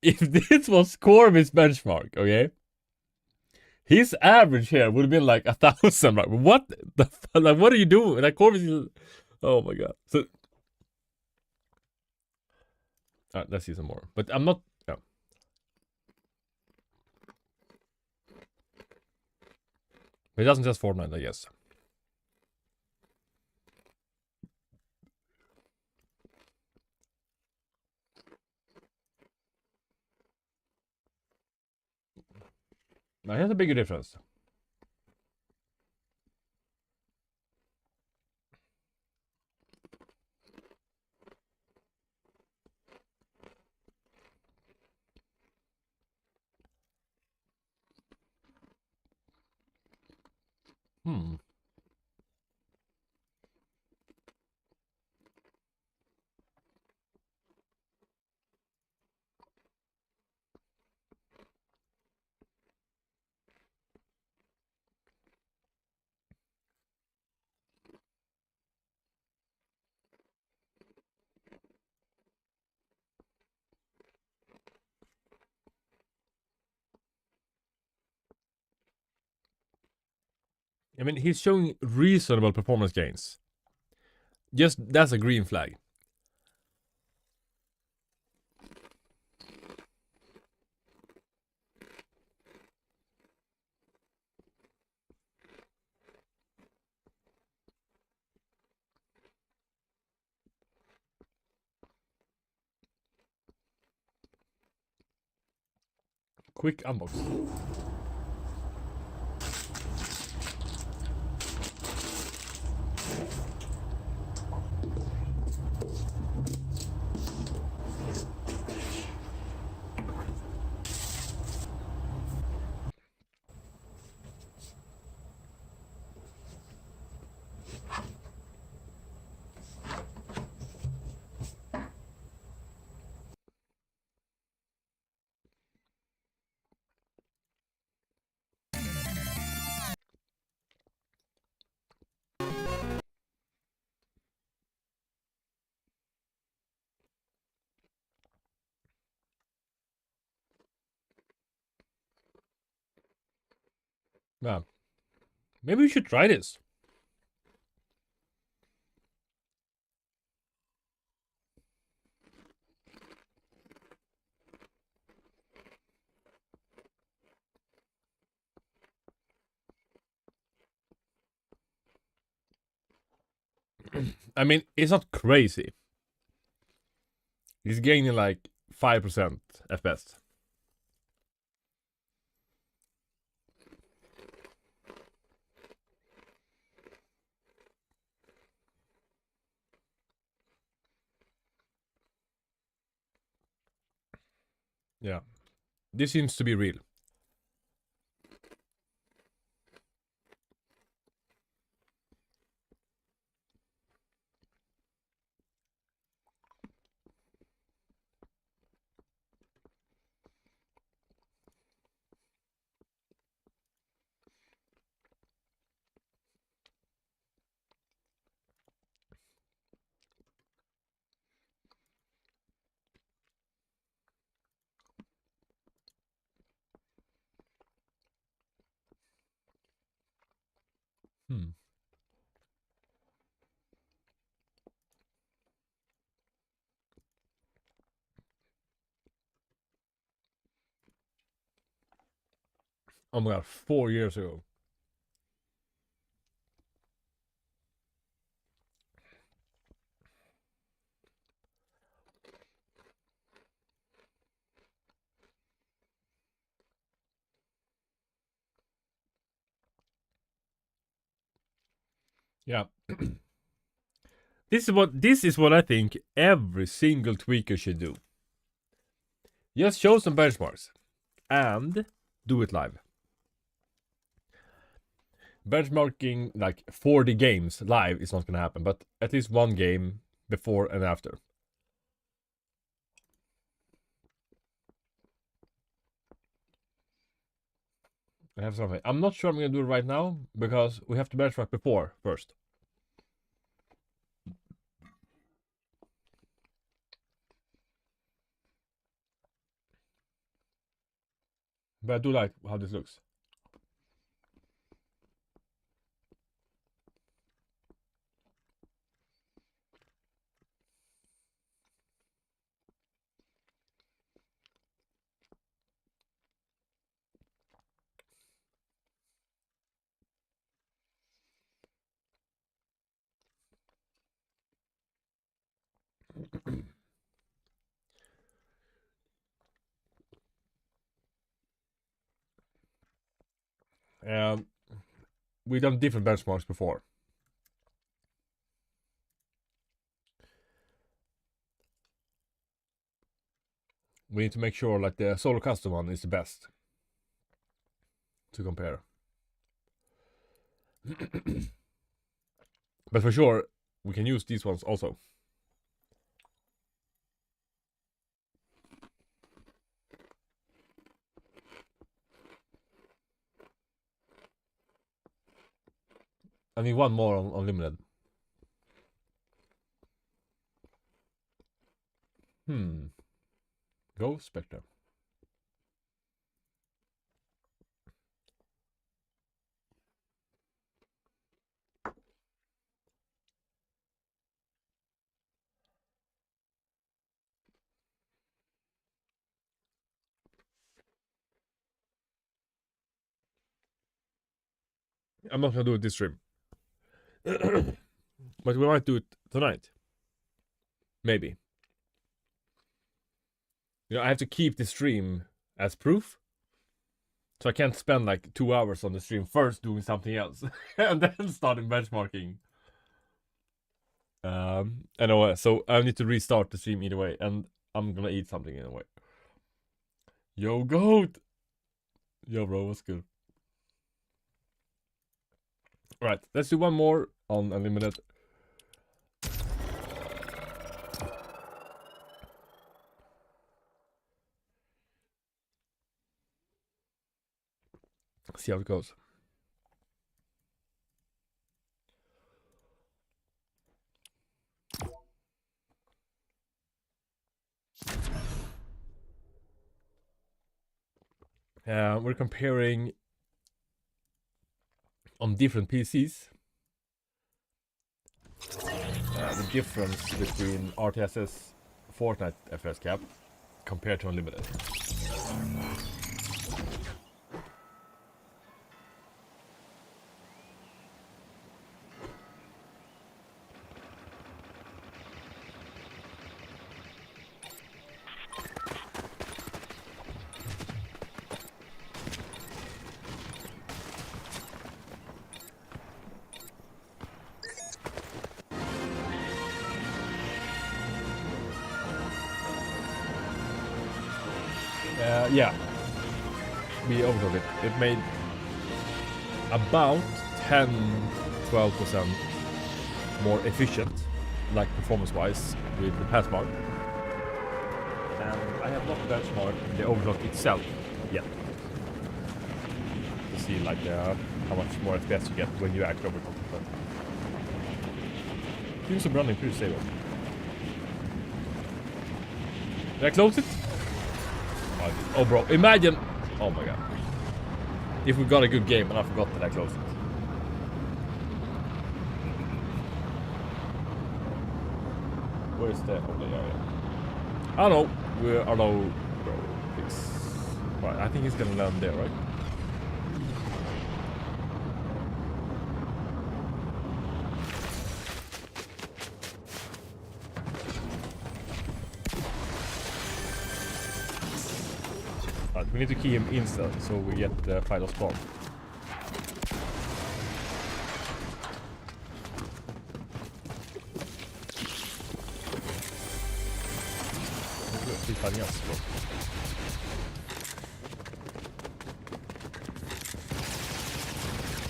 if this was Corby's benchmark, okay, his average here would have been like 1,000. Like, what the fuck? Like, what are you doing? Like, Corby's. Oh my god. So, let's see some more. But I'm not. Yeah. But it doesn't just Fortnite, I guess. Now, here's a bigger difference. Hmm. I mean, he's showing reasonable performance gains. Just that's a green flag. Quick unbox. Yeah. Maybe we should try this. I mean, it's not crazy. He's gaining like 5% FPS. Yeah. This seems to be real. Hmm. Oh my god, 4 years ago. Yeah. This is what I think every single tweaker should do. Just show some benchmarks and do it live. Benchmarking like 40 games live is not gonna happen, but at least one game before and after. I have something. I'm not sure I'm gonna do it right now because we have to benchmark before first. But I do like how this looks. We've done different benchmarks before. We need to make sure like the solo custom one is the best to compare. But for sure, we can use these ones also. I need one more on Unlimited. Go Spectre. I'm not gonna do it this stream. But we might do it tonight. Maybe. You know, I have to keep the stream as proof. So I can't spend like 2 hours on the stream first doing something else. And then starting benchmarking. Anyway, so I need to restart the stream either way. And I'm gonna eat something in a way. Yo, goat! Yo, bro, what's good? Right, let's do one more on Unlimited. See how it goes. We're comparing on different PCs the difference between rtss Fortnite FPS CAP compared to Unlimited. Yeah, we overtook it. It made about 10-12% more efficient, like performance-wise, with the pass mark. And I have not benchmarked the overclock itself yet to see like how much more FPS you get when you actually overclock it. Seems to be running pretty stable. Did I close it? Oh bro, imagine! Oh my god. If we got a good game and I forgot that I closed it. Where's the only area? I don't know. Where are no bro? Right, I think he's gonna land there, right? We need to key him instant so we get the final spawn.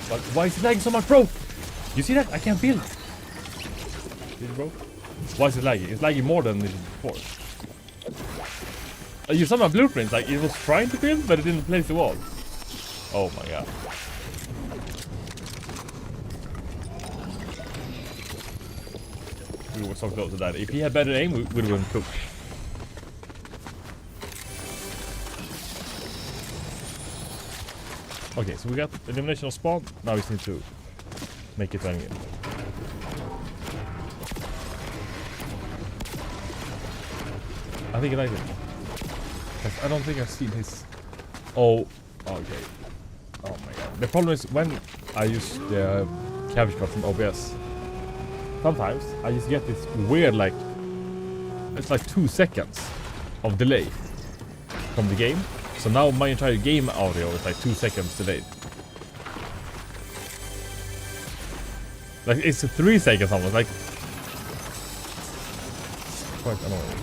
But why is it lagging so much, bro? You see that? I can't build. See it, bro? Why is it lagging? It's lagging more than it did before. You saw my blueprints, like it was trying to build, but it didn't place the wall. Oh my god. We were so close to that. If he had better aim, we would have been cooked. Okay, so we got elimination of spawn. Now we just need to make it again. I think I like it. I don't think I've seen his. Oh, okay. Oh my god. The problem is when I use the capture card from OBS, sometimes I just get this weird, like, it's like 2 seconds of delay from the game. So now my entire game audio is like 2 seconds delayed. Like it's 3 seconds almost, like it's quite annoying.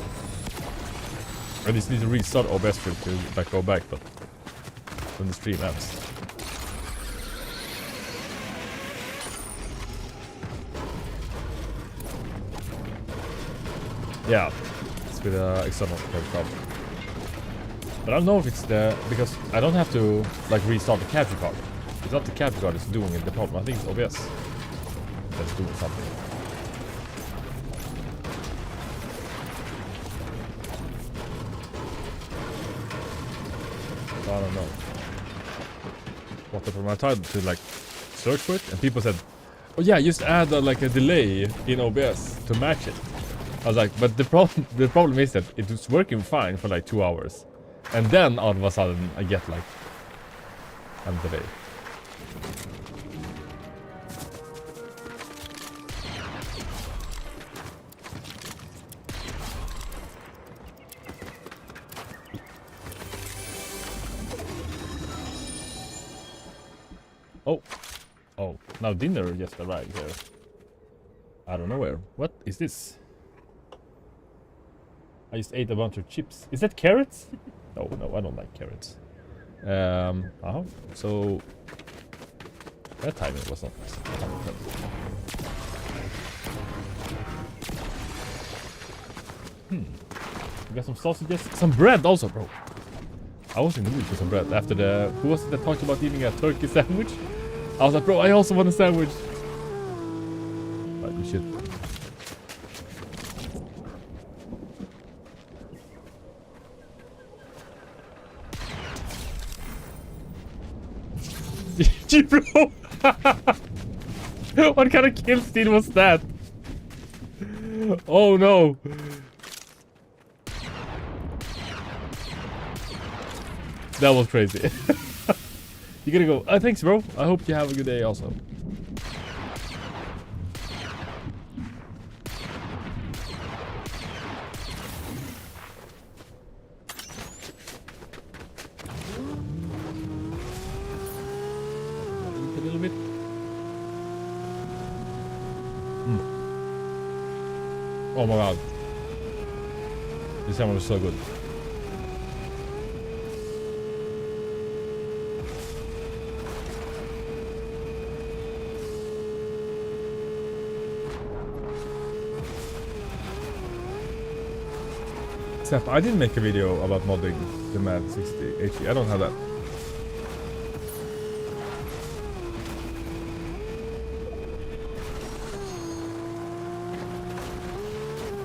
I just need to restart OBS to like go back, but when the stream ends. Yeah, it's with external problem. But I don't know if it's because I don't have to like restart the capture card. It's not the capture card that's doing it, the problem. I think it's OBS that's doing something. I don't know what the problem. I tried to like search for it, and people said, "Oh yeah, just add like a delay in OBS to match it." I was like, "But the problem is that it was working fine for like 2 hours, and then all of a sudden I get like a delay." Oh, now dinner just arrived here. I don't know where. What is this? I just ate a bunch of chips. Is that carrots? No, I don't like carrots. So that timing was not 100%. We got some sausages, some bread also, bro. I was in the mood for some bread after the. Who was it that talked about eating a turkey sandwich? I was like, bro, I also want a sandwich. But we should. Bro, what kind of kill steal was that? Oh no. That was crazy. You gotta go. Thanks, bro. I hope you have a good day also. A little bit. Oh my god. This salmon was so good. Except I didn't make a video about modding the Mad 60 HD. I don't have that.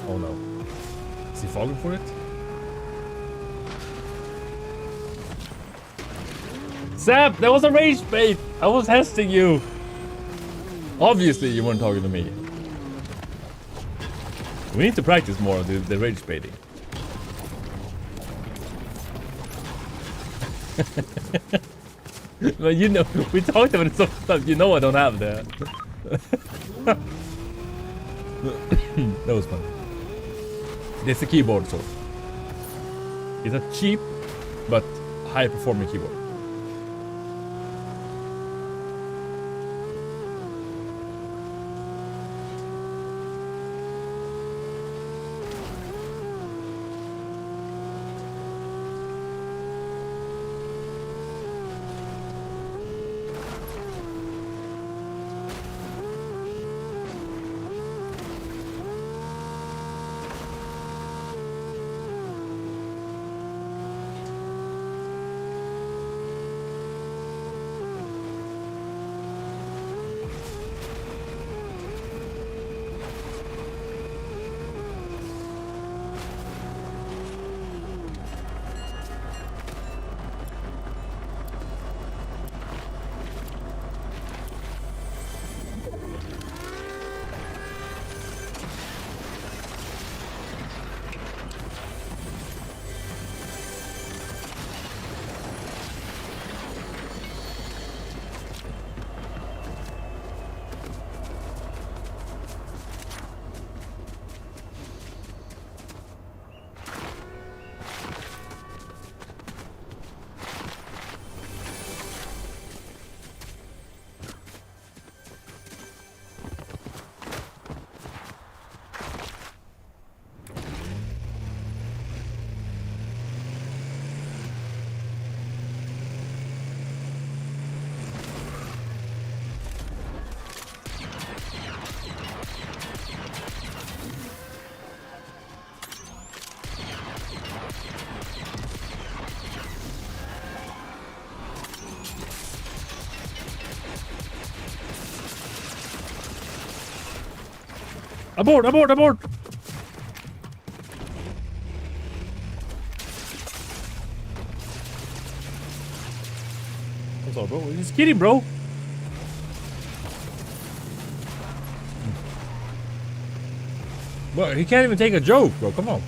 Oh no. Is he falling for it? Zap! That was a rage bait! I was testing you! Obviously you weren't talking to me. We need to practice more of the rage baiting. Well, you know, we talked about it so much. You know I don't have that. That was fun. It's a keyboard, so it's a cheap but high-performing keyboard. Abort! Abort! Abort! I'm sorry, bro. He's kidding, bro. Bro, he can't even take a joke, bro. Come on.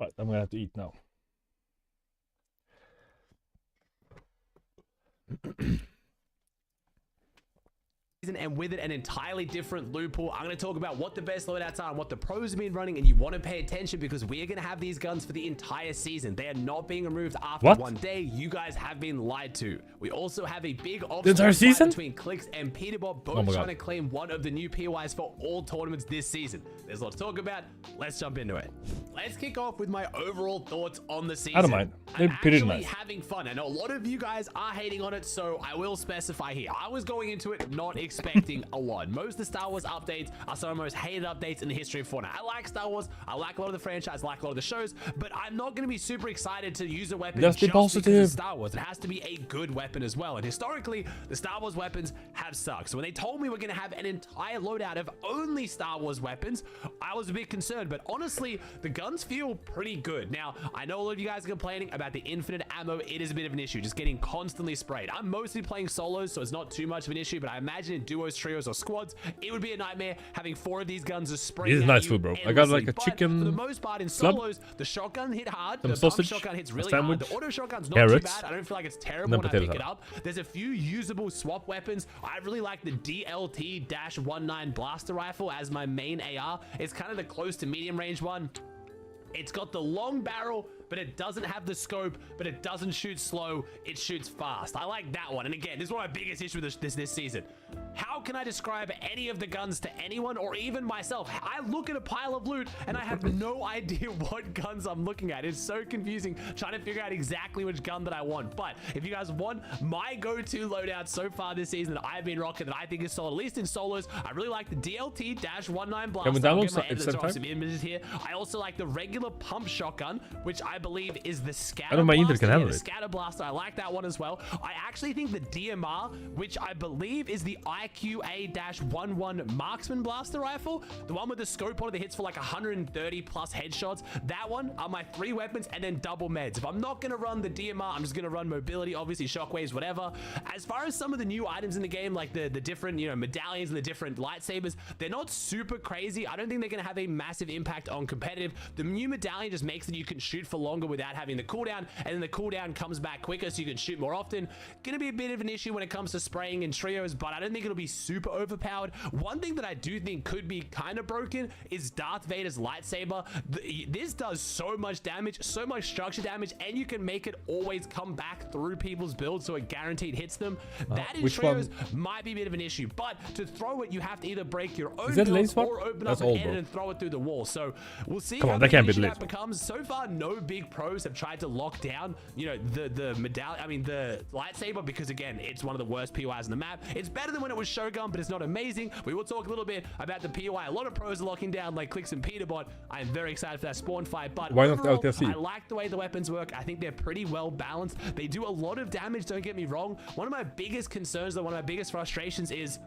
Right, I'm gonna have to eat now. And with it an entirely different loot pool. I'm going to talk about what the best loadouts are and what the pros have been running, and you want to pay attention because we are going to have these guns for the entire season. They are not being removed after one day. You guys have been lied to. We also have a big entire season between Clicks and Peterbot, both trying to claim one of the new POIs for all tournaments this season. There's a lot to talk about. Let's jump into it. Let's kick off with my overall thoughts on the season. I don't mind. I'm pretty actually nice. having fun. I know a lot of you guys are hating on it, so I will specify here. I was going into it not expecting a lot. Most of the Star Wars updates are some of the most hated updates in the history of Fortnite. I like Star Wars. I like a lot of the franchise. I like a lot of the shows, but I'm not going to be super excited to use a weapon just because it's Star Wars. It has to be a good weapon as well. And historically, the Star Wars weapons have sucked. So when they told me we're going to have an entire loadout of only Star Wars weapons, I was a bit concerned. But honestly, the guns feel pretty good. Now, I know a lot of you guys are complaining about the infinite ammo. It is a bit of an issue, just getting constantly sprayed. I'm mostly playing solos, so it's not too much of an issue, but I imagine in duos, trios, or squads, it would be a nightmare having 4 of these guns just spraying. This is nice food, bro. I got like a chicken. For the most part, in solos, the shotgun hit hard. The sausage, shotgun hits really sandwich, hard. The auto shotgun's not carrots, too bad. I don't feel like it's terrible when I pick it up. There's a few usable swap weapons. I really like the DLT-19 blaster rifle as my main AR. It's kind of the close to medium range one. It's got the long barrel, but it doesn't have the scope, but it doesn't shoot slow. It shoots fast. I like that one. And again, this is one of my biggest issues with this season. How can I describe any of the guns to anyone or even myself? I look at a pile of loot and I have no idea what guns I'm looking at. It's so confusing trying to figure out exactly which gun that I want. But if you guys want my go-to loadout so far this season that I've been rocking that I think is solid, at least in solos, I really like the DLT-19 blaster. I'll get my editors to some images here. I also like the regular pump shotgun, which I believe is the scatter blaster. The scatter blaster, I like that one as well. I actually think the DMR, which I believe is the IQA-11 marksman blaster rifle, the one with the scope on it that hits for like 130 plus headshots, that one are my 3 weapons and then double meds. If I'm not going to run the DMR, I'm just going to run mobility, obviously shockwaves, whatever. As far as some of the new items in the game, like the different, you know, medallions and the different lightsabers, they're not super crazy. I don't think they're going to have a massive impact on competitive. The new medallion just makes it you can shoot for longer without having the cooldown, and then the cooldown comes back quicker so you can shoot more often. Gonna be a bit of an issue when it comes to spraying in trios, but I don't think it'll be super overpowered. One thing that I do think could be kind of broken is Darth Vader's lightsaber. This does so much damage, so much structure damage, and you can make it always come back through people's builds so it guaranteed hits them. That in trios might be a bit of an issue, but to throw it, you have to either break your own builds or open up an edit and throw it through the wall. So we'll see how that becomes. So far, no big pros have tried to lock down, you know, the medallion, I mean the lightsaber, because again, it's one of the worst POIs on the map. It's better than when it was Shogun, but it's not amazing. We will talk a little bit about the POI. A lot of pros are locking down, like Clicks and Peterbot. I am very excited for that spawn fight, but why not overall, LTC? I like the way the weapons work. I think they're pretty well balanced. They do a lot of damage, don't get me wrong. One of my biggest concerns, though, one of my biggest frustrations is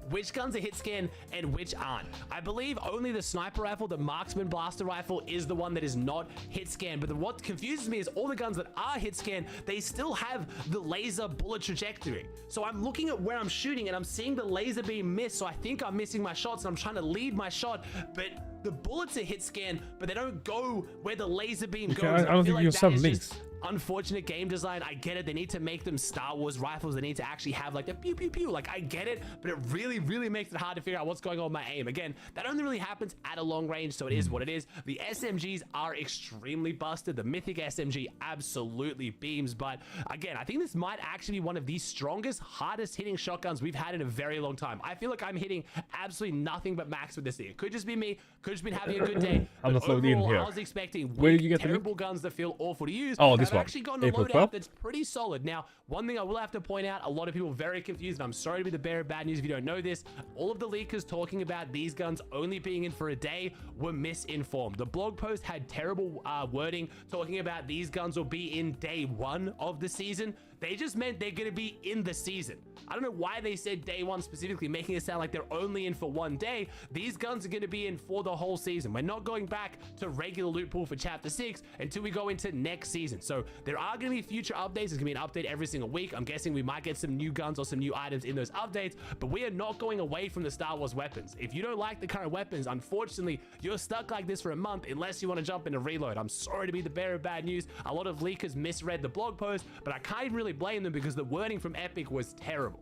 which guns are hit scan and which aren't. I believe only the sniper rifle, the marksman blaster rifle, is the one that is not hit scan. But what confuses me is all the guns that are hit scan, they still have the laser bullet trajectory. So I'm looking at where I'm shooting and I'm seeing the laser beam miss. So I think I'm missing my shots and I'm trying to lead my shot, but the bullets are hit scan, but they don't go where the laser beam goes. I don't think you have links. unfortunate game design. I get it. They need to make them Star Wars rifles. They need to actually have like the pew pew pew. Like, I get it, but it really, really makes it hard to figure out what's going on with my aim. Again, that only really happens at a long range, so it is what it is. The SMGs are extremely busted. The Mythic SMG absolutely beams, but again, I think this might actually be one of the strongest, hardest hitting shotguns we've had in a very long time. I feel like I'm hitting absolutely nothing but max with this thing. It could just be me, could just been having a good day. I'm not logged in here. I was expecting Where did you get terrible guns that feel awful to use. Oh, this I've one. actually gotten a April loadout 12th? that's pretty solid. Now, one thing I will have to point out, a lot of people are very confused, and I'm sorry to be the bearer of bad news if you don't know this. All of the leakers talking about these guns only being in for a day were misinformed. The blog post had terrible wording talking about these guns will be in day 1 of the season. They just meant they're going to be in the season. I don't know why they said day 1 specifically, making it sound like they're only in for 1 day. These guns are going to be in for the whole season. We're not going back to regular loot pool for chapter 6 until we go into next season. So there are going to be future updates. There's going to be an update every single week. I'm guessing we might get some new guns or some new items in those updates, but we are not going away from the Star Wars weapons. If you don't like the current weapons, unfortunately, you're stuck like this for a month unless you want to jump into reload. I'm sorry to be the bearer of bad news. A lot of leakers misread the blog post, but I can't even really blame them because the wording from Epic was terrible.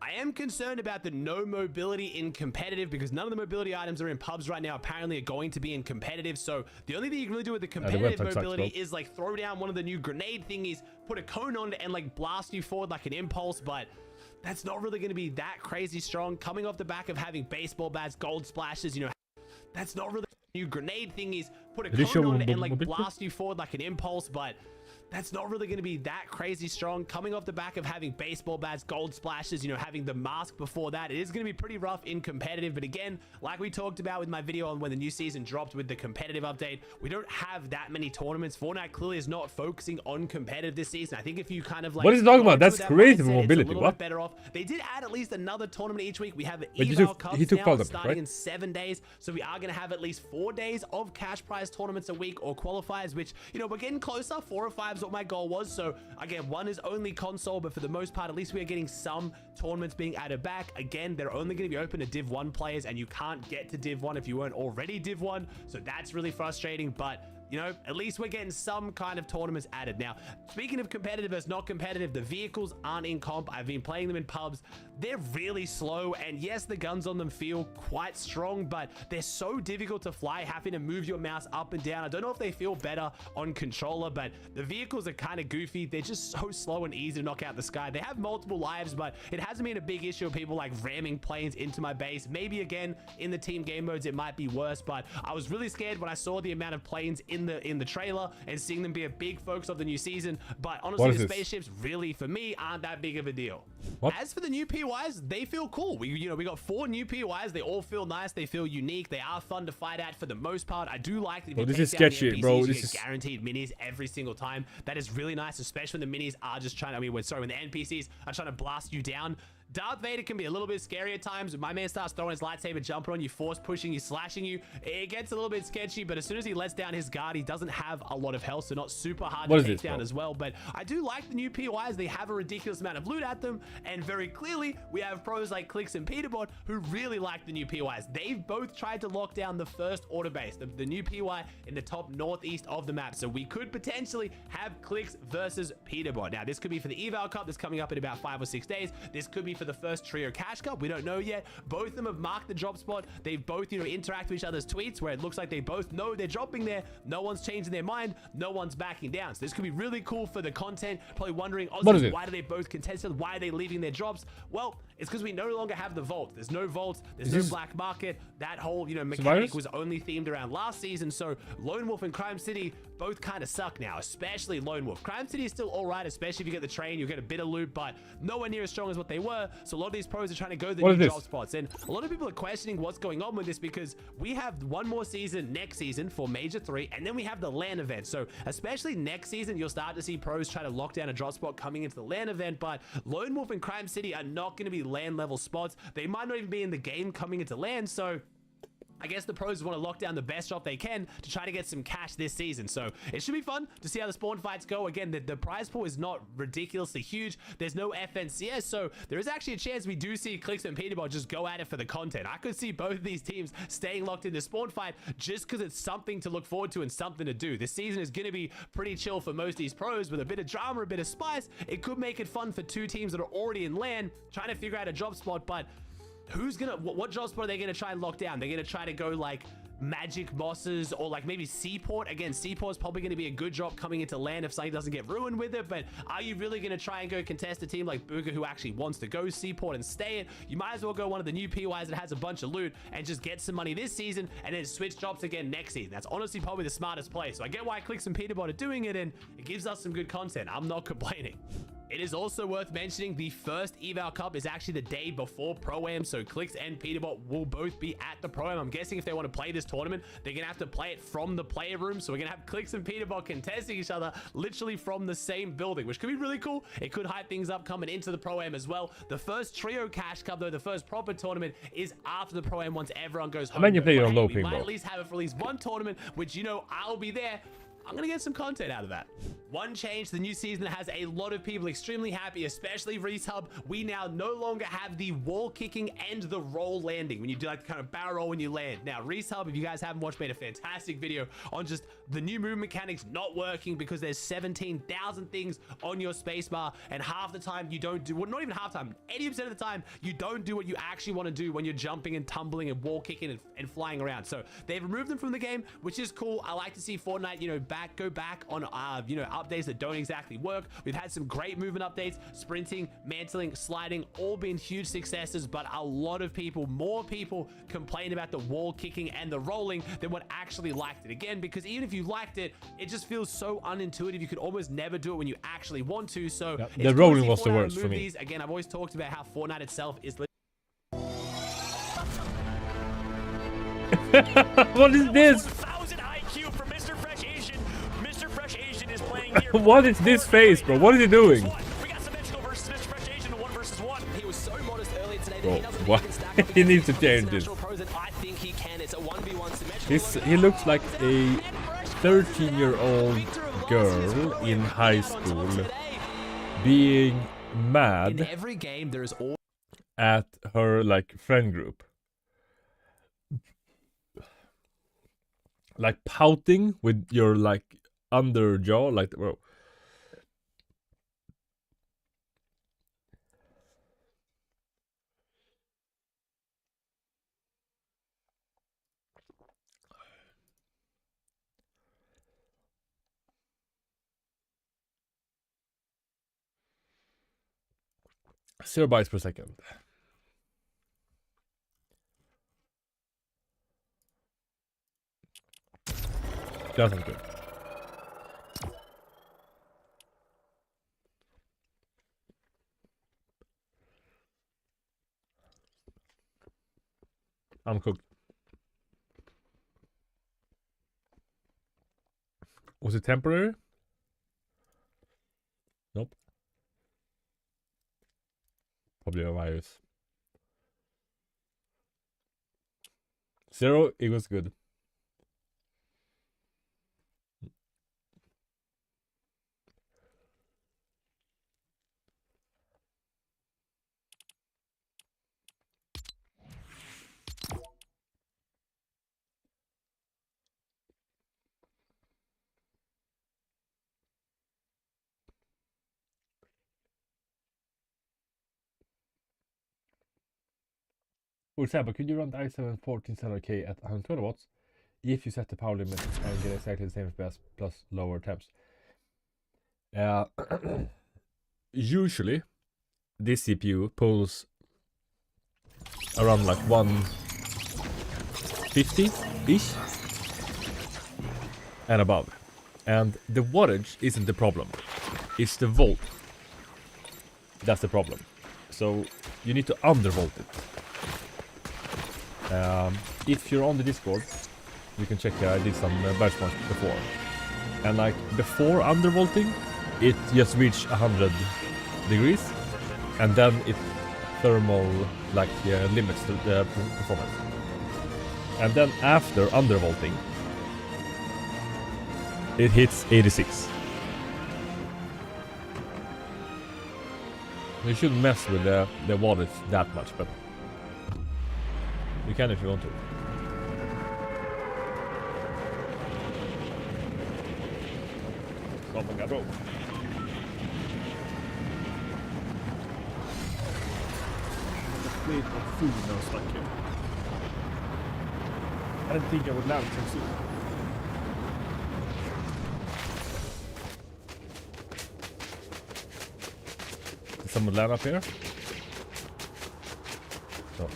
I am concerned about the no mobility in competitive because none of the mobility items are in pubs right now apparently are going to be in competitive. So the only thing you can really do with the competitive mobility is like throw down one of the new grenade thingies, put a cone on it, and like blast you forward like an impulse. But that's not really going to be that crazy strong. Coming off the back of having baseball bats, gold splashes, you know, that's not really new grenade thingies, put a cone on it and like blast you forward like an impulse. But that's not really going to be that crazy strong. Coming off the back of having baseball bats, gold splashes, you know, having the mask before that, it is going to be pretty rough in competitive. But again, like we talked about with my video on when the new season dropped with the competitive update, we don't have that many tournaments. Fortnite clearly is not focusing on competitive this season. I think if you kind of like, what is he talking about? That's crazy for mobility. What? Better off. They did add at least another tournament each week. We have the eval cups now starting in 7 days, so we are going to have at least 4 days of cash prize tournaments a week or qualifiers, which, you know, we're getting closer. 4 or 5 is what my goal was. So again, 1 is only console, but for the most part, at least we are getting some tournaments being added back. Again, they're only going to be open to Div 1 players, and you can't get to Div 1 if you weren't already Div 1. So that's really frustrating, but you know, at least we're getting some kind of tournaments added. Now, speaking of competitive versus not competitive, the vehicles aren't in comp. I've been playing them in pubs. They're really slow, and yes, the guns on them feel quite strong, but they're so difficult to fly, having to move your mouse up and down. I don't know if they feel better on controller, but the vehicles are kind of goofy. They're just so slow and easy to knock out the sky. They have multiple lives, but it hasn't been a big issue of people like ramming planes into my base. Maybe again, in the team game modes, it might be worse, but I was really scared when I saw the amount of planes in the trailer and seeing them be a big focus of the new season. But honestly, the spaceships really for me aren't that big of a deal. As for the new PYs, they feel cool. We got 4 new PYs. They all feel nice. They feel unique. They are fun to fight at for the most part. I do like that if you this is take down sketchy, the NPCs, bro. you This get is guaranteed minis every single time. That is really nice, especially when the minis are just trying to, when the NPCs are trying to blast you down. Darth Vader can be a little bit scary at times. When my man starts throwing his lightsaber jumper on you, force pushing you, slashing you, it gets a little bit sketchy, but as soon as he lets down his guard, he doesn't have a lot of health, so not super hard to take down as well. But I do like the new POIs. They have a ridiculous amount of loot at them, and very clearly, we have pros like Clicks and Peterbot who really like the new POIs. They've both tried to lock down the first order base, the new POI in the top northeast of the map, so we could potentially have Clicks versus Peterbot. Now, this could be for the Eval Cup that's coming up in about 5 or 6 days. This could be for the first Trio Cash Cup. We don't know yet. Both of them have marked the drop spot. They've both, you know, interact with each other's tweets where it looks like they both know they're dropping there. No one's changing their mind. No one's backing down. So this could be really cool for the content. Probably wondering, why do they both contest? Why are they leaving their drops? Well, it's because we no longer have the vault. There's no vaults. There's no black market. That whole, you know, mechanic was only themed around last season. So Lone Wolf and Crime City both kind of suck now, especially Lone Wolf. Crime City is still all right, especially if you get the train, you get a bit of loot, but nowhere near as strong as what they were. So a lot of these pros are trying to go the new drop spots, and a lot of people are questioning what's going on with this because we have one more season next season for Major 3, and then we have the LAN event. So especially next season, you'll start to see pros try to lock down a drop spot coming into the LAN event, but Lone Wolf and Crime City are not going to be LAN level spots. They might not even be in the game coming into LAN, so I guess the pros want to lock down the best drop they can to try to get some cash this season. So it should be fun to see how the spawn fights go. Again, the prize pool is not ridiculously huge. There's no FNCS, so there is actually a chance we do see Clix and Peterbot just go at it for the content. I could see both of these teams staying locked in the spawn fight just because it's something to look forward to and something to do. This season is going to be pretty chill for most of these pros with a bit of drama, a bit of spice. It could make it fun for two teams that are already in LAN trying to figure out a drop spot, but what job spot are they gonna try and lock down? They're gonna try to go like Magic Mosses or like maybe Seaport. Again, Seaport is probably going to be a good drop coming into LAN if something doesn't get ruined with it, but are you really going to try and go contest a team like Booger who actually wants to go Seaport and stay it? You might as well go one of the new PYs that has a bunch of loot and just get some money this season and then switch drops again next season. That's honestly probably the smartest play. So I get why Clix and Peterbot are doing it, and it gives us some good content. I'm not complaining. It is also worth mentioning the first Eval Cup is actually the day before Pro-Am, so Clix and Peterbot will both be at the Pro-Am. I'm guessing if they want to play this tournament, they're going to have to play it from the player room, so we're going to have Clix and Peterbot contesting each other literally from the same building, which could be really cool. It could hype things up coming into the Pro-Am as well. The first Trio Cash Cup, though, the first proper tournament, is after the Pro-Am once everyone goes home. I mean, you play it on low we ping, might though. at least have it for at least one tournament, which, you know, I'll be there. I'm gonna get some content out of that. One change, the new season has a lot of people extremely happy, especially Resub. We now no longer have the wall kicking and the roll landing when you do like the kind of barrel roll when you land. Now, Resub, if you guys haven't watched, made a fantastic video on just the new move mechanics not working because there's 17,000 things on your spacebar, and half the time you don't do, well, not even half the time, 80% of the time, you don't do what you actually want to do when you're jumping and tumbling and wall kicking and flying around. So they've removed them from the game, which is cool. I like to see Fortnite, you know, go back on, you know, updates that don't exactly work. We've had some great movement updates, sprinting, mantling, sliding, all been huge successes, but a lot of people, more people complain about the wall kicking and the rolling than what actually liked it. Again, because even if you liked it, it just feels so unintuitive. You could almost never do it when you actually want to. So yeah, the rolling was the worst for me. These. Again, I've always talked about how Fortnite itself is what is this? What is this face, bro? What is he doing? We got symmetrical versus Mr. Fresh Asian, 1 versus 1. He was so modest earlier today that Bro, he doesn't what? even stack up He needs to against change this. symmetrical pros, and I think he can. It's a 1v1 symmetrical. He looks like a 13-year-old girl in high school being in mad every game. There is all at her like friend group, like pouting with your like under jaw, like, bro. Zero bytes per second. That sounds good. I'm cooked. Was it temporary? Nope. Probably a virus. 0 equals good. For example, could you run the i7 14700K at 120 watts if you set the power limit and get exactly the same FPS plus lower temps? Usually, this CPU pulls around like 150-ish and above. And the wattage isn't the problem. It's the volt. That's the problem. So you need to undervolt it. If you're on the Discord, you can check here. I did some benchmarks before, and like before undervolting, it just reached 100 degrees, and then it thermal like limits the performance. And then after undervolting, it hits 86. You shouldn't mess with the wattage that much, but you can if you want to. Oh my god, bro. Plate of food now stuck here. I didn't think I would land so soon. Did someone land up here? No.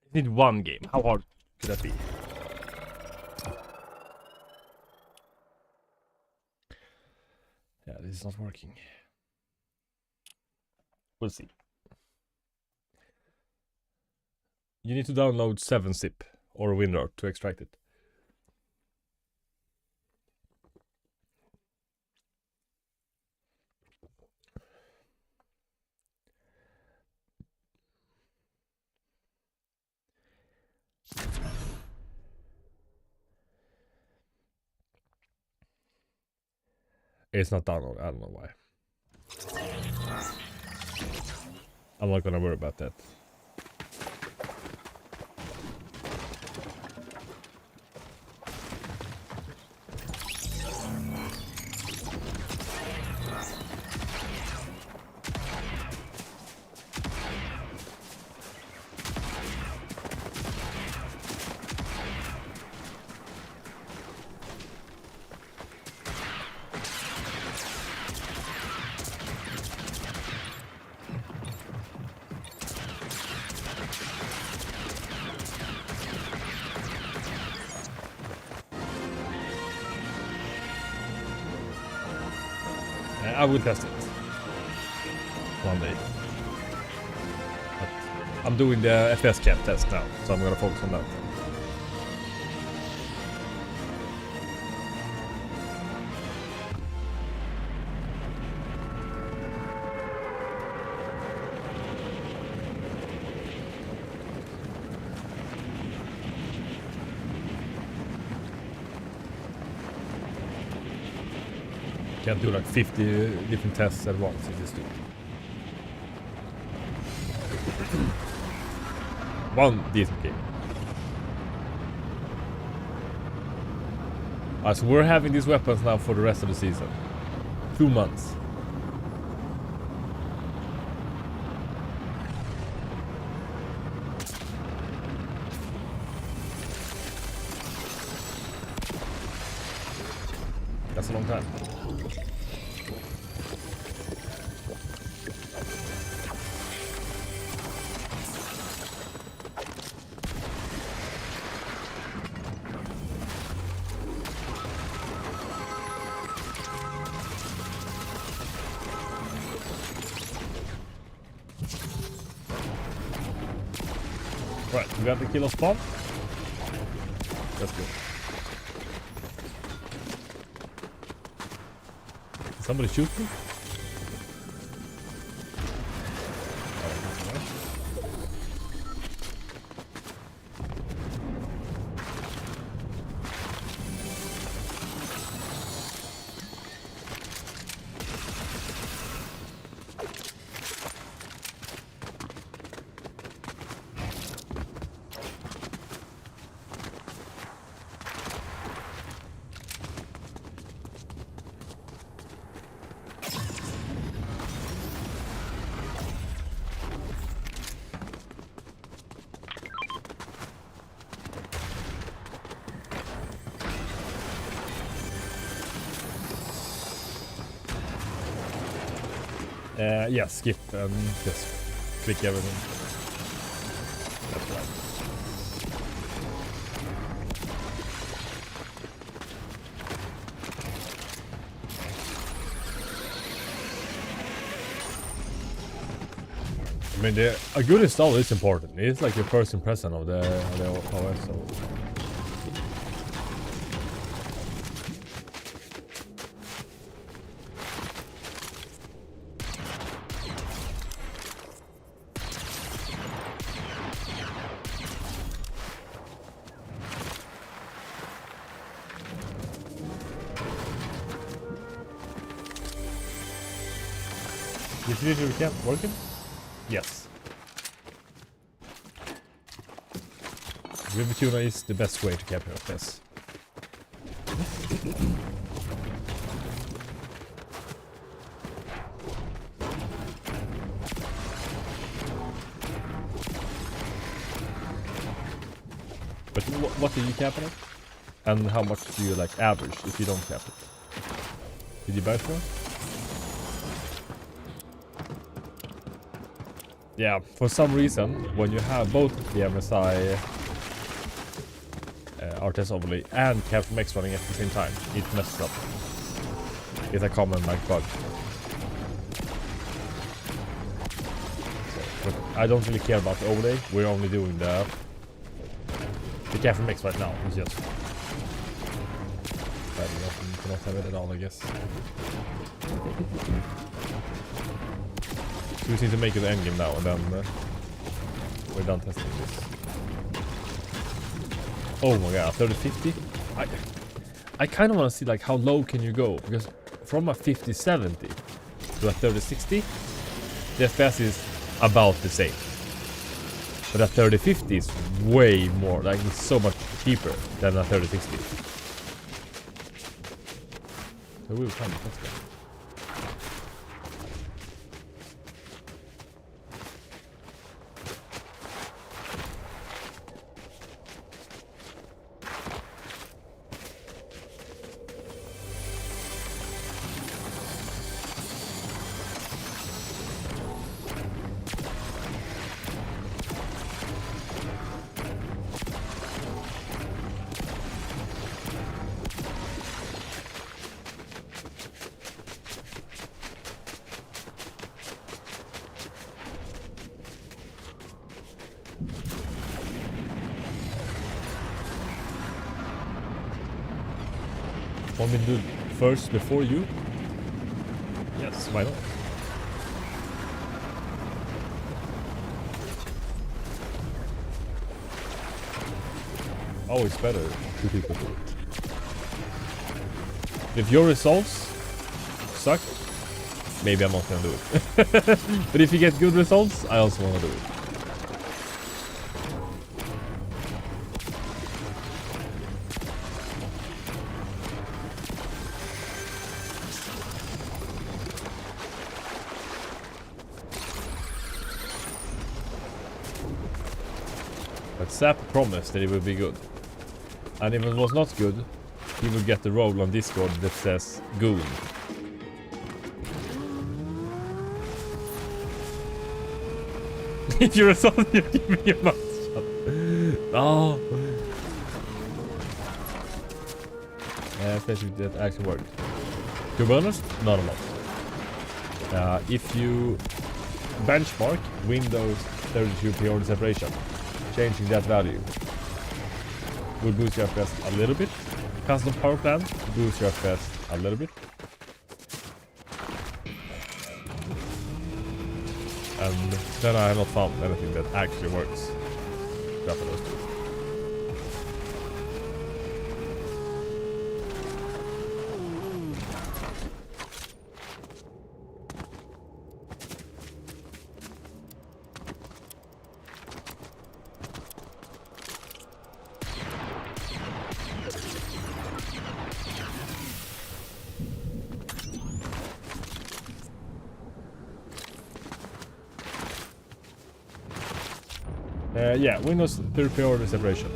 I need one game. How hard could that be? Yeah, this is not working. We'll see. You need to download 7-zip or WinRAR to extract it. It's not downloaded. I don't know why. I'm not gonna worry about that. I will test it one day. But I'm doing the FPS CAP test now, so I'm gonna focus on that. Can't do like 50 different tests at once. It's just stupid. One decent game. Alright, so we're having these weapons now for the rest of the season. 2 months. That's a long time. Right, we got the killer spawn. That's good. Did somebody shoot me? Yeah, skip and just click everything. That's right. I mean, a good install is important. It's like your first impression of the OS. So. Is video recap working? Yes. River tuna is the best way to capture FPS. But what did you cap it? And how much do you like average if you don't cap it? Did you buy for? Yeah, for some reason, when you have both the MSI rtss overlay and CapMX running at the same time, it messes up. It's a common like bug. So, but I don't really care about the overlay. We're only doing the CapMX right now. It's just you cannot have it at all, I guess. We just need to make it the endgame now, and then we're done testing this. Oh my god, 3050? I kind of want to see like how low can you go, because from a 5070 to a 3060, the FPS is about the same. But a 3050 is way more, like it's so much cheaper than a 3060. So we'll find it, let's go. Want me to do first before you? Yes, why not? Oh, it's better. Two people do it. If your results suck, maybe I'm not gonna do it. But if you get good results, I also wanna do it. But Sap promised that it would be good. And if it was not good, he would get the role on Discord that says Goon. If you're a son, you give me a mouth shot. Oh. Especially if that actually worked. To be honest, not a lot. If you benchmark Windows 32 pre-order separation, changing that value will boost your FPS a little bit. Custom power plan boosts your FPS a little bit. And then I have not found anything that actually works. Except for those two. Yeah, Windows 30 pre-order separation.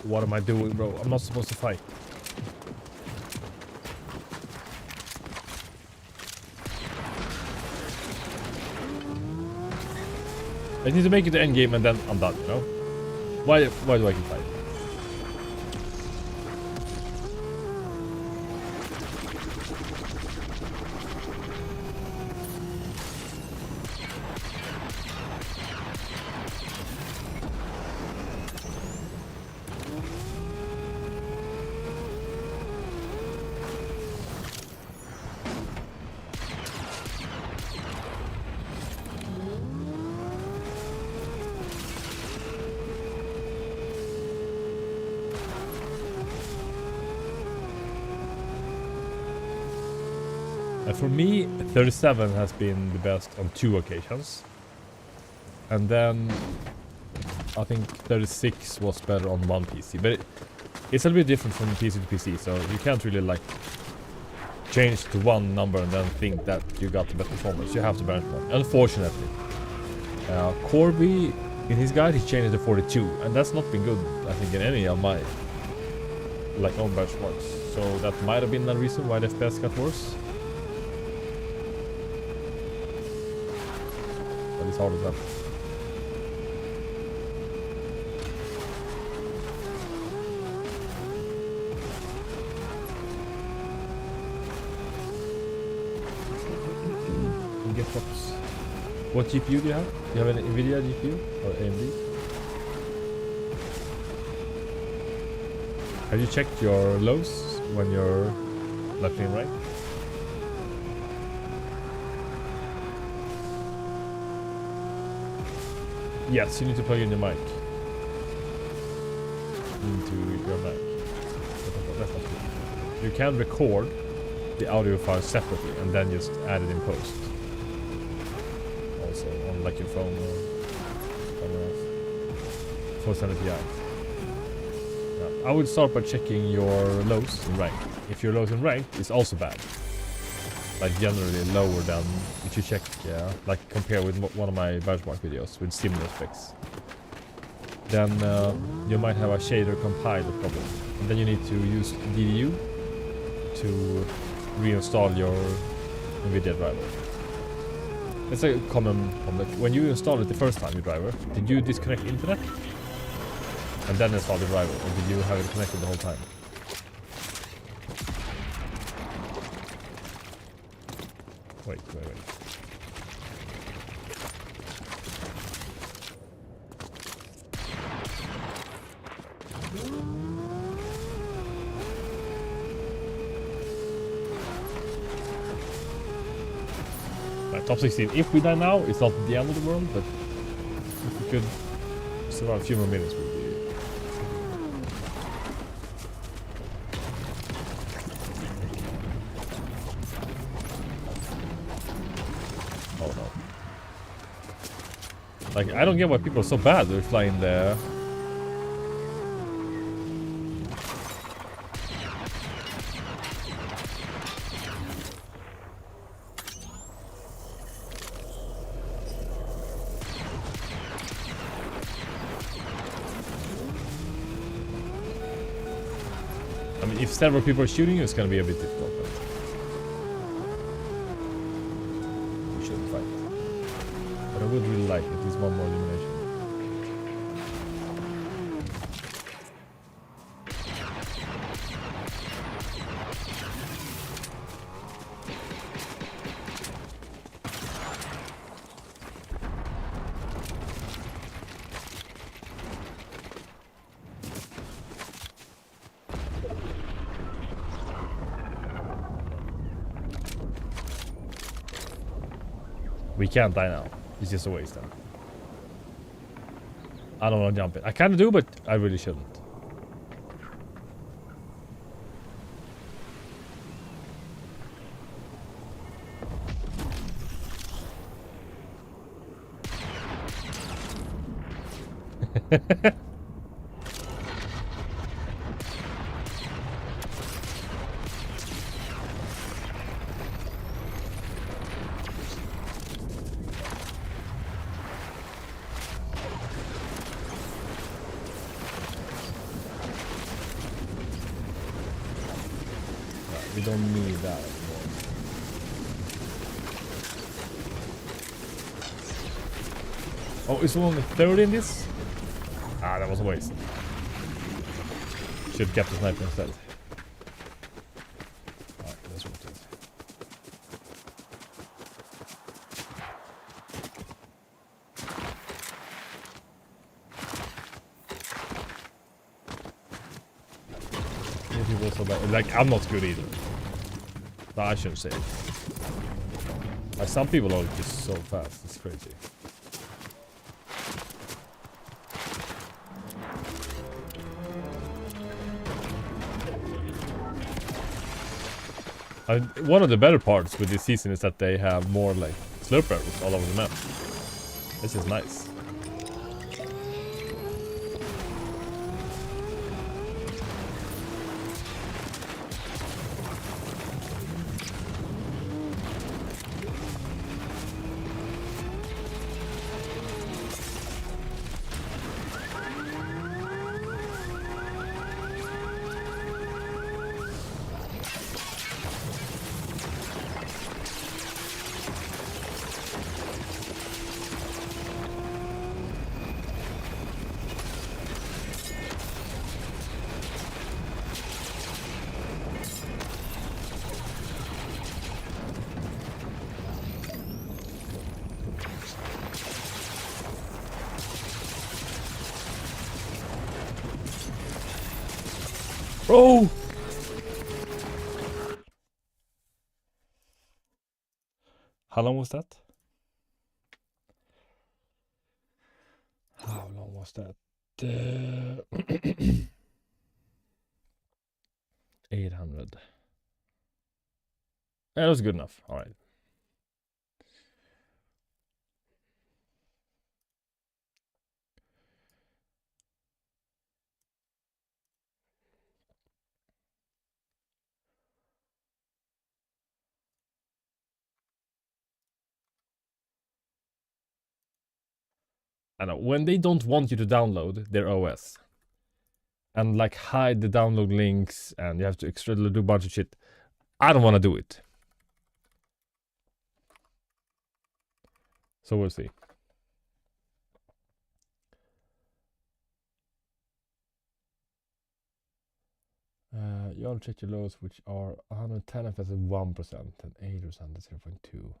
What am I doing, bro? I'm not supposed to fight. I need to make it to end game and then I'm done, you know? Why do I keep fighting? For me, 37 has been the best on 2 occasions. And then I think 36 was better on 1 PC. But it's a little bit different from PC to PC, so you can't really like change to one number and then think that you got the best performance. You have to benchmark, unfortunately. Corby, in his guide, he changed it to 42, and that's not been good, I think, in any of my like own benchmarks. So that might have been the reason why the FPS got worse. But it's hard as that. Get props. What GPU do you have? Do you have an NVIDIA GPU or AMD? Have you checked your lows when you're left and right? Yes, you need to plug in your mic into your mic. That's not good. You can record the audio file separately and then just add it in post. Also on like your phone or somewhere else. For send it to I would start by checking your lows in rank. If your lows in rank is also bad, like generally lower than if you check, like compare with one of my benchmark videos with similar specs, then you might have a shader compiler problem, and then you need to use DDU to reinstall your NVIDIA driver. It's a common problem. When you install it the first time, your driver, did you disconnect internet and then install the driver, or did you have it connected the whole time? Wait. Right, top 16. If we die now, it's not the end of the world, but if we could survive a few more minutes, we'd be... Oh no. Like, I don't get why people are so bad. They're flying there. I mean, if several people are shooting you, it's gonna be a bit difficult, but we shouldn't fight. But I would really like at least one more elimination. We can't die now. It's just a waste now. I don't want to jump in. I kind of do, but I really shouldn't. We don't need that anymore. Oh, it's only 30 in this? Ah, that was a waste. Should get the sniper instead. Alright, let's rotate. People so bad. Like, I'm not good either. No, I shouldn't say it. Like, some people are just so fast. It's crazy. One of the better parts with this season is that they have more like slurp arrows all over the map. This is nice. Bro! How long was that? How long was that? 800. Yeah, that was good enough. All right. I know, when they don't want you to download their OS and like hide the download links and you have to extra do a bunch of shit, I don't want to do it. So we'll see. You want to check your lows, which are 110 FPS at 1% and 80% at 0.2.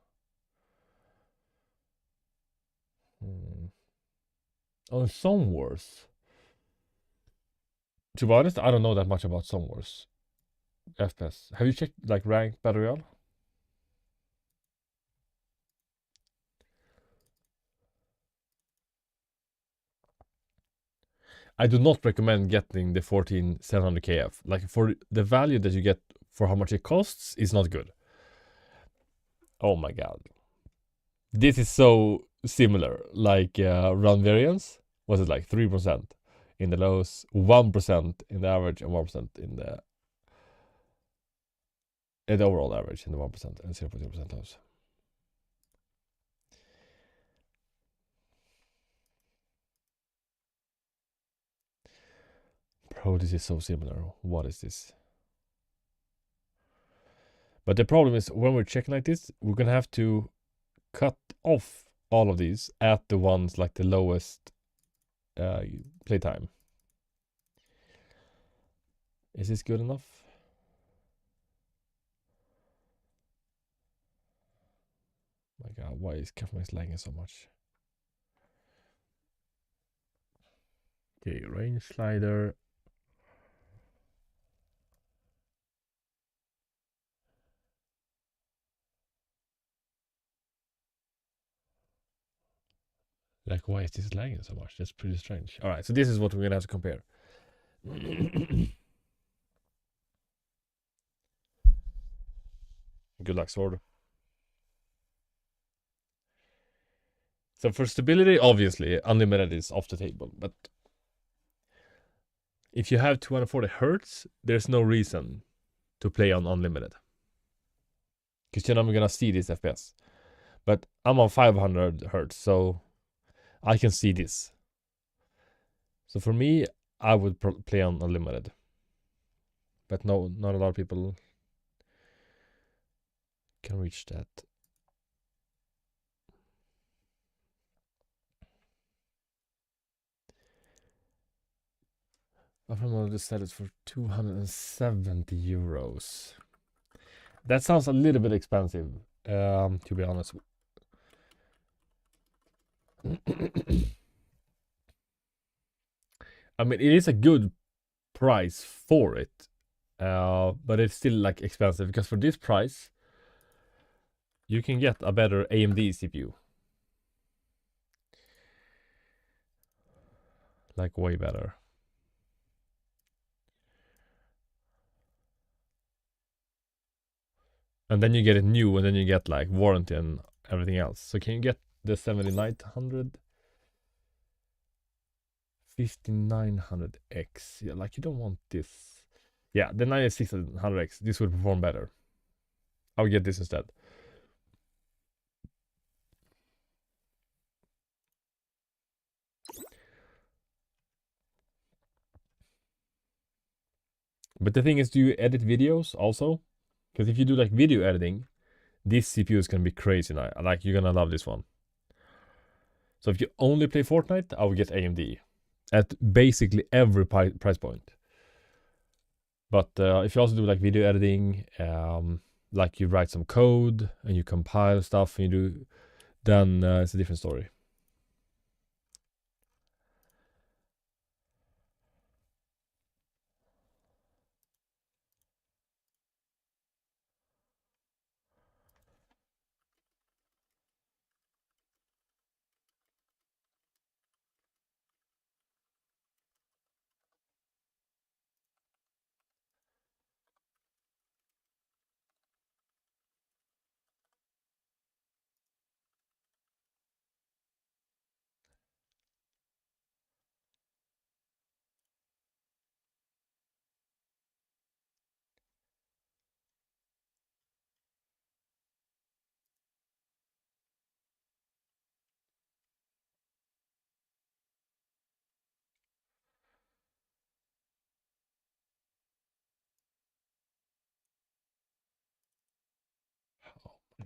On Song Wars, to be honest, I don't know that much about Song Wars FPS. Have you checked like ranked Battle Royale? I do not recommend getting the 14700 KF. Like, for the value that you get for how much it costs is not good. Oh my god. This is so similar. Like run variance, was it like 3% in the lows, 1% in the average, and 1% in the overall average in the 1% and 0.2% lows. Bro, this is so similar. What is this? But the problem is, when we're checking like this, we're gonna have to cut off all of these at the ones like the lowest playtime. Is this good enough? My god, why is Capmax lagging so much? Okay, range slider. Like, why is this lagging so much? That's pretty strange. All right, so this is what we're gonna have to compare. Good luck, sword. So for stability, obviously, unlimited is off the table. But if you have 240 hertz, there's no reason to play on unlimited, because you're not gonna see this FPS. But I'm on 500 hertz, so I can see this. So for me, I would play on unlimited. But no, not a lot of people can reach that. I've already said it for 270 euros. That sounds a little bit expensive, to be honest. I mean, it is a good price for it, but it's still like expensive because for this price, you can get a better AMD CPU. Like way better. And then you get it new, and then you get like warranty and everything else. So can you get the 7900? 5900X. Yeah, like you don't want this. Yeah, the 9600X. This would perform better. I'll get this instead. But the thing is, do you edit videos also? Because if you do like video editing, this CPU is gonna be crazy now. Like you're gonna love this one. So if you only play Fortnite, I will get AMD at basically every price point. But if you also do like video editing, like you write some code and you compile stuff and you do, then it's a different story.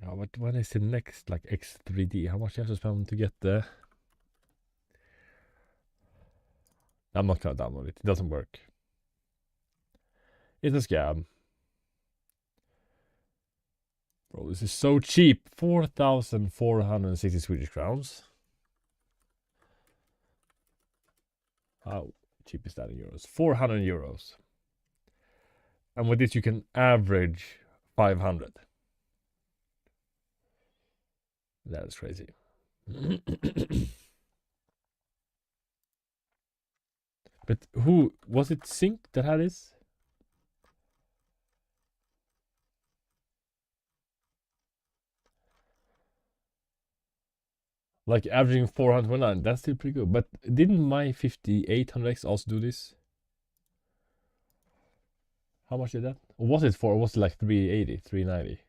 Yeah, but when is the next like X3D? How much do you have to spend to get the? I'm not gonna download it. It doesn't work. It's a scam. Bro, this is so cheap. 4,460 Swedish crowns. How cheap is that in euros? 400 euros. And with this you can average 500. That is crazy. But who was it? Sync that had this? Like averaging 409. That's still pretty good. But didn't my 5800X also do this? How much did that? Or was it for? Or was it like 380, 390?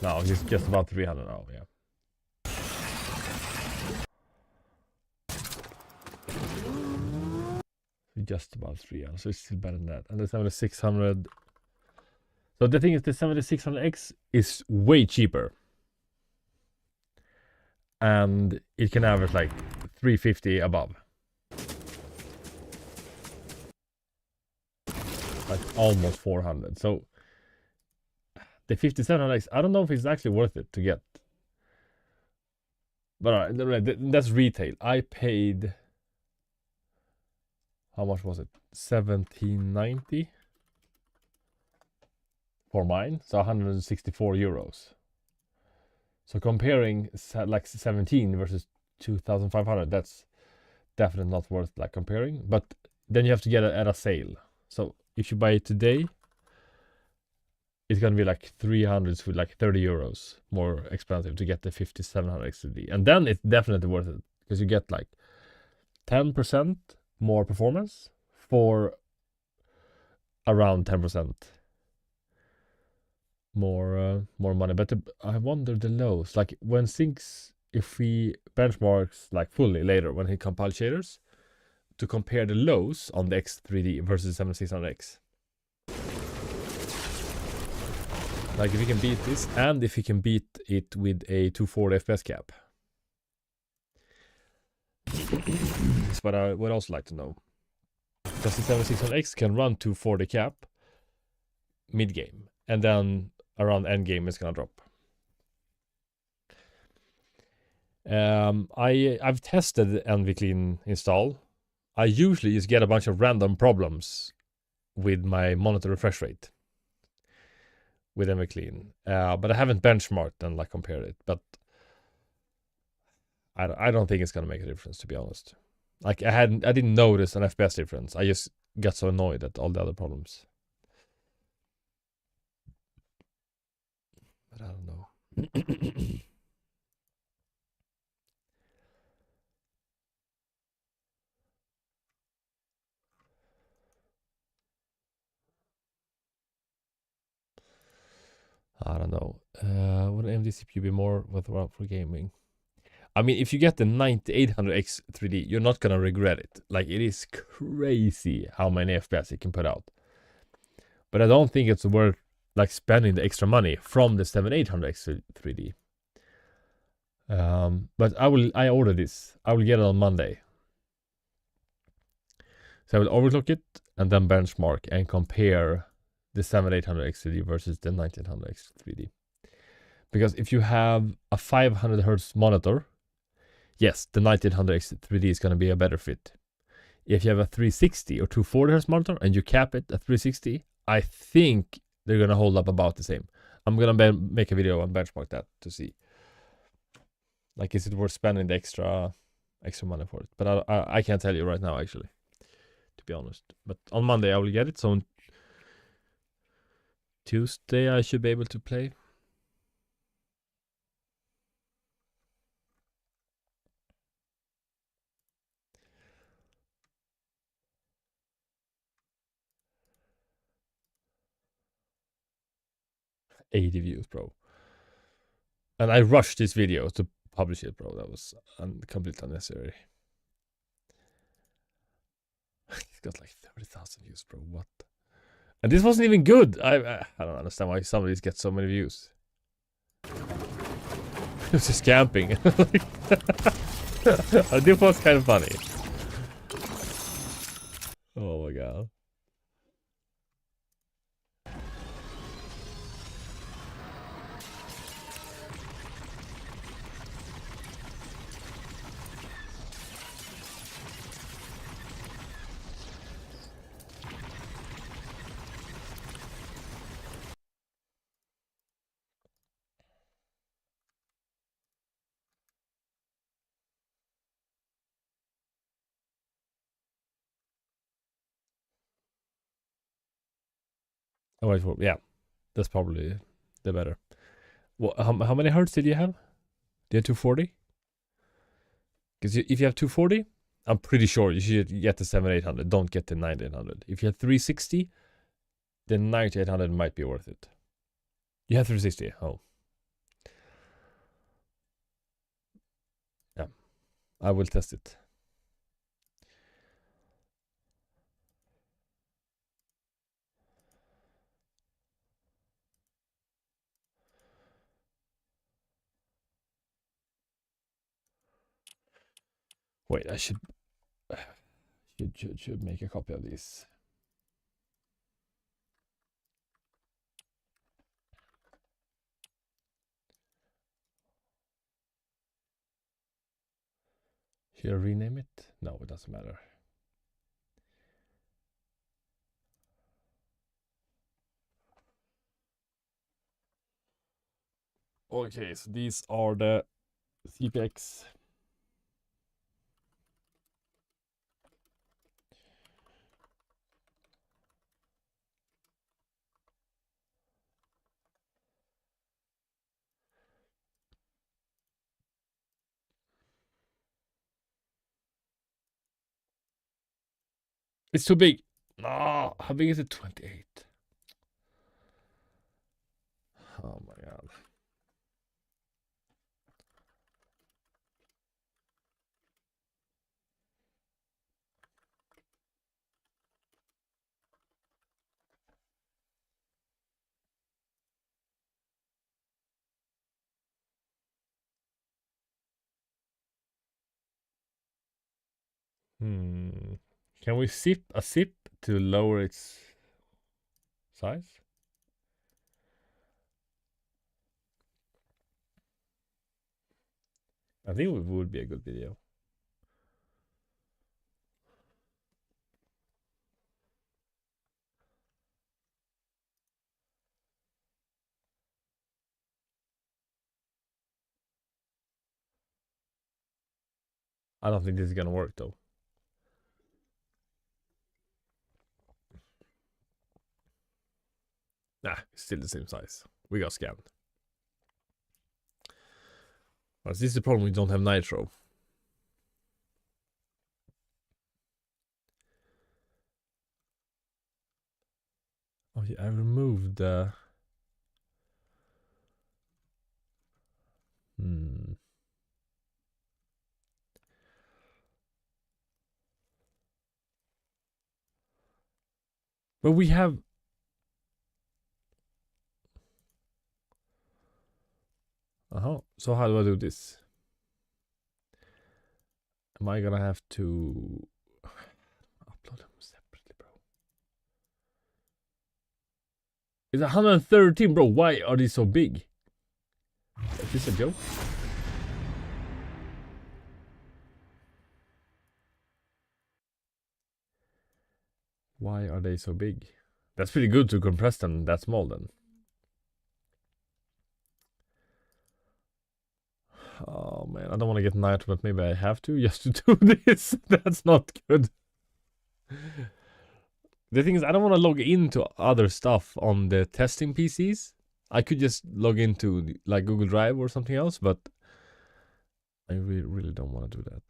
No, it's just about 300 now, yeah. Just about 300, so it's still better than that. And the 7600. So the thing is, the 7600X is way cheaper. And it can average like 350 above. Like almost 400. So the 5700X, I don't know if it's actually worth it to get. But alright, that's retail. I paid, how much was it? 1790 for mine, so 164 euros. So comparing like 17 versus 2,500, that's definitely not worth like comparing. But then you have to get it at a sale. So if you buy it today, it's gonna be like 300 with like 30 euros more expensive to get the 5700 XD. And then it's definitely worth it because you get like 10% more performance for around 10% more money. But I wonder the lows, like when Sync's if we benchmarks like fully later when he compile shaders to compare the lows on the X3D versus 7600X. Like if he can beat this, and if he can beat it with a 240 FPS cap. That's what I would also like to know. Because the 7600X can run 240 cap mid game, and then around end game it's gonna drop. I've tested NVClean install. I usually just get a bunch of random problems with my monitor refresh rate with NVClean, but I haven't benchmarked and like compared it. But I don't think it's gonna make a difference, to be honest. Like I didn't notice an FPS difference. I just got so annoyed at all the other problems. But I don't know. I don't know. Would an AMD CPU be more worthwhile for gaming? I mean, if you get the 9800X 3D, you're not gonna regret it. Like, it is crazy how many FPS it can put out. But I don't think it's worth like spending the extra money from the 7800X 3D. But I ordered this. I will get it on Monday. So I will overclock it and then benchmark and compare the 7800X 3D versus the 1900X 3D. Because if you have a 500 Hz monitor, yes, the 1900X 3D is going to be a better fit. If you have a 360 or 240 Hz monitor and you cap it at 360, I think they're going to hold up about the same. I'm going to make a video and benchmark that to see. Like, is it worth spending the extra money for it? But I can't tell you right now, actually, to be honest. But on Monday I will get it, so on Tuesday I should be able to play. $80 views, bro. And I rushed this video to publish it, bro. That was completely unnecessary. It's got like 30,000 views, bro. What? And this wasn't even good. I don't understand why some of these get so many views. It's just camping. This was kind of funny. Oh my god. Oh, wait, yeah, that's probably the better. Well, how many hertz did you have? Do you have 240? Because if you have 240, I'm pretty sure you should get the 7800. Don't get the 9800. If you have 360, then 9800 might be worth it. You have 360. Oh, yeah. I will test it. Wait, I should make a copy of this. Should I rename it? No, it doesn't matter. Okay, so these are the CPX. It's too big. No, how big is it? 28. Oh my god. Can we zip a zip to lower its size? I think it would be a good video. I don't think this is gonna work though. Nah, it's still the same size. We got scammed. But this is the problem, we don't have nitro. Oh yeah, I removed the... But we have... So how do I do this? Am I gonna have to upload them separately, bro? It's 113, bro. Why are these so big? Is this a joke? Why are they so big? That's pretty good to compress them that small then. Oh man, I don't want to get nitro, but maybe I have to just to do this. That's not good. The thing is, I don't want to log into other stuff on the testing PCs. I could just log into like Google Drive or something else, but I really don't want to do that.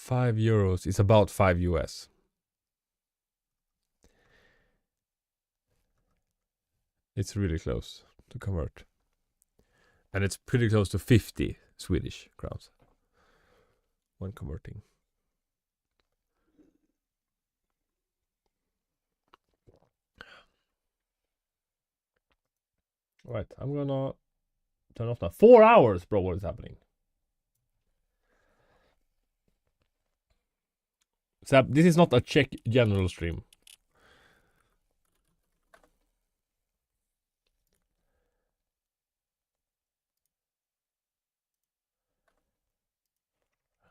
€5 is about 5 US. It's really close to convert. And it's pretty close to 50 Swedish crowns when converting. Alright, I'm gonna turn off now. 4 hours, bro, what is happening? So this is not a Czech general stream.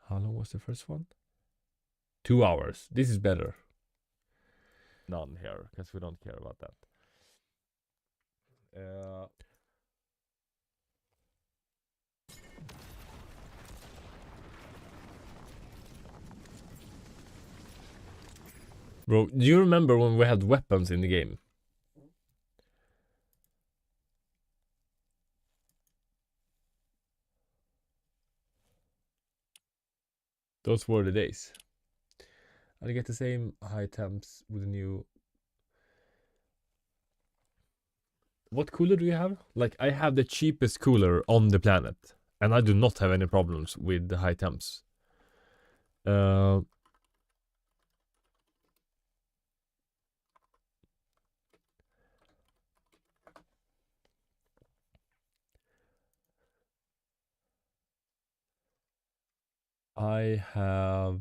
How long was the first one? 2 hours. This is better. None here, because we don't care about that. Bro, do you remember when we had weapons in the game? Those were the days. I get the same high temps with the new... What cooler do you have? Like, I have the cheapest cooler on the planet. And I do not have any problems with the high temps. I have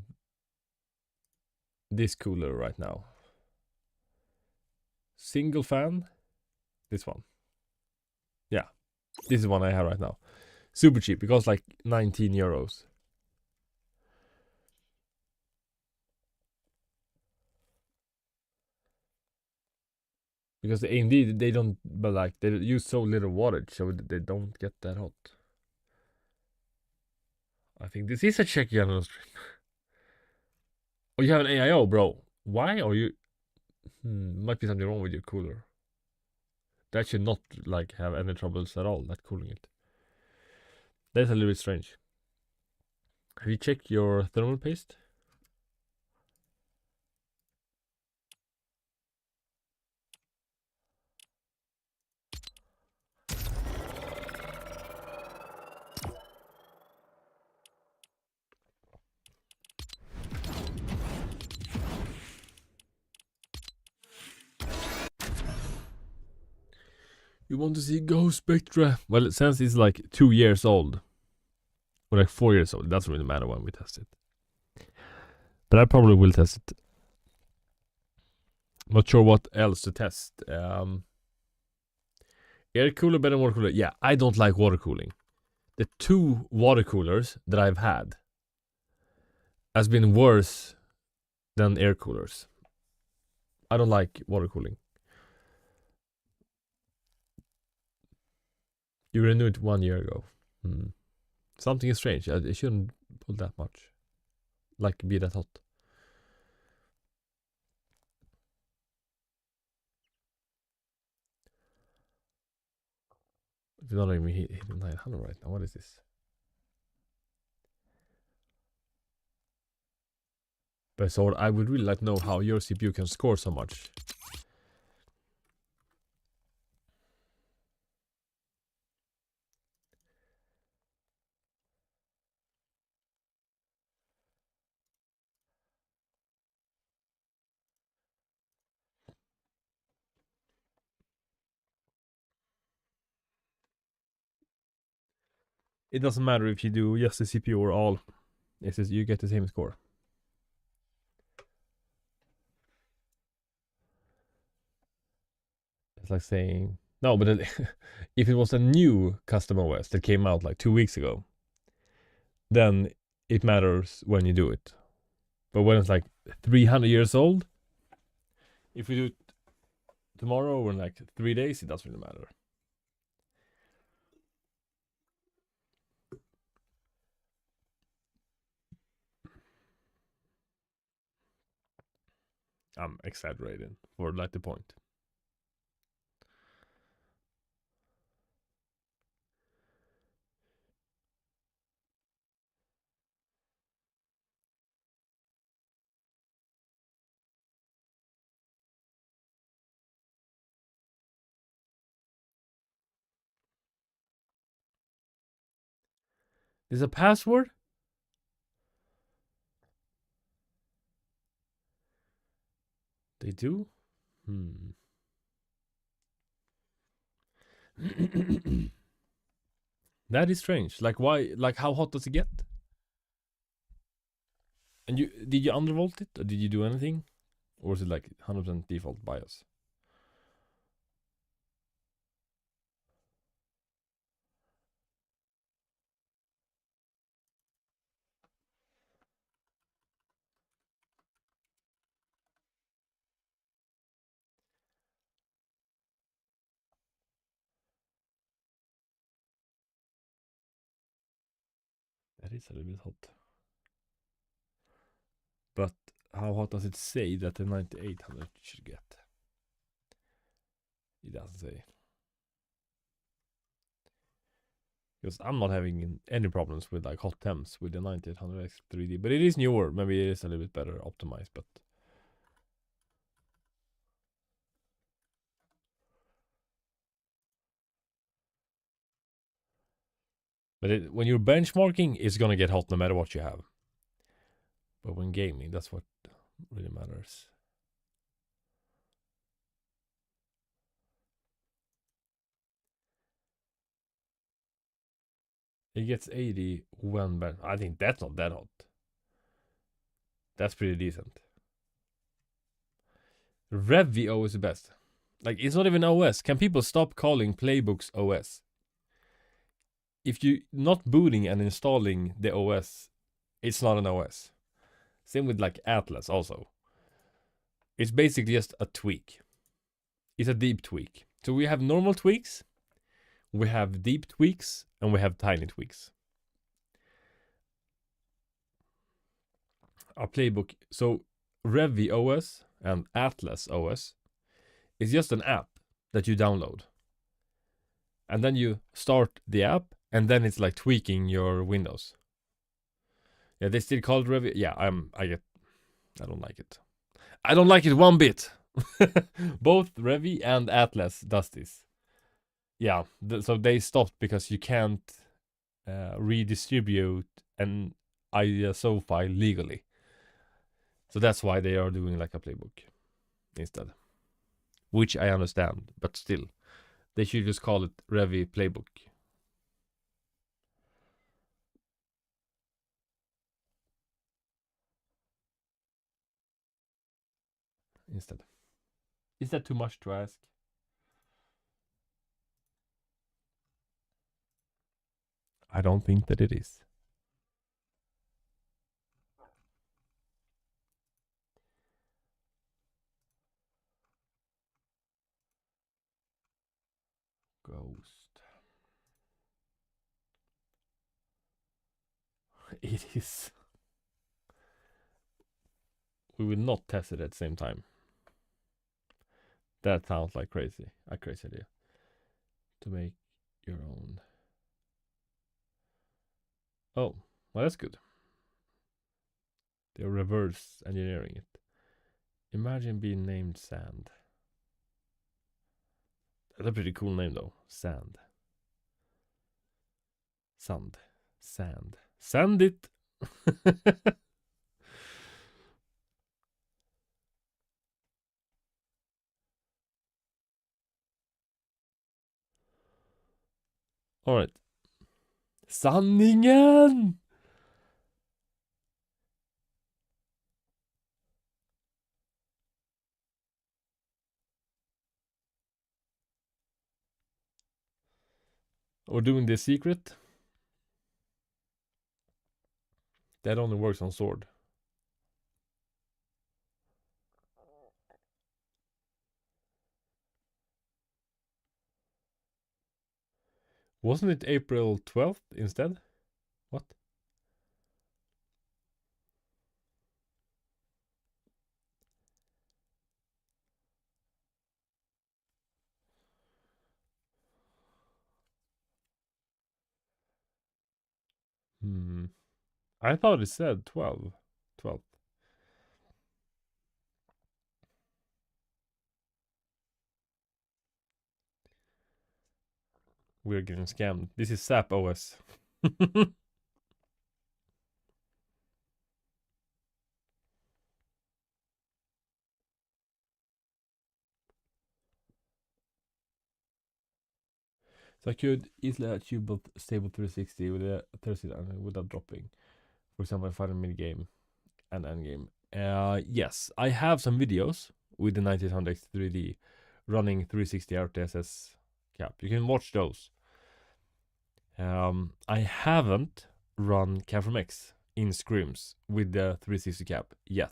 this cooler right now. Single fan. This one. Yeah. This is one I have right now. Super cheap. It costs like 19 euros. Because the AMD, they don't, but like, they use so little wattage, so they don't get that hot. I think this is a Czech general stream. Oh, you have an AIO, bro. Why are you... might be something wrong with your cooler. That should not, like, have any troubles at all, that cooling it. That's a little bit strange. Have you checked your thermal paste? We want to see Ghost Spectra. Well, since it's like 2 years old, or like 4 years old, it doesn't really matter when we test it. But I probably will test it. Not sure what else to test. Air cooler better than water cooler. Yeah, I don't like water cooling. The 2 water coolers that I've had has been worse than air coolers. I don't like water cooling. You renewed 1 year ago. Something is strange. It shouldn't pull that much. Like, be that hot. We're not even hitting 900 right now. What is this? But so I would really like to know how your CPU can score so much. It doesn't matter if you do just the CPU or all. It's just you get the same score. It's like saying no, but if it was a new custom OS that came out like 2 weeks ago, then it matters when you do it. But when it's like 300 years old, if we do it tomorrow or in like 3 days, it doesn't really matter. I'm exaggerating for like the point. There's a password? They do? That is strange. Like, why? Like, how hot does it get? And did you undervolt it, or did you do anything, or was it like 100% default BIOS? That is a little bit hot. But how hot does it say that the 9800 should get? It doesn't say. Because I'm not having any problems with like hot temps with the 9800X 3D. But it is newer. Maybe it is a little bit better optimized. But when you're benchmarking, it's gonna get hot no matter what you have. But when gaming, that's what really matters. It gets 80 when I think that's not that hot. That's pretty decent. RevVO is the best. Like, it's not even OS. Can people stop calling playbooks OS? If you're not booting and installing the OS, it's not an OS. Same with like Atlas also. It's basically just a tweak. It's a deep tweak. So we have normal tweaks, we have deep tweaks, and we have tiny tweaks. Our playbook. So Revy OS and Atlas OS is just an app that you download. And then you start the app, and then it's like tweaking your Windows. Yeah, they still call it Revy. Yeah, I don't like it. I don't like it one bit. Both Revy and Atlas does this. Yeah, so they stopped because you can't redistribute an ISO file legally. So that's why they are doing like a playbook instead. Which I understand, but still. They should just call it Revi Playbook. Instead. Is that too much to ask? I don't think that it is. Ghost. It is. We will not test it at the same time. That sounds like crazy. A crazy idea. To make your own. Oh, well, that's good. They're reverse engineering it. Imagine being named Sand. That's a pretty cool name though. Sand. Sand. Sand. Sand it. Alright. Sanningen! We're doing the secret. That only works on sword. Wasn't it April 12th instead? What? I thought it said 12. 12. We're getting scammed. This is SAP OS. So I could easily achieve both stable 360 with a 360 without dropping. For example, if I find a mid game and end game. Yes, I have some videos with the 9800X 3D running 360 rtss cap. You can watch those. I haven't run CAP in scrims with the 360 cap yet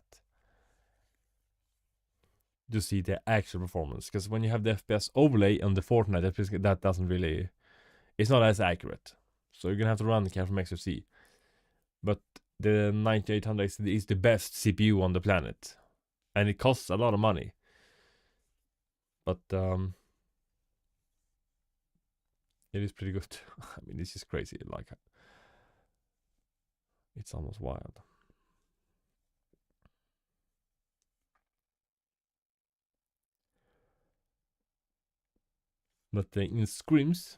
to see the actual performance, because when you have the FPS overlay on the Fortnite, that doesn't really, it's not as accurate. So you're gonna have to run CAP to see. But the 9800X is the best CPU on the planet, and it costs a lot of money. But it is pretty good. I mean, this is crazy. Like, it's almost wild. But in scrims,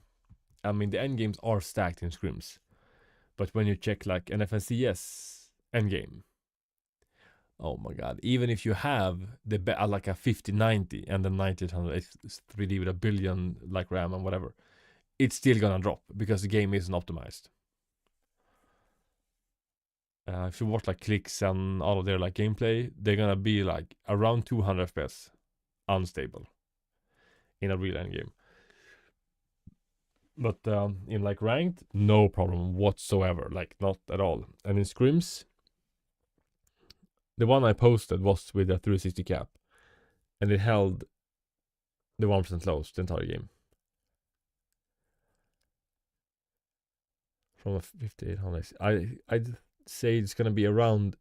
I mean, the end games are stacked in scrims. But when you check like an FNCS end game, oh my god! Even if you have the like a 5090 and the 9800 3D with a billion like RAM and whatever, it's still gonna drop because the game isn't optimized. If you watch like clicks and all of their like gameplay, they're gonna be like around 200 FPS, unstable, in a real end game. But in like ranked, no problem whatsoever, like not at all. And in scrims, the one I posted was with a 360 cap, and it held the 1% lows the entire game. From a 5800, I'd say it's gonna be around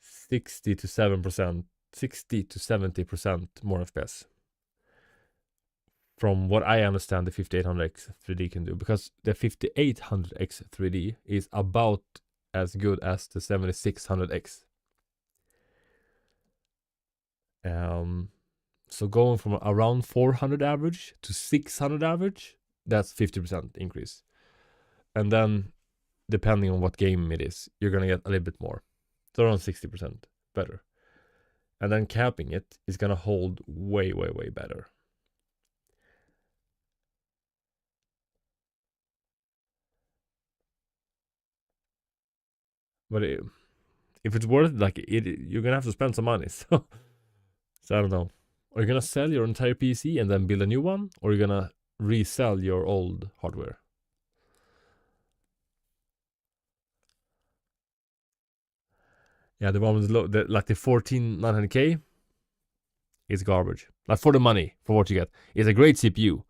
60 to 70% more FPS. From what I understand, the 5800X 3D can do, because the 5800X 3D is about as good as the 7600X. So going from around 400 average to 600 average, that's 50% increase. And then, depending on what game it is, you're gonna get a little bit more. So around 60% better. And then capping it is gonna hold way, way, way better. But if it's worth it, like you're gonna have to spend some money. So I don't know. Are you gonna sell your entire PC and then build a new one, or are you gonna resell your old hardware? Yeah, the one with like the 14900K is garbage. Like for the money, for what you get. It's a great CPU.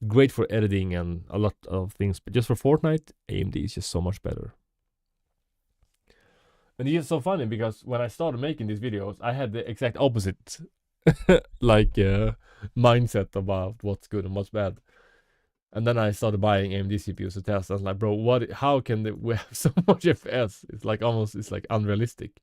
Great for editing and a lot of things. But just for Fortnite, AMD is just so much better. And it's so funny because when I started making these videos, I had the exact opposite like mindset about what's good and what's bad. And then I started buying AMD CPUs to test. I was like, bro, how can we have so much FPS? It's like it's like unrealistic.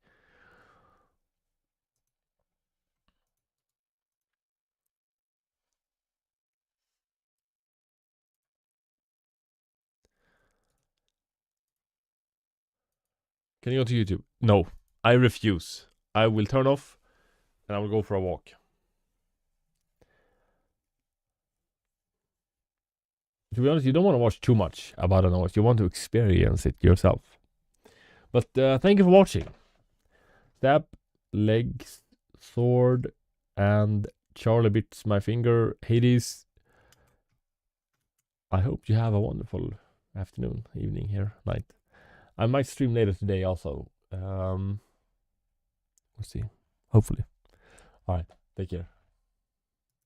Can you go to YouTube? No, I refuse. I will turn off and I will go for a walk. To be honest, you don't want to watch too much about an OS. You want to experience it yourself. But thank you for watching. Stab, legs, sword, and Charlie bits my finger. Hades. I hope you have a wonderful afternoon, evening here, night. I might stream later today also. We'll see. Hopefully. Alright, take care.